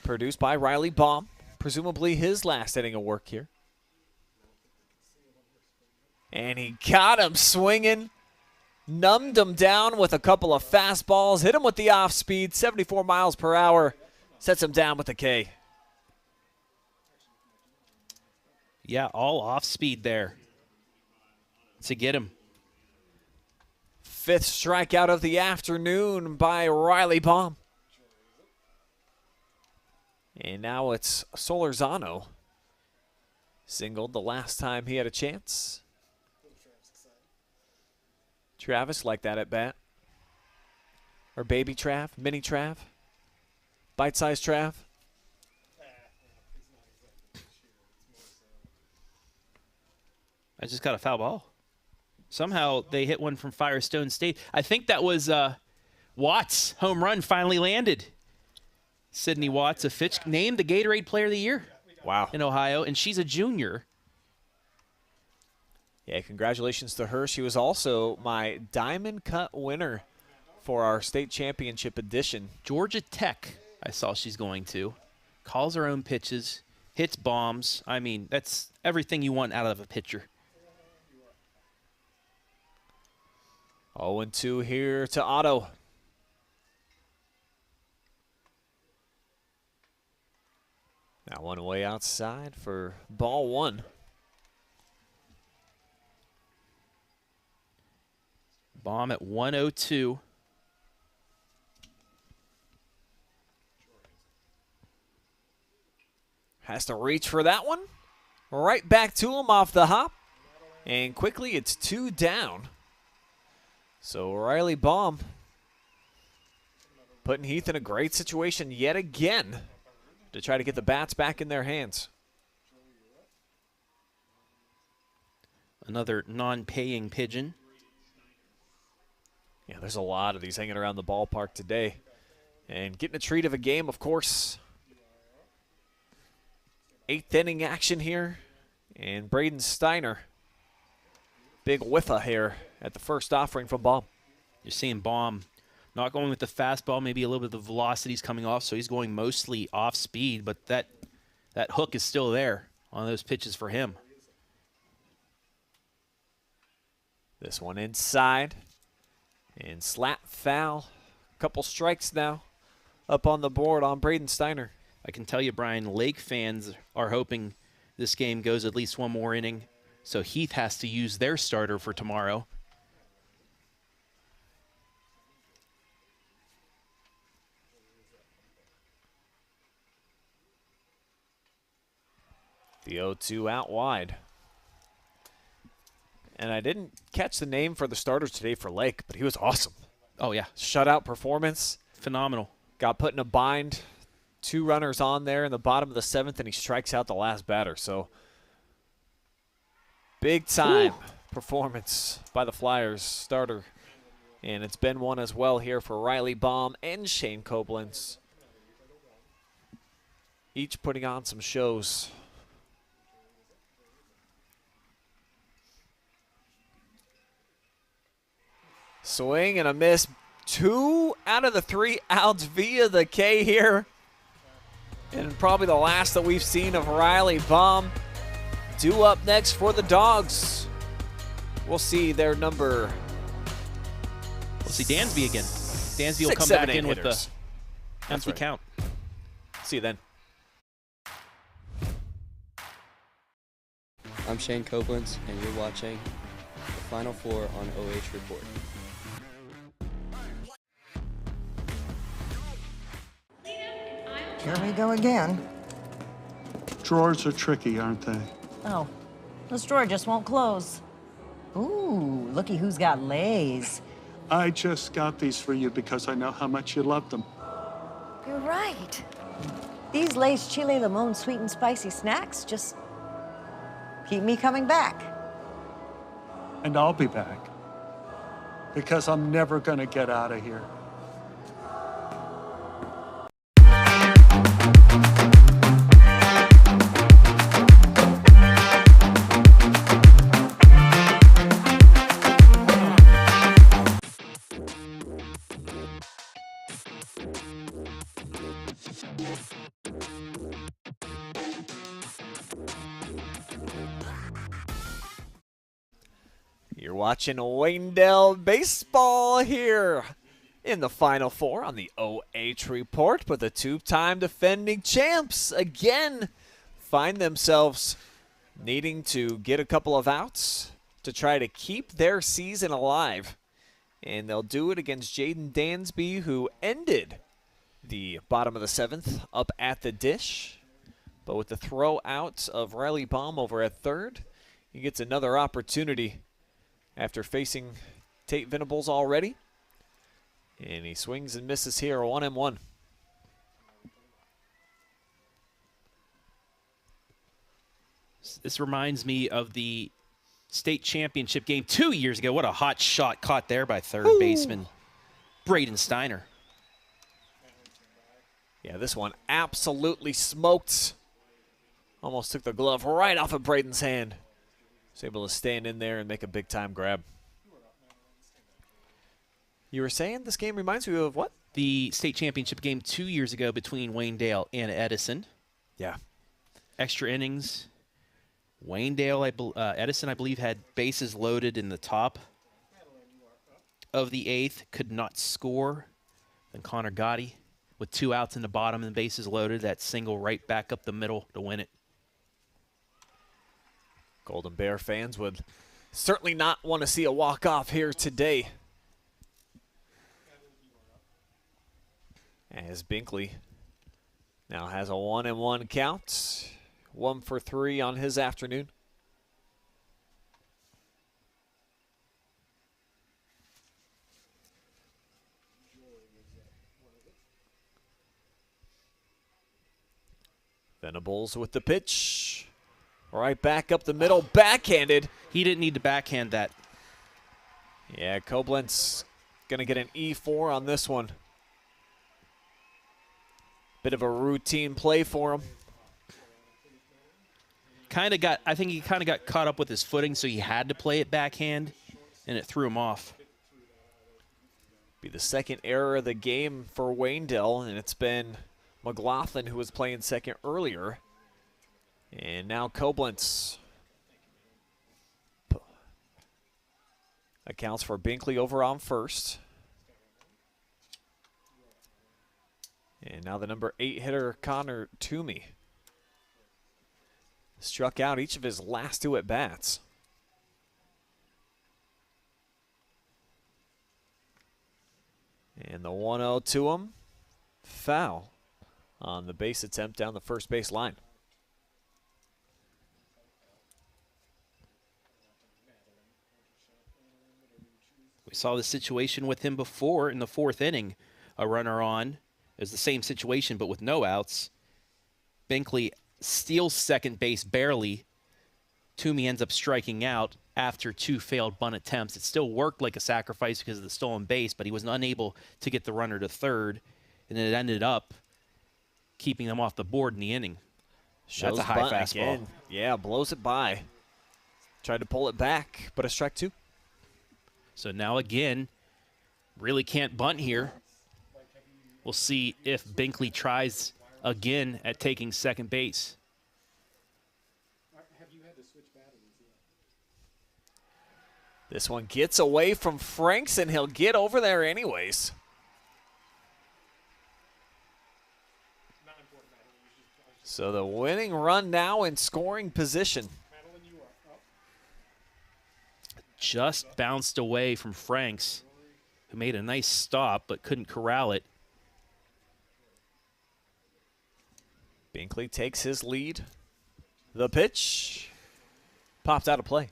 produced by Riley Baum, presumably his last inning of work here. And he got him swinging, numbed him down with a couple of fastballs, hit him with the off speed, 74 miles per hour, sets him down with a K. Yeah, all off speed there to get him. Fifth strikeout of the afternoon by Riley Baum. And now it's Solorzano. Singled the last time he had a chance. Travis like that at bat. Or baby Trav, mini Trav, bite-sized Trav. I just got a foul ball. Somehow they hit one from Firestone State. I think that was Watts' home run finally landed. Sydney Watts of Fitch named the Gatorade Player of the Year. Wow. In Ohio, and she's a junior. Yeah, congratulations to her. She was also my Diamond Cut winner for our state championship edition. Georgia Tech, I saw she's going to. Calls her own pitches, hits bombs. I mean, that's everything you want out of a pitcher. 0-2 here to Otto. That one way outside for ball one. Baum at 102. Has to reach for that one. Right back to him off the hop. And quickly it's 2 down. So Riley Baum putting Heath in a great situation yet again to try to get the bats back in their hands. Another non-paying pigeon. Yeah, there's a lot of these hanging around the ballpark today. And getting a treat of a game, of course. 8th inning action here. And Braden Steiner. Big whiffa here at the first offering from Baum. You're seeing Baum not going with the fastball, maybe a little bit of the velocity's coming off, so he's going mostly off speed, but that hook is still there on those pitches for him. This one inside. And slap foul. Couple strikes now up on the board on Braden Steiner. I can tell you, Brian, Lake fans are hoping this game goes at least one more inning, so Heath has to use their starter for tomorrow. The 0-2 out wide. And I didn't catch the name for the starters today for Lake, but he was awesome. Oh, yeah. Shutout performance. Phenomenal. Got put in a bind. 2 runners on there in the bottom of the 7th, and he strikes out the last batter. So, big-time performance by the Flyers starter. And it's been one as well here for Riley Baum and Shane Coblentz. Each putting on some shows. Swing and a miss. 2 out of the 3 outs via the K here. And probably the last that we've seen of Riley Baum. Due up next for the Dogs. We'll see their number. We'll see Dansby again. Dansby will come back in with the empty count. See you then. I'm Shane Coblentz, and you're watching the Final Four on OH Report. Here we go again. Drawers are tricky, aren't they? Oh, this drawer just won't close. Ooh, looky who's got lays. I just got these for you because I know how much you love them. You're right. These Lay's Chile Limon sweet and spicy snacks just keep me coming back. And I'll be back. Because I'm never going to get out of here. You're watching Waynedale baseball here in the Final Four on the OH Report, but the two-time defending champs again find themselves needing to get a couple of outs to try to keep their season alive. And they'll do it against Jaden Dansby, who ended the bottom of the seventh up at the dish. But with the throw out of Riley Baum over at third, he gets another opportunity after facing Tate Venables already. And he swings and misses here, 1-1. This reminds me of the state championship game 2 years ago. What a hot shot caught there by third baseman Braden Steiner. Yeah, this one absolutely smoked. Almost took the glove right off of Braden's hand. Was able to stand in there and make a big-time grab. You were saying this game reminds you of what? The state championship game 2 years ago between Waynedale and Edison. Yeah. Extra innings. Waynedale, Edison, I believe, had bases loaded in the top of the eighth, could not score. Then Connor Gotti, with 2 outs in the bottom and bases loaded, that single right back up the middle to win it. Golden Bear fans would certainly not want to see a walk-off here today, as Binkley now has a 1-1 count. 1 for 3 on his afternoon. Venables with the pitch. Right back up the middle, backhanded. He didn't need to backhand that. Yeah, Coblentz going to get an E4 on this one. Bit of a routine play for him. I think he kind of got caught up with his footing, so he had to play it backhand, and it threw him off. Be the second error of the game for Waynedale, and it's been McLaughlin who was playing second earlier. And now Coblentz accounts for Binkley over on first. And now the number 8 hitter, Connor Toomey, struck out each of his last 2 at-bats. And the 1-0 to him, foul on the base attempt down the first base line. We saw the situation with him before in the 4th inning. A runner on. It was the same situation, but with no outs. Binkley steals second base barely. Toomey ends up striking out after 2 failed bunt attempts. It still worked like a sacrifice because of the stolen base, but he was unable to get the runner to third, and it ended up keeping them off the board in the inning. Shows That's a high bunt fastball. Again. Yeah, blows it by. Tried to pull it back, but a strike 2. So now again, really can't bunt here. We'll see if Binkley tries again at taking second base. This one gets away from Franks, and he'll get over there anyways. So the winning run now in scoring position. Just bounced away from Franks, who made a nice stop but couldn't corral it. Binkley takes his lead. The pitch popped out of play.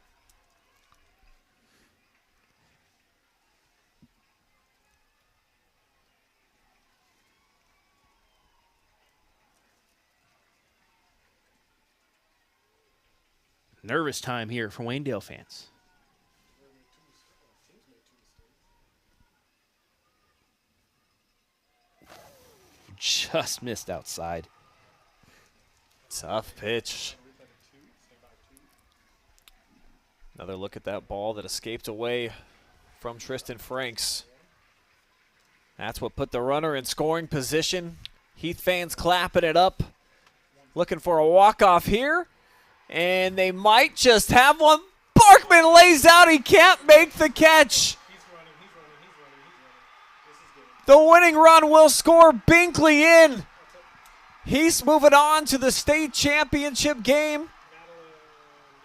Nervous time here for Waynedale fans. Just missed outside. Tough pitch. Another look at that ball that escaped away from Tristan Franks. That's what put the runner in scoring position. Heath fans clapping it up. Looking for a walk-off here. And they might just have one. Barkman lays out. He can't make the catch. The winning run will score Binkley in. He's moving on to the state championship game.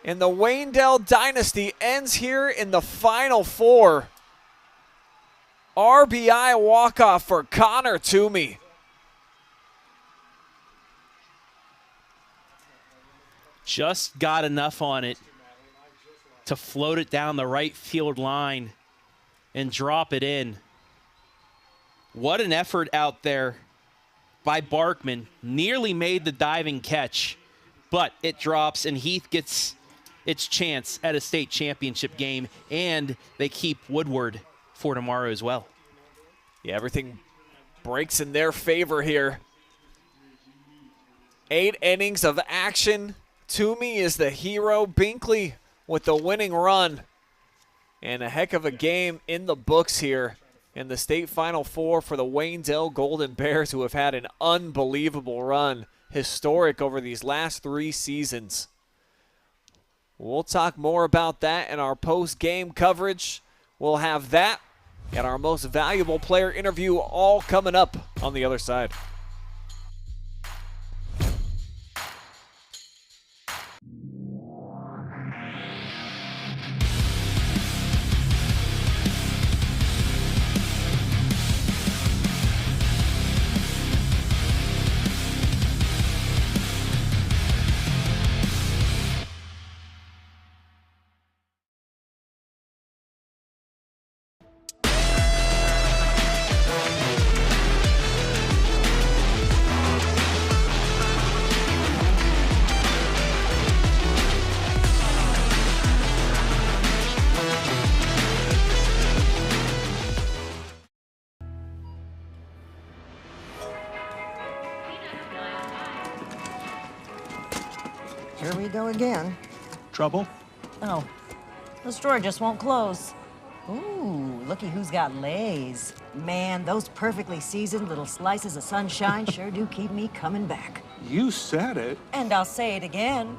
And the Waynedale dynasty ends here in the Final Four. RBI walk-off for Connor Toomey. Just got enough on it to float it down the right field line and drop it in. What an effort out there by Barkman. Nearly made the diving catch, but it drops and Heath gets its chance at a state championship game, and they keep Woodward for tomorrow as well. Yeah, everything breaks in their favor here. 8 innings of action. Toomey is the hero. Binkley with the winning run. And a heck of a game in the books here in the state Final Four for the Waynedale Golden Bears, who have had an unbelievable run. Historic over these last 3 seasons. We'll talk more about that in our post-game coverage. We'll have that and our most valuable player interview all coming up on the other side. Here we go again. Trouble? Oh, this drawer just won't close. Ooh, looky who's got lays. Man, those perfectly seasoned little slices of sunshine sure do keep me coming back. You said it. And I'll say it again.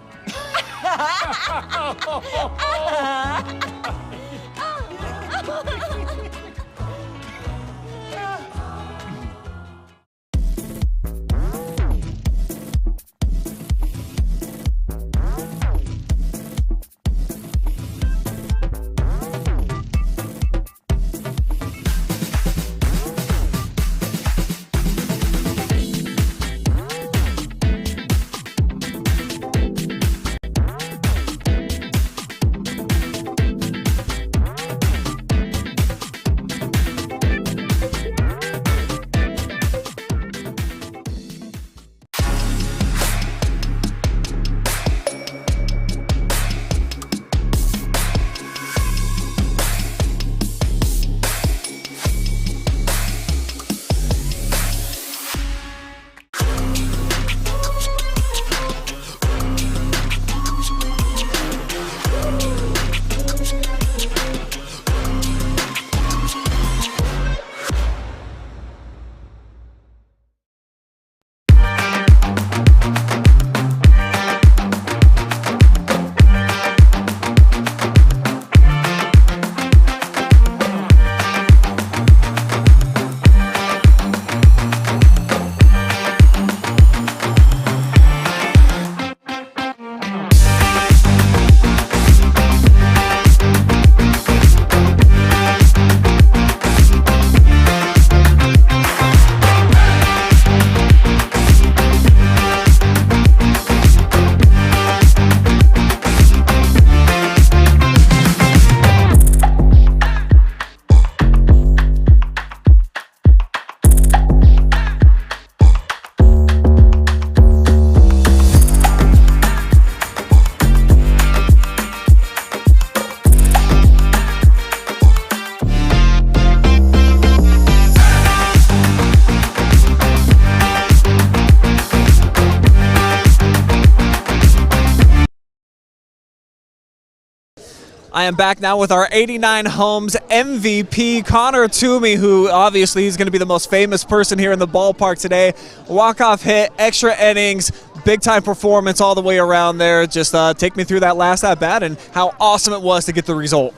I am back now with our 89 Homes MVP, Connor Toomey, who obviously he's going to be the most famous person here in the ballpark today. Walk-off hit, extra innings, big-time performance all the way around there. Just take me through that last at-bat and how awesome it was to get the result.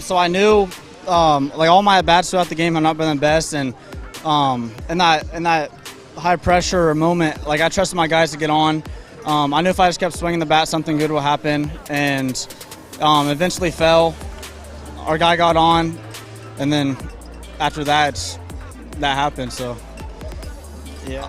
So I knew, like all my at-bats throughout the game have not been the best, and in that high-pressure moment, like I trusted my guys to get on. I knew if I just kept swinging the bat, something good would happen, and eventually fell. Our guy got on, and then after that, that happened. So, yeah.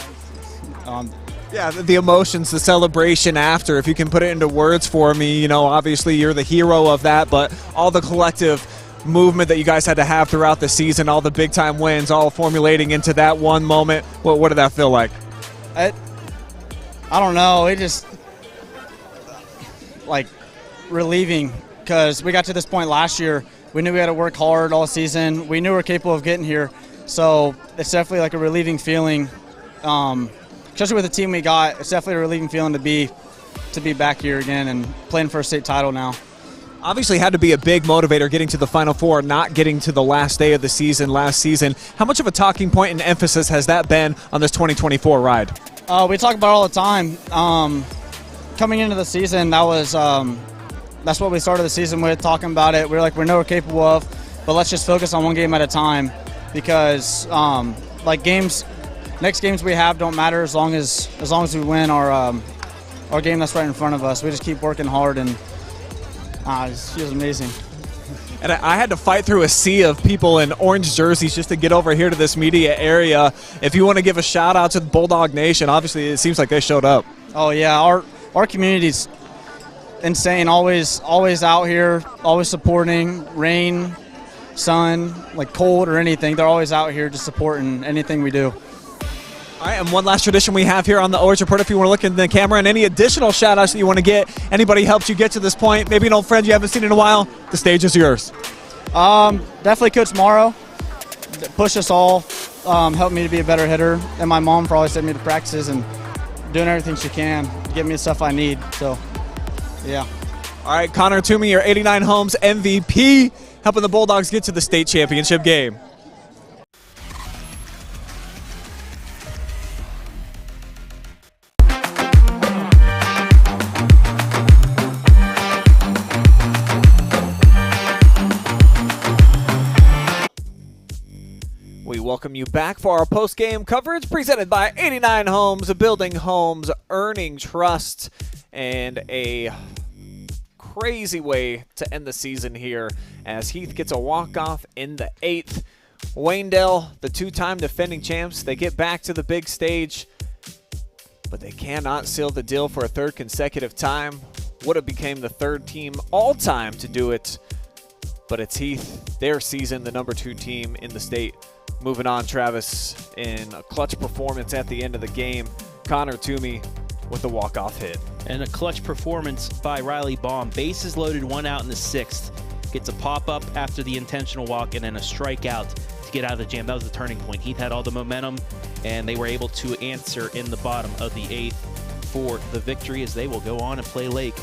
Yeah, the emotions, the celebration after, if you can put it into words for me, you know, obviously you're the hero of that, but all the collective movement that you guys had to have throughout the season, all the big-time wins, all formulating into that one moment, what did that feel like? I don't know. It just, like, relieving, because we got to this point last year. We knew we had to work hard all season. We knew we were capable of getting here. So it's definitely like a relieving feeling, especially with the team we got. It's definitely a relieving feeling to be back here again and playing for a state title now. Obviously had to be a big motivator getting to the Final Four, not getting to the last day of the season last season. How much of a talking point and emphasis has that been on this 2024 ride? We talk about it all the time. Coming into the season, that was that's what we started the season with, talking about it. We know we're capable of, but let's just focus on one game at a time, because like next games we have don't matter as long as we win our game that's right in front of us. We just keep working hard, and it feels amazing. And I had to fight through a sea of people in orange jerseys just to get over here to this media area. If you want to give a shout out to the Bulldog Nation, obviously it seems like they showed up. Oh yeah, our community's insane. Always out here, always supporting. Rain, sun, like cold or anything, they're always out here just supporting anything we do. All right, and one last tradition we have here on the OH Report, if you want to look in the camera, and any additional shout-outs that you want to get, anybody helped you get to this point, maybe an old friend you haven't seen in a while, the stage is yours. Definitely Coach Morrow, pushed us all, helped me to be a better hitter, and my mom for always sending me to practices and doing everything she can to get me the stuff I need, so, yeah. All right, Connor Toomey, your 89 Homes MVP, helping the Bulldogs get to the state championship game. We welcome you back for our post-game coverage presented by 89 Homes, building homes, earning trust, and a crazy way to end the season here as Heath gets a walk-off in the 8th. Waynedale, the two-time defending champs, they get back to the big stage, but they cannot seal the deal for a third consecutive time. Would have became the third team all-time to do it, but it's Heath, their season, the number 2 team in the state. Moving on, Travis, in a clutch performance at the end of the game, Connor Toomey with the walk-off hit. And a clutch performance by Riley Baum. Bases loaded, 1 out in the 6th. Gets a pop-up after the intentional walk and then a strikeout to get out of the jam. That was the turning point. Heath had all the momentum, and they were able to answer in the bottom of the 8th for the victory, as they will go on and play Lake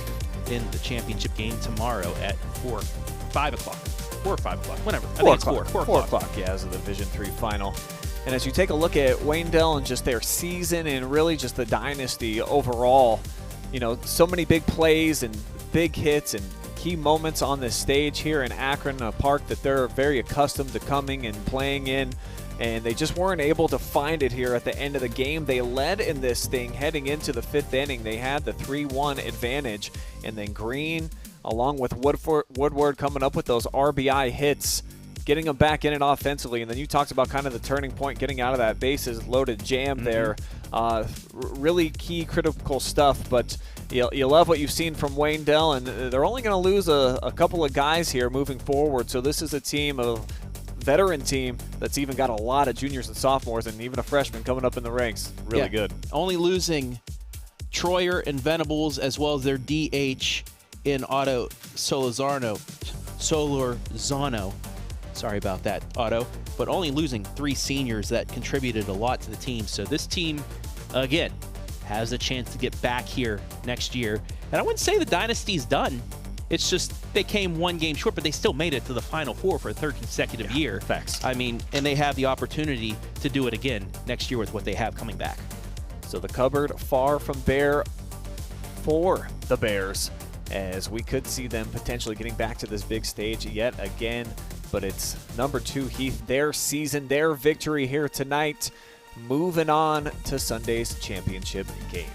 in the championship game tomorrow at 5 o'clock. 4 or 5 o'clock, whenever. I think it's 4 o'clock. Yeah, as of the Division III final. And as you take a look at Waynedale and just their season and really just the dynasty overall, you know, so many big plays and big hits and key moments on this stage here in Akron, a park that they're very accustomed to coming and playing in. And they just weren't able to find it here at the end of the game. They led in this thing heading into the 5th inning. They had the 3-1 advantage. And then Green, along with Woodward coming up with those RBI hits, getting them back in it offensively. And then you talked about kind of the turning point, getting out of that bases loaded jam there. Really key, critical stuff. But you love what you've seen from Waynedale, and they're only going to lose a couple of guys here moving forward. So this is a team, a veteran team, that's even got a lot of juniors and sophomores and even a freshman coming up in the ranks. Really good. Only losing Troyer and Venables, as well as their DH in Otto Solorzano. Sorry about that, Otto. But only losing 3 seniors that contributed a lot to the team. So this team, again, has a chance to get back here next year. And I wouldn't say the dynasty's done. It's just they came one game short, but they still made it to the Final Four for a third consecutive year. Facts. I mean, and they have the opportunity to do it again next year with what they have coming back. So the cupboard far from bare for the Bears, as we could see them potentially getting back to this big stage yet again. But it's number 2 Heath, their season, their victory here tonight, moving on to Sunday's championship game.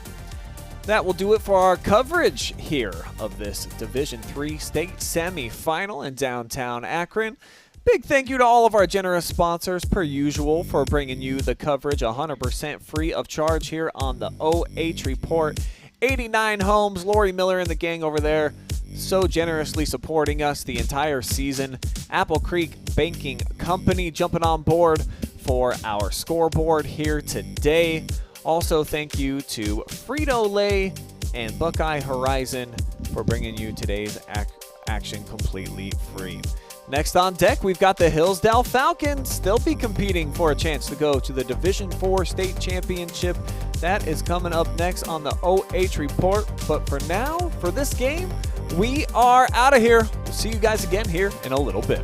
That will do it for our coverage here of this Division III state semifinal in downtown Akron. Big thank you to all of our generous sponsors, per usual, for bringing you the coverage 100% free of charge here on the OH Report. 89 Homes, Lori Miller and the gang over there, so generously supporting us the entire season. Apple Creek Banking Company jumping on board for our scoreboard here today. Also, thank you to FRITO and Buckeye Horizon for bringing you today's action completely free. Next on deck, we've got the Hillsdale Falcons. They'll be competing for a chance to go to the Division IV State Championship. That is coming up next on the OH Report. But for now, for this game, we are out of here. We'll see you guys again here in a little bit.